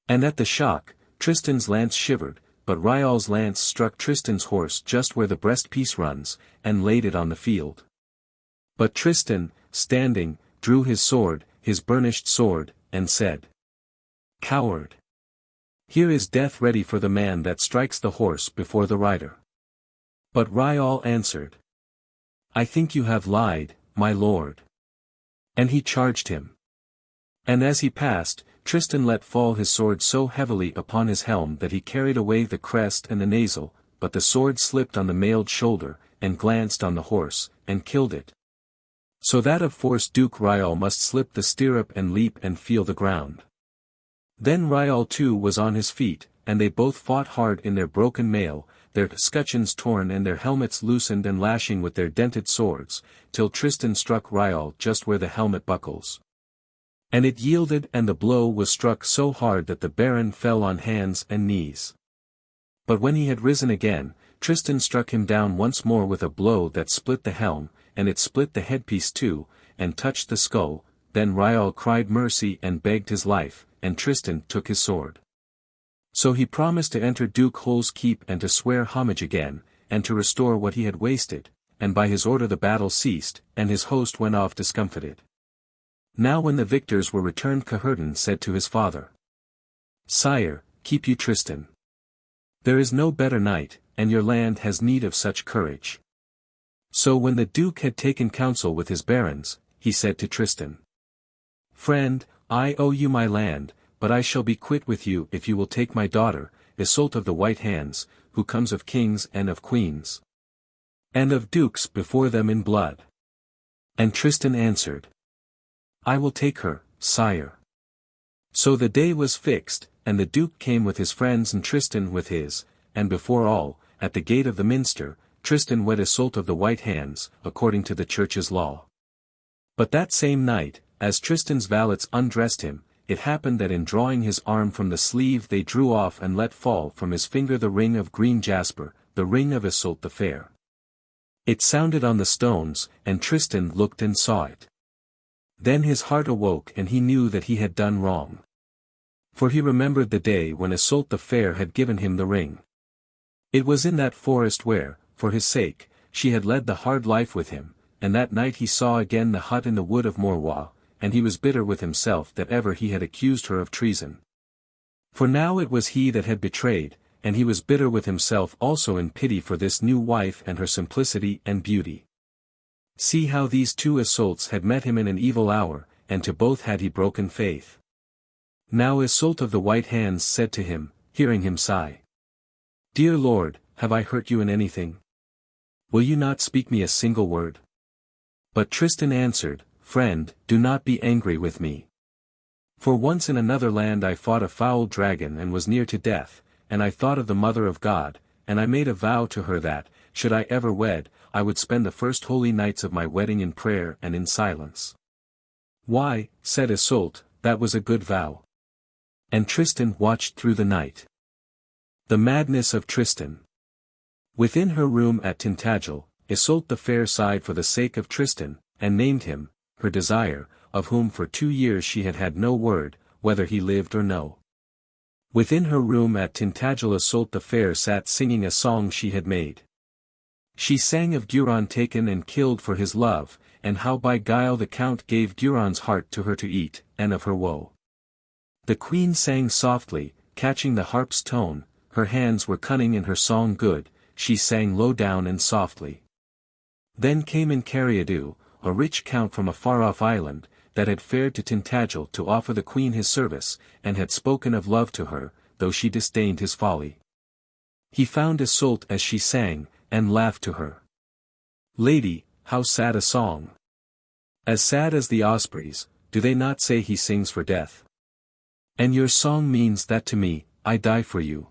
And at the shock, Tristan's lance shivered, but Ryal's lance struck Tristan's horse just where the breastpiece runs, and laid it on the field. But Tristan, standing, drew his sword, his burnished sword, and said, "Coward! Here is death ready for the man that strikes the horse before the rider." But Rhyal answered, "I think you have lied, my lord." And he charged him. And as he passed, Tristan let fall his sword so heavily upon his helm that he carried away the crest and the nasal, but the sword slipped on the mailed shoulder, and glanced on the horse, and killed it. So that of force Duke Rhyal must slip the stirrup and leap and feel the ground. Then Rhyal too was on his feet, and they both fought hard in their broken mail, their scutcheons torn and their helmets loosened and lashing with their dented swords, till Tristan struck Rhyal just where the helmet buckles. And it yielded and the blow was struck so hard that the baron fell on hands and knees. But when he had risen again, Tristan struck him down once more with a blow that split the helm, and it split the headpiece too, and touched the skull. Then Rhyal cried mercy and begged his life, and Tristan took his sword. So he promised to enter Duke Hull's keep and to swear homage again, and to restore what he had wasted, and by his order the battle ceased, and his host went off discomfited. Now when the victors were returned, Caherden said to his father, "Sire, keep you Tristan. There is no better knight, and your land has need of such courage." So when the duke had taken counsel with his barons, he said to Tristan, "Friend, I owe you my land, but I shall be quit with you if you will take my daughter, Yseult of the White Hands, who comes of kings and of queens, and of dukes before them in blood." And Tristan answered, "I will take her, sire." So the day was fixed, and the duke came with his friends and Tristan with his, and before all, at the gate of the minster, Tristan wed Yseult of the White Hands, according to the church's law. But that same night, as Tristan's valets undressed him, it happened that in drawing his arm from the sleeve they drew off and let fall from his finger the ring of green jasper, the ring of Yseult the Fair. It sounded on the stones, and Tristan looked and saw it. Then his heart awoke and he knew that he had done wrong. For he remembered the day when Yseult the Fair had given him the ring. It was in that forest where, for his sake, she had led the hard life with him, and that night he saw again the hut in the wood of Morholt, and he was bitter with himself that ever he had accused her of treason. For now it was he that had betrayed, and he was bitter with himself also in pity for this new wife and her simplicity and beauty. See how these two Yseults had met him in an evil hour, and to both had he broken faith. Now Yseult of the White Hands said to him, hearing him sigh, "Dear lord, have I hurt you in anything? Will you not speak me a single word?" But Tristan answered, "Friend, do not be angry with me. For once in another land I fought a foul dragon and was near to death, and I thought of the Mother of God, and I made a vow to her that, should I ever wed, I would spend the first holy nights of my wedding in prayer and in silence." "Why," said Yseult, "that was a good vow." And Tristan watched through the night. The Madness of Tristan. Within her room at Tintagel, Yseult the Fair sighed for the sake of Tristan, and named him, her desire, of whom for 2 years she had had no word, whether he lived or no. Within her room at Tintagel Yseult the Fair sat singing a song she had made. She sang of Guron taken and killed for his love, and how by guile the count gave Guron's heart to her to eat, and of her woe. The queen sang softly, catching the harp's tone, her hands were cunning and her song good, she sang low down and softly. Then came in Cariadu, a rich count from a far-off island, that had fared to Tintagel to offer the queen his service, and had spoken of love to her, though she disdained his folly. He found Yseult as she sang, and laughed to her. "Lady, how sad a song! As sad as the ospreys, do they not say he sings for death? And your song means that to me, I die for you."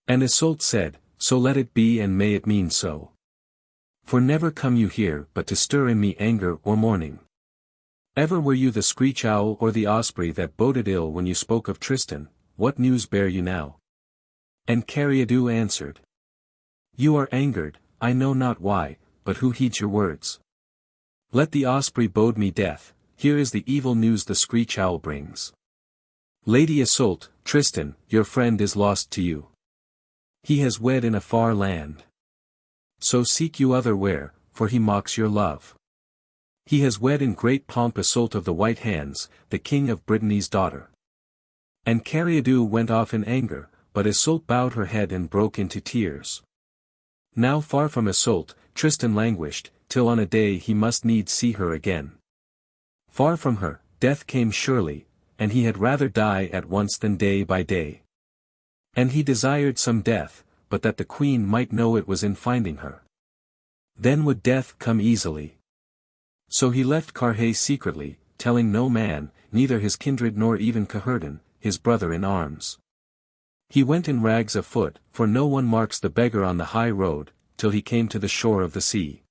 And Yseult said, "So let it be and may it mean so. For never come you here but to stir in me anger or mourning. Ever were you the screech owl or the osprey that boded ill when you spoke of Tristan, what news bear you now?" And Cariadu answered, "You are angered, I know not why, but who heeds your words? Let the osprey bode me death, here is the evil news the screech owl brings. Lady Yseult, Tristan, your friend is lost to you. He has wed in a far land. So seek you otherwhere, for he mocks your love. He has wed in great pomp Yseult of the White Hands, the king of Brittany's daughter." And Cariadu went off in anger, but Yseult bowed her head and broke into tears. Now far from Yseult, Tristan languished, till on a day he must needs see her again. Far from her, death came surely, and he had rather die at once than day by day. And he desired some death, but that the queen might know it was in finding her. Then would death come easily. So he left Carhaix secretly, telling no man, neither his kindred nor even Caherden, his brother in arms. He went in rags afoot, for no one marks the beggar on the high road, till he came to the shore of the sea.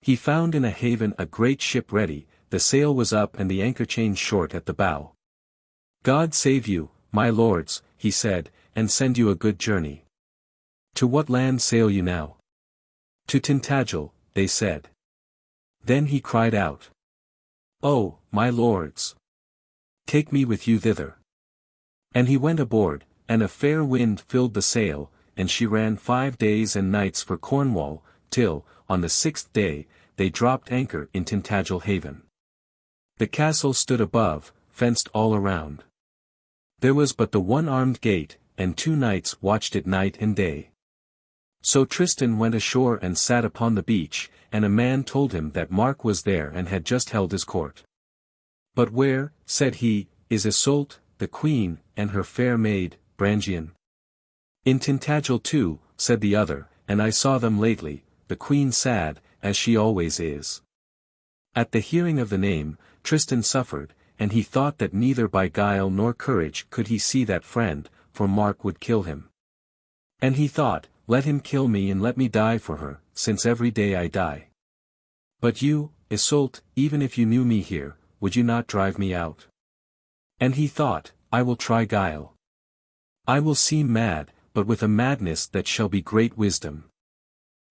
He found in a haven a great ship ready, the sail was up and the anchor chain short at the bow. "God save you, my lords," he said, "and send you a good journey. To what land sail you now?" "To Tintagel," they said. Then he cried out. "Oh, my lords! Take me with you thither." And he went aboard, and a fair wind filled the sail, and she ran 5 days and nights for Cornwall, till, on the 6th day, they dropped anchor in Tintagel haven. The castle stood above, fenced all around. There was but the one armed gate, and 2 knights watched it night and day. So Tristan went ashore and sat upon the beach, and a man told him that Mark was there and had just held his court. "But where," said he, "is Yseult, the queen, and her fair maid, Brangain?" "In Tintagel too," said the other, "and I saw them lately, the queen sad, as she always is." At the hearing of the name, Tristan suffered, and he thought that neither by guile nor courage could he see that friend, for Mark would kill him. And he thought, "Let him kill me and let me die for her, since every day I die. But you, Yseult, even if you knew me here, would you not drive me out?" And he thought, "I will try guile. I will seem mad, but with a madness that shall be great wisdom.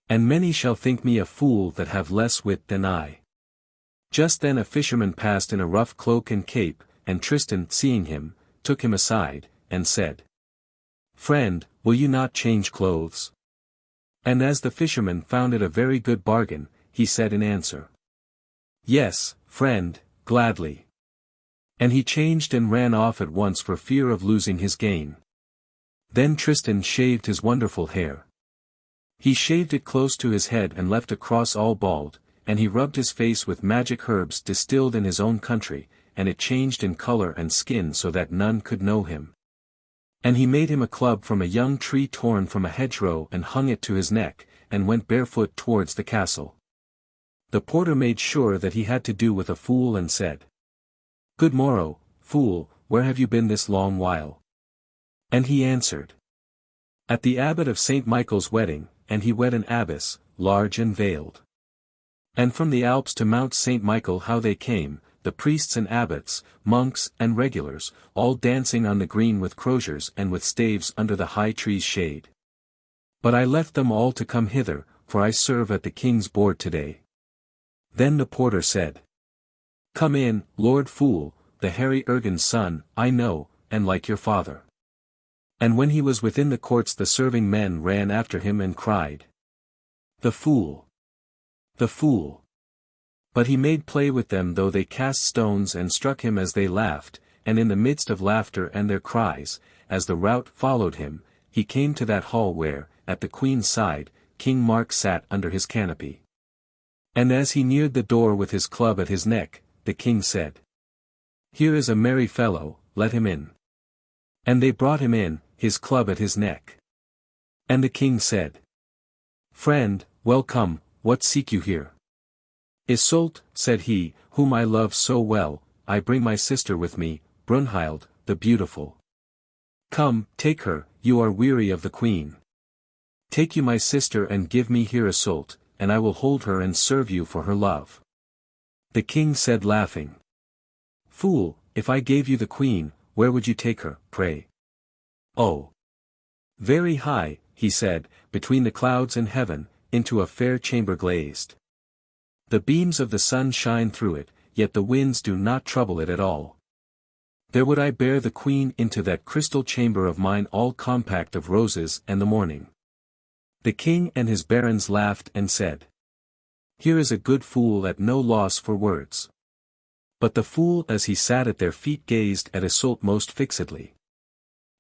And many shall think me a fool that have less wit than I." Just then a fisherman passed in a rough cloak and cape, and Tristan, seeing him, took him aside, and said, "Friend, will you not change clothes?" And as the fisherman found it a very good bargain, he said in answer, "Yes, friend, gladly." And he changed and ran off at once for fear of losing his gain. Then Tristan shaved his wonderful hair. He shaved it close to his head and left across all bald, and he rubbed his face with magic herbs distilled in his own country, and it changed in color and skin so that none could know him. And he made him a club from a young tree torn from a hedgerow and hung it to his neck, and went barefoot towards the castle. The porter made sure that he had to do with a fool and said, "Good morrow, fool, where have you been this long while?" And he answered, "At the abbot of St. Michael's wedding," and he wed an abbess, large and veiled. And from the Alps to Mount St. Michael how they came, the priests and abbots, monks and regulars, all dancing on the green with croziers and with staves under the high trees' shade. But I left them all to come hither, for I serve at the king's board today. Then the porter said, "Come in, Lord Fool, the hairy Urgan's son, I know, and like your father." And when he was within the courts the serving men ran after him and cried, "The fool! The fool!" But he made play with them though they cast stones and struck him as they laughed, and in the midst of laughter and their cries, as the rout followed him, he came to that hall where, at the queen's side, King Mark sat under his canopy. And as he neared the door with his club at his neck, the king said, "Here is a merry fellow, let him in." And they brought him in, his club at his neck. And the king said, "Friend, welcome, what seek you here?" "Yseult," said he, "whom I love so well, I bring my sister with me, Brunhild, the beautiful. Come, take her, you are weary of the queen. Take you my sister and give me here Yseult, and I will hold her and serve you for her love." The king said laughing, "Fool, if I gave you the queen, where would you take her, pray?" "Oh, very high," he said, "between the clouds and heaven, into a fair chamber glazed. The beams of the sun shine through it, yet the winds do not trouble it at all. There would I bear the queen into that crystal chamber of mine all compact of roses and the morning." The king and his barons laughed and said, "Here is a good fool at no loss for words." But the fool as he sat at their feet gazed at Yseult most fixedly.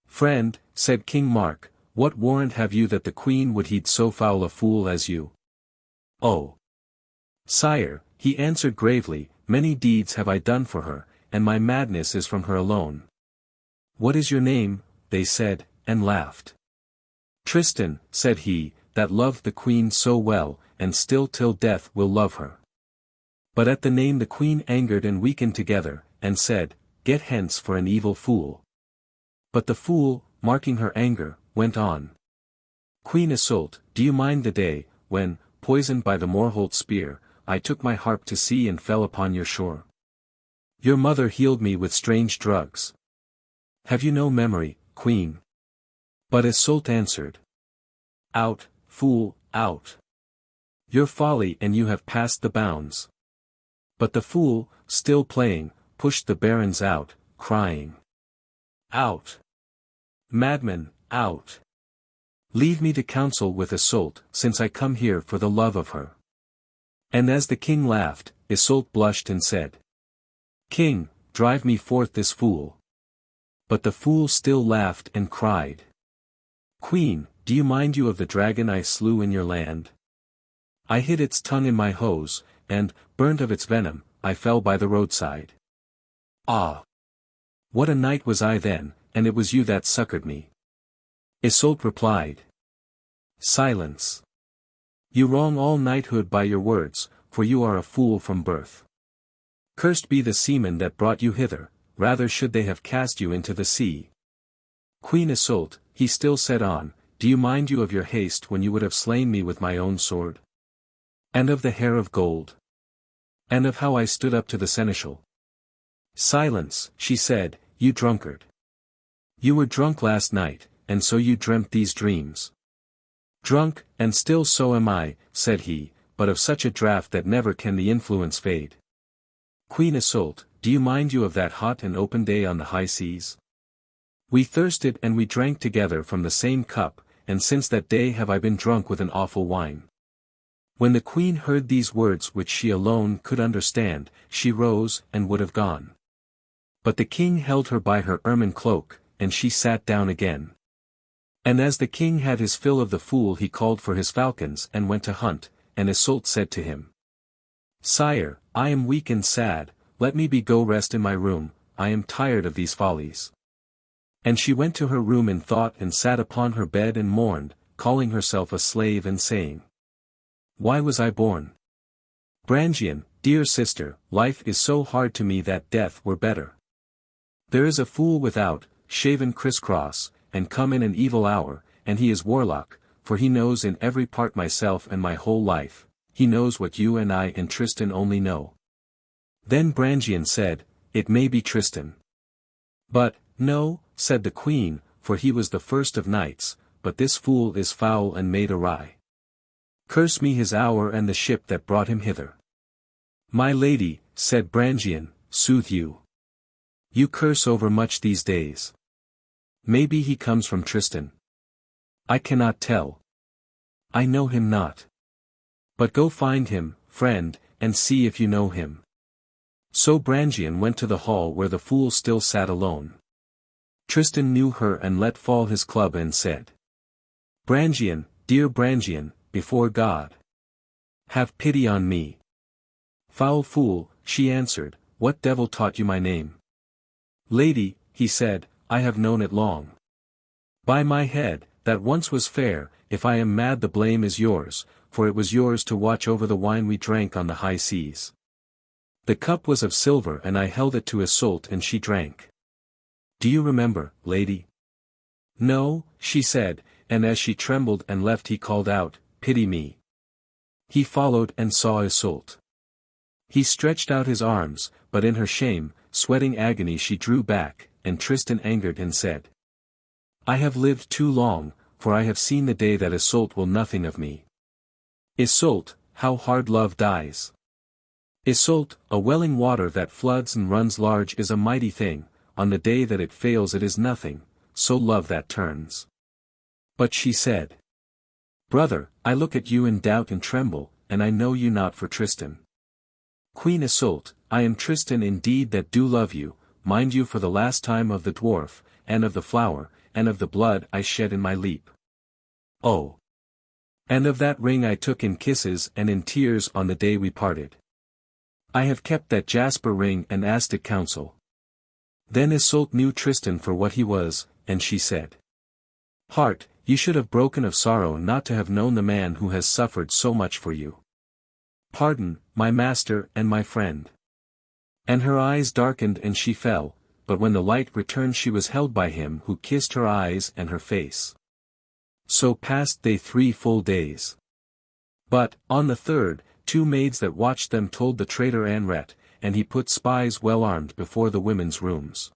"Friend," said King Mark, "what warrant have you that the queen would heed so foul a fool as you?" "Oh, sire," he answered gravely, "many deeds have I done for her, and my madness is from her alone." "What is your name?" they said, and laughed. "Tristan," said he, "that loved the queen so well, and still till death will love her." But at the name the queen angered and weakened together, and said, "Get hence for an evil fool." But the fool, marking her anger, went on. "Queen Yseult, do you mind the day, when, poisoned by the Morholt spear, I took my harp to sea and fell upon your shore? Your mother healed me with strange drugs. Have you no memory, queen?" But Yseult answered, "Out, fool, out. Your folly and you have passed the bounds. But the fool, still playing, pushed the barons out, crying, "Out! Madman, out! Leave me to counsel with Yseult, since I come here for the love of her." And as the king laughed, Yseult blushed and said, "King, drive me forth this fool." But the fool still laughed and cried, "Queen, do you mind you of the dragon I slew in your land? I hid its tongue in my hose, and, burnt of its venom, I fell by the roadside. Ah! What a knight was I then, and it was you that succored me." Yseult replied, "Silence. You wrong all knighthood by your words, for you are a fool from birth. Cursed be the seamen that brought you hither, rather should they have cast you into the sea." "Queen Yseult," he still said on, "do you mind you of your haste when you would have slain me with my own sword? And of the hair of gold? And of how I stood up to the seneschal?" "Silence," she said, "you drunkard. You were drunk last night, and so you dreamt these dreams." "Drunk, and still so am I," said he, "but of such a draught that never can the influence fade. Queen Yseult, do you mind you of that hot and open day on the high seas? We thirsted and we drank together from the same cup, and since that day have I been drunk with an awful wine." When the queen heard these words which she alone could understand, she rose and would have gone. But the king held her by her ermine cloak, and she sat down again. And as the king had his fill of the fool he called for his falcons and went to hunt, and Yseult said to him, "Sire, I am weak and sad, let me go rest in my room, I am tired of these follies." And she went to her room in thought and sat upon her bed and mourned, calling herself a slave and saying, "Why was I born? Brangain, dear sister, life is so hard to me that death were better. There is a fool without, shaven crisscross, and come in an evil hour, and he is warlock, for he knows in every part myself and my whole life, he knows what you and I and Tristan only know." Then Brangain said, "It may be Tristan." "But, no," said the queen, "for he was the first of knights, but this fool is foul and made awry. Curse me his hour and the ship that brought him hither." "My lady," said Brangain, "soothe you. You curse over much these days. Maybe he comes from Tristan. I cannot tell. I know him not. But go find him, friend, and see if you know him." So Brangain went to the hall where the fool still sat alone. Tristan knew her and let fall his club and said, "Brangain, dear Brangain, before God, have pity on me." "Foul fool," she answered, "what devil taught you my name?" "Lady," he said, "I have known it long. By my head, that once was fair, if I am mad the blame is yours, for it was yours to watch over the wine we drank on the high seas. The cup was of silver and I held it to Yseult and she drank. Do you remember, lady?" "No," she said, and as she trembled and left he called out, "Pity me." He followed and saw Yseult. He stretched out his arms, but in her shame, sweating agony she drew back, and Tristan angered and said, "I have lived too long, for I have seen the day that Yseult will nothing of me. Yseult, how hard love dies. Yseult, a welling water that floods and runs large is a mighty thing, on the day that it fails it is nothing, so love that turns." But she said, "Brother, I look at you in doubt and tremble, and I know you not for Tristan. Queen Yseult, I am Tristan indeed that do love you, mind you for the last time of the dwarf, and of the flower, and of the blood I shed in my leap. Oh! And of that ring I took in kisses and in tears on the day we parted. I have kept that jasper ring and asked it counsel." Then Yseult knew Tristan for what he was, and she said, "Heart, you should have broken of sorrow not to have known the man who has suffered so much for you. Pardon, my master and my friend." And her eyes darkened and she fell, but when the light returned she was held by him who kissed her eyes and her face. So passed they 3 full days. But, on the third, 2 maids that watched them told the traitor Anret, and he put spies well armed before the women's rooms.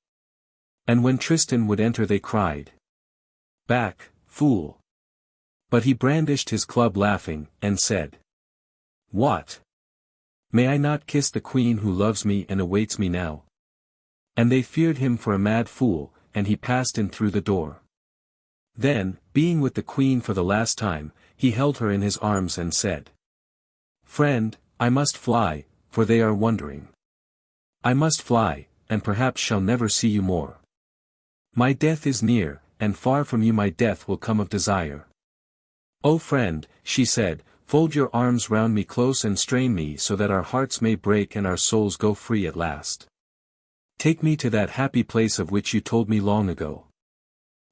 And when Tristan would enter they cried, "Back, fool!" But he brandished his club laughing, and said, "What? May I not kiss the queen who loves me and awaits me now? And they feared him for a mad fool, and he passed in through the door. Then, being with the queen for the last time, he held her in his arms and said, "Friend, I must fly, for they are wondering. I must fly, and perhaps shall never see you more. My death is near, and far from you my death will come of desire. O friend," she said, "fold your arms round me close and strain me so that our hearts may break and our souls go free at last. Take me to that happy place of which you told me long ago.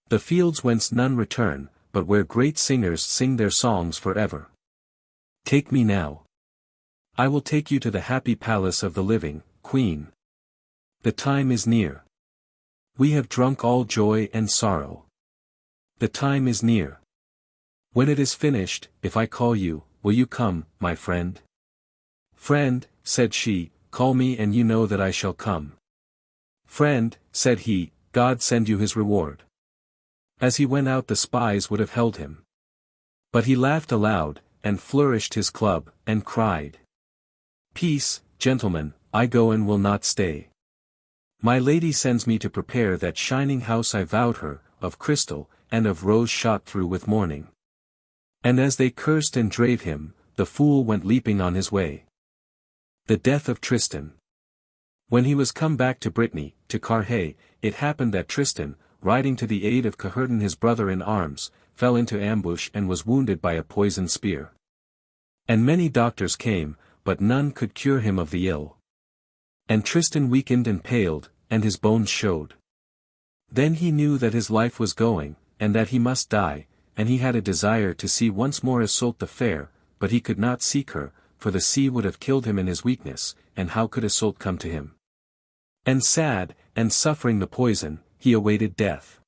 The fields whence none return, but where great singers sing their songs forever. Take me now. I will take you to the happy palace of the living, Queen. The time is near. We have drunk all joy and sorrow. The time is near. When it is finished, if I call you, will you come, my friend?" "Friend," said she, "call me and you know that I shall come." "Friend," said he, "God send you his reward." As he went out the spies would have held him. But he laughed aloud, and flourished his club, and cried, "Peace, gentlemen, I go and will not stay. My lady sends me to prepare that shining house I vowed her, of crystal, and of rose shot through with morning." And as they cursed and drave him, the fool went leaping on his way. The Death of Tristan. When he was come back to Brittany, to Carhaix, it happened that Tristan, riding to the aid of Caherdin his brother in arms, fell into ambush and was wounded by a poisoned spear. And many doctors came, but none could cure him of the ill. And Tristan weakened and paled, and his bones showed. Then he knew that his life was going, and that he must die, and he had a desire to see once more Yseult the Fair, but he could not seek her, for the sea would have killed him in his weakness, and how could Yseult come to him? And sad, and suffering the poison, he awaited death.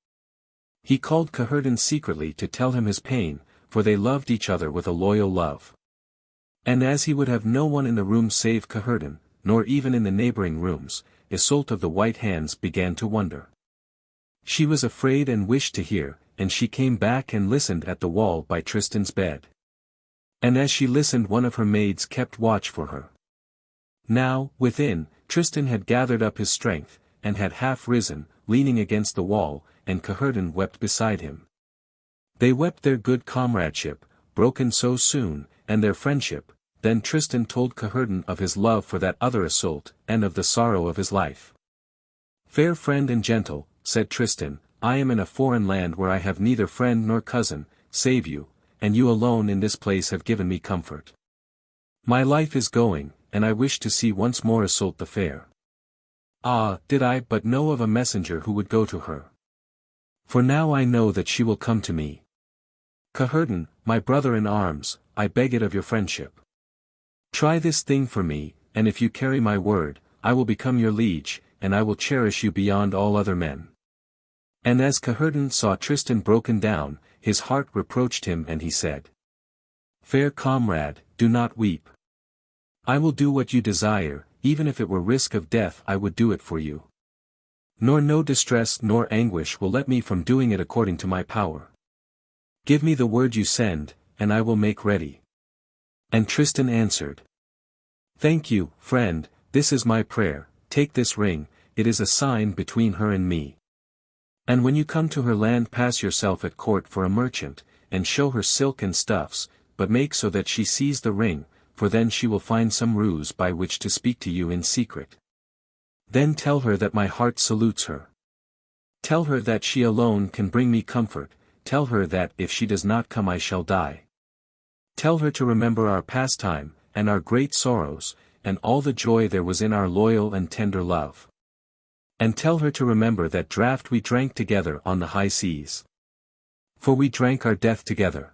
He called Caherdin secretly to tell him his pain, for they loved each other with a loyal love. And as he would have no one in the room save Caherdin, nor even in the neighboring rooms, Yseult of the White Hands began to wonder. She was afraid and wished to hear, and she came back and listened at the wall by Tristan's bed. And as she listened one of her maids kept watch for her. Now, within, Tristan had gathered up his strength, and had half risen, leaning against the wall, and Caherdin wept beside him. They wept their good comradeship, broken so soon, and their friendship. Then Tristan told Caherdin of his love for that other Yseult, and of the sorrow of his life. "Fair friend and gentle," said Tristan, "I am in a foreign land where I have neither friend nor cousin, save you, and you alone in this place have given me comfort. My life is going, and I wish to see once more Yseult the Fair. Ah, did I but know of a messenger who would go to her! For now I know that she will come to me. Caherdin, my brother in arms, I beg it of your friendship. Try this thing for me, and if you carry my word, I will become your liege, and I will cherish you beyond all other men." And as Caherdin saw Tristan broken down, his heart reproached him and he said, "Fair comrade, do not weep. I will do what you desire, even if it were risk of death I would do it for you. Nor no distress nor anguish will let me from doing it according to my power. Give me the word you send, and I will make ready." And Tristan answered, "Thank you, friend, this is my prayer, take this ring, it is a sign between her and me. And when you come to her land pass yourself at court for a merchant, and show her silk and stuffs, but make so that she sees the ring, for then she will find some ruse by which to speak to you in secret. Then tell her that my heart salutes her. Tell her that she alone can bring me comfort, tell her that if she does not come I shall die. Tell her to remember our pastime, and our great sorrows, and all the joy there was in our loyal and tender love. And tell her to remember that draught we drank together on the high seas. For we drank our death together.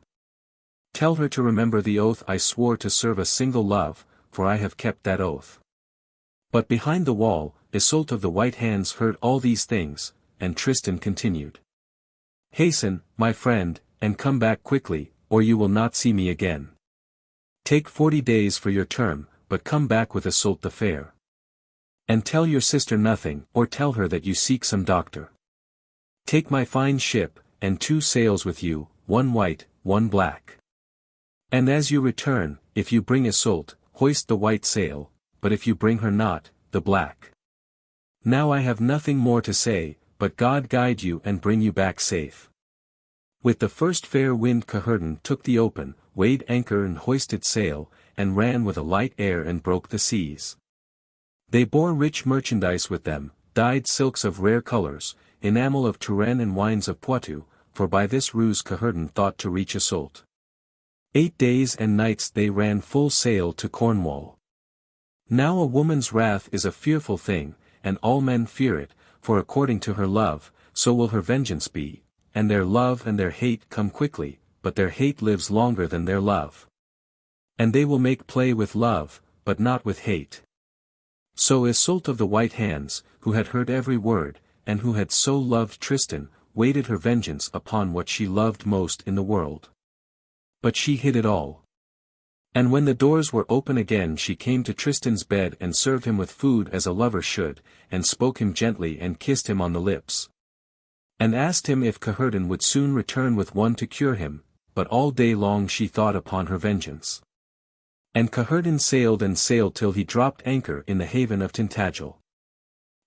Tell her to remember the oath I swore to serve a single love, for I have kept that oath." But behind the wall, Yseult of the White Hands heard all these things, and Tristan continued. "Hasten, my friend, and come back quickly, or you will not see me again. Take 40 days for your term, but come back with Yseult the Fair. And tell your sister nothing, or tell her that you seek some doctor. Take my fine ship, and 2 sails with you, one white, one black. And as you return, if you bring Yseult, hoist the white sail, but if you bring her not, the black. Now I have nothing more to say, but God guide you and bring you back safe. With the first fair wind Caherden took the open, weighed anchor and hoisted sail, and ran with a light air and broke the seas. They bore rich merchandise with them, dyed silks of rare colours, enamel of Touraine and wines of Poitou, for by this ruse Caherden thought to reach Yseult. 8 days and nights they ran full sail to Cornwall. Now a woman's wrath is a fearful thing, and all men fear it, for according to her love, so will her vengeance be, and their love and their hate come quickly, but their hate lives longer than their love. And they will make play with love, but not with hate. So Yseult of the White Hands, who had heard every word, and who had so loved Tristan, waited her vengeance upon what she loved most in the world. But she hid it all. And when the doors were open again she came to Tristan's bed and served him with food as a lover should, and spoke him gently and kissed him on the lips. And asked him if Caherden would soon return with one to cure him, but all day long she thought upon her vengeance. And Caherden sailed and sailed till he dropped anchor in the haven of Tintagel.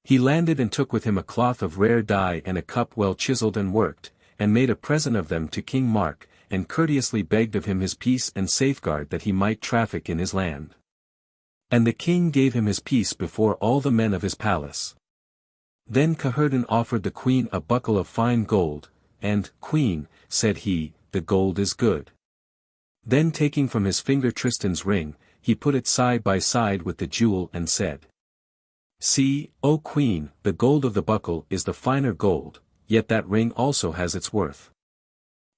He landed and took with him a cloth of rare dye and a cup well chiselled and worked, and made a present of them to King Mark, and courteously begged of him his peace and safeguard that he might traffic in his land. And the king gave him his peace before all the men of his palace. Then Caherden offered the queen a buckle of fine gold, and, Queen, said he, the gold is good. Then taking from his finger Tristan's ring, he put it side by side with the jewel and said, See, O Queen, the gold of the buckle is the finer gold, yet that ring also has its worth.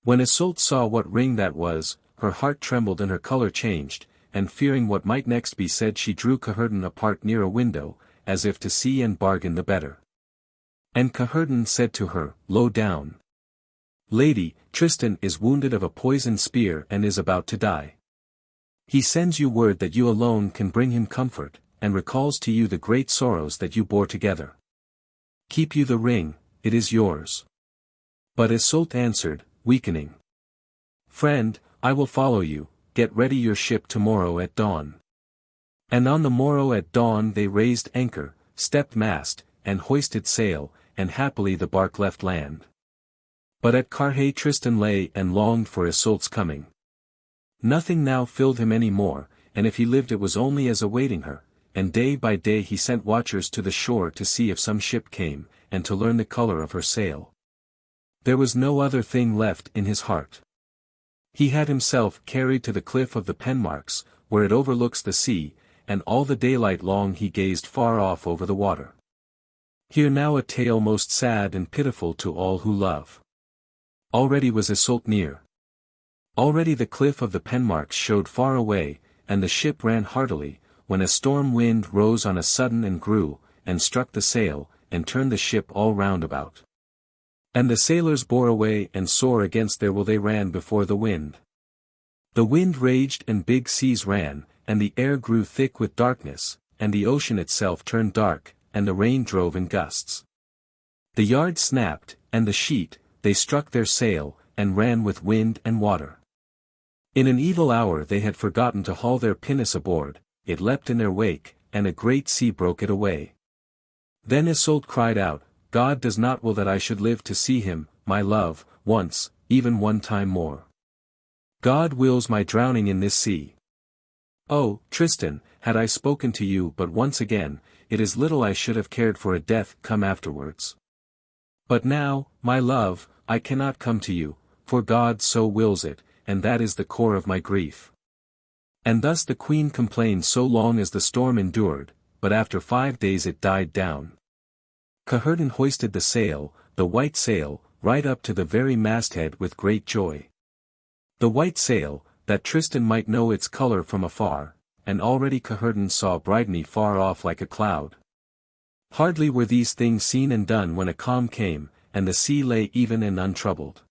When Yseult saw what ring that was, her heart trembled and her colour changed, and fearing what might next be said she drew Caherden apart near a window, as if to see and bargain the better. And Caherden said to her, Low down. Lady, Tristan is wounded of a poisoned spear and is about to die. He sends you word that you alone can bring him comfort, and recalls to you the great sorrows that you bore together. Keep you the ring, it is yours. But Yseult answered, weakening. Friend, I will follow you, get ready your ship tomorrow at dawn. And on the morrow at dawn they raised anchor, stepped mast, and hoisted sail, and happily the bark left land. But at Carhaix Tristan lay and longed for Yseult's coming. Nothing now filled him any more, and if he lived it was only as awaiting her, and day by day he sent watchers to the shore to see if some ship came, and to learn the colour of her sail. There was no other thing left in his heart. He had himself carried to the cliff of the Penmarks, where it overlooks the sea, and all the daylight long he gazed far off over the water. Hear now a tale most sad and pitiful to all who love. Already was Yseult near. Already the cliff of the Penmarks showed far away, and the ship ran heartily, when a storm wind rose on a sudden and grew, and struck the sail, and turned the ship all round about. And the sailors bore away and sore against their will they ran before the wind. The wind raged and big seas ran, and the air grew thick with darkness, and the ocean itself turned dark, and the rain drove in gusts. The yard snapped, and the sheet, they struck their sail, and ran with wind and water. In an evil hour they had forgotten to haul their pinnace aboard, it leapt in their wake, and a great sea broke it away. Then Yseult cried out, God does not will that I should live to see him, my love, once, even one time more. God wills my drowning in this sea. Oh, Tristan, had I spoken to you but once again, it is little I should have cared for a death come afterwards. But now, my love, I cannot come to you, for God so wills it, and that is the core of my grief. And thus the queen complained so long as the storm endured, but after 5 days it died down. Caherden hoisted the sail, the white sail, right up to the very masthead with great joy. The white sail, that Tristan might know its colour from afar, and already Caherden saw Brittany far off like a cloud. Hardly were these things seen and done when a calm came, and the sea lay even and untroubled.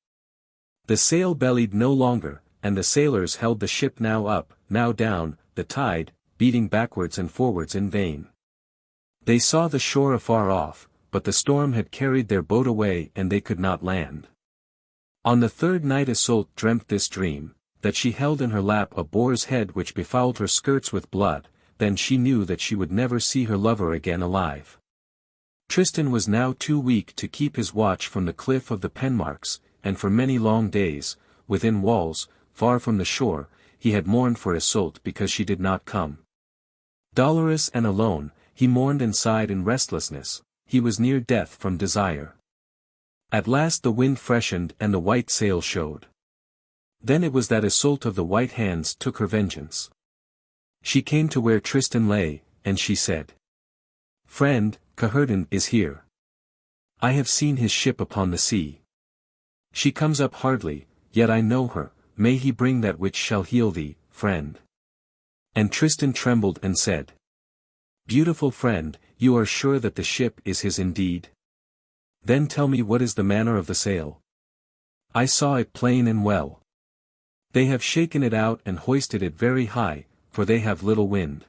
The sail bellied no longer, and the sailors held the ship now up, now down, the tide, beating backwards and forwards in vain. They saw the shore afar off, but the storm had carried their boat away and they could not land. On the third night Yseult dreamt this dream, that she held in her lap a boar's head which befouled her skirts with blood, then she knew that she would never see her lover again alive. Tristan was now too weak to keep his watch from the cliff of the Penmarks, and for many long days, within walls, far from the shore, he had mourned for Yseult because she did not come. Dolorous and alone, he mourned and sighed in restlessness, he was near death from desire. At last the wind freshened and the white sail showed. Then it was that Yseult of the white hands took her vengeance. She came to where Tristan lay, and she said, "Friend, Caherdin is here. I have seen his ship upon the sea. She comes up hardly, yet I know her, may he bring that which shall heal thee, friend." And Tristan trembled and said, "Beautiful friend, you are sure that the ship is his indeed? Then tell me what is the manner of the sail. I saw it plain and well. They have shaken it out and hoisted it very high, for they have little wind.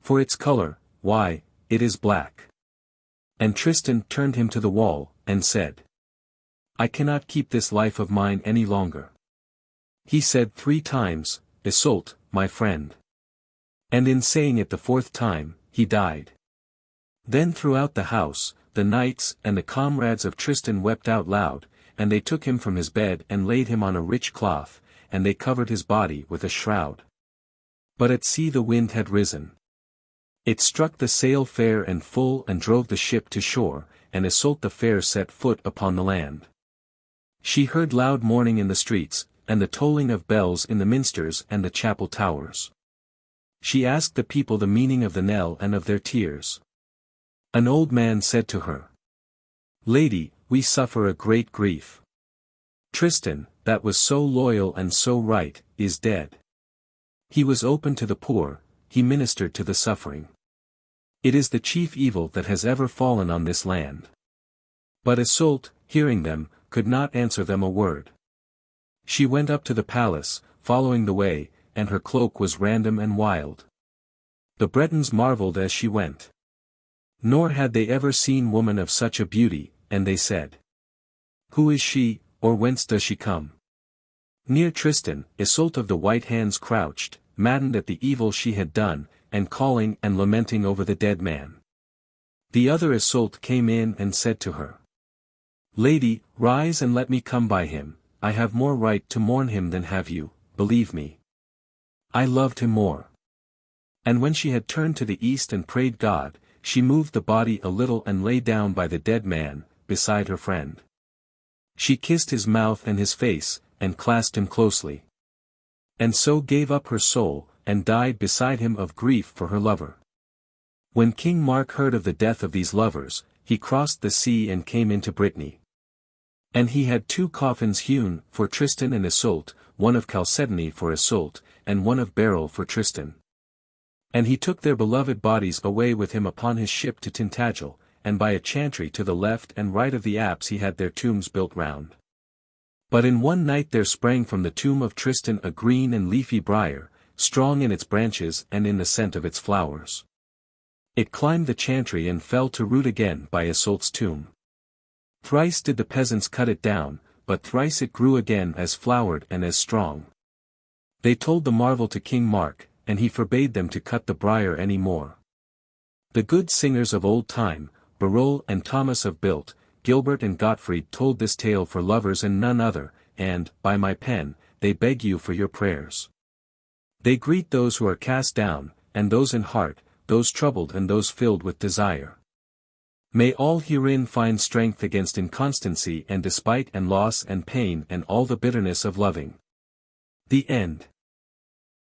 For its color, why, it is black." And Tristan turned him to the wall, and said, "I cannot keep this life of mine any longer." He said 3 times, "Yseult, my friend." And in saying it the 4th time, he died. Then throughout the house, the knights and the comrades of Tristan wept out loud, and they took him from his bed and laid him on a rich cloth, and they covered his body with a shroud. But at sea the wind had risen. It struck the sail fair and full and drove the ship to shore, and Yseult the Fair set foot upon the land. She heard loud mourning in the streets, and the tolling of bells in the minsters and the chapel towers. She asked the people the meaning of the knell and of their tears. An old man said to her, "Lady, we suffer a great grief. Tristan, that was so loyal and so right, is dead. He was open to the poor, he ministered to the suffering. It is the chief evil that has ever fallen on this land." But Yseult, hearing them, could not answer them a word. She went up to the palace, following the way, and her cloak was random and wild. The Bretons marveled as she went. Nor had they ever seen woman of such a beauty, and they said, "Who is she, or whence does she come?" Near Tristan, Yseult of the white hands crouched, maddened at the evil she had done, and calling and lamenting over the dead man. The other Yseult came in and said to her, "Lady, rise and let me come by him, I have more right to mourn him than have you, believe me. I loved him more." And when she had turned to the east and prayed God, she moved the body a little and lay down by the dead man, beside her friend. She kissed his mouth and his face, and clasped him closely. And so gave up her soul, and died beside him of grief for her lover. When King Mark heard of the death of these lovers, he crossed the sea and came into Brittany. And he had 2 coffins hewn for Tristan and Yseult, one of chalcedony for Yseult, and one of beryl for Tristan. And he took their beloved bodies away with him upon his ship to Tintagel, and by a chantry to the left and right of the apse he had their tombs built round. But in one night there sprang from the tomb of Tristan a green and leafy briar, strong in its branches and in the scent of its flowers. It climbed the chantry and fell to root again by Yseult's tomb. Thrice did the peasants cut it down, but thrice it grew again as flowered and as strong. They told the marvel to King Mark, and he forbade them to cut the briar any more. The good singers of old time, Barol and Thomas of Bilt, Gilbert and Gottfried told this tale for lovers and none other, and, by my pen, they beg you for your prayers. They greet those who are cast down, and those in heart, those troubled and those filled with desire. May all herein find strength against inconstancy and despite and loss and pain and all the bitterness of loving. The End.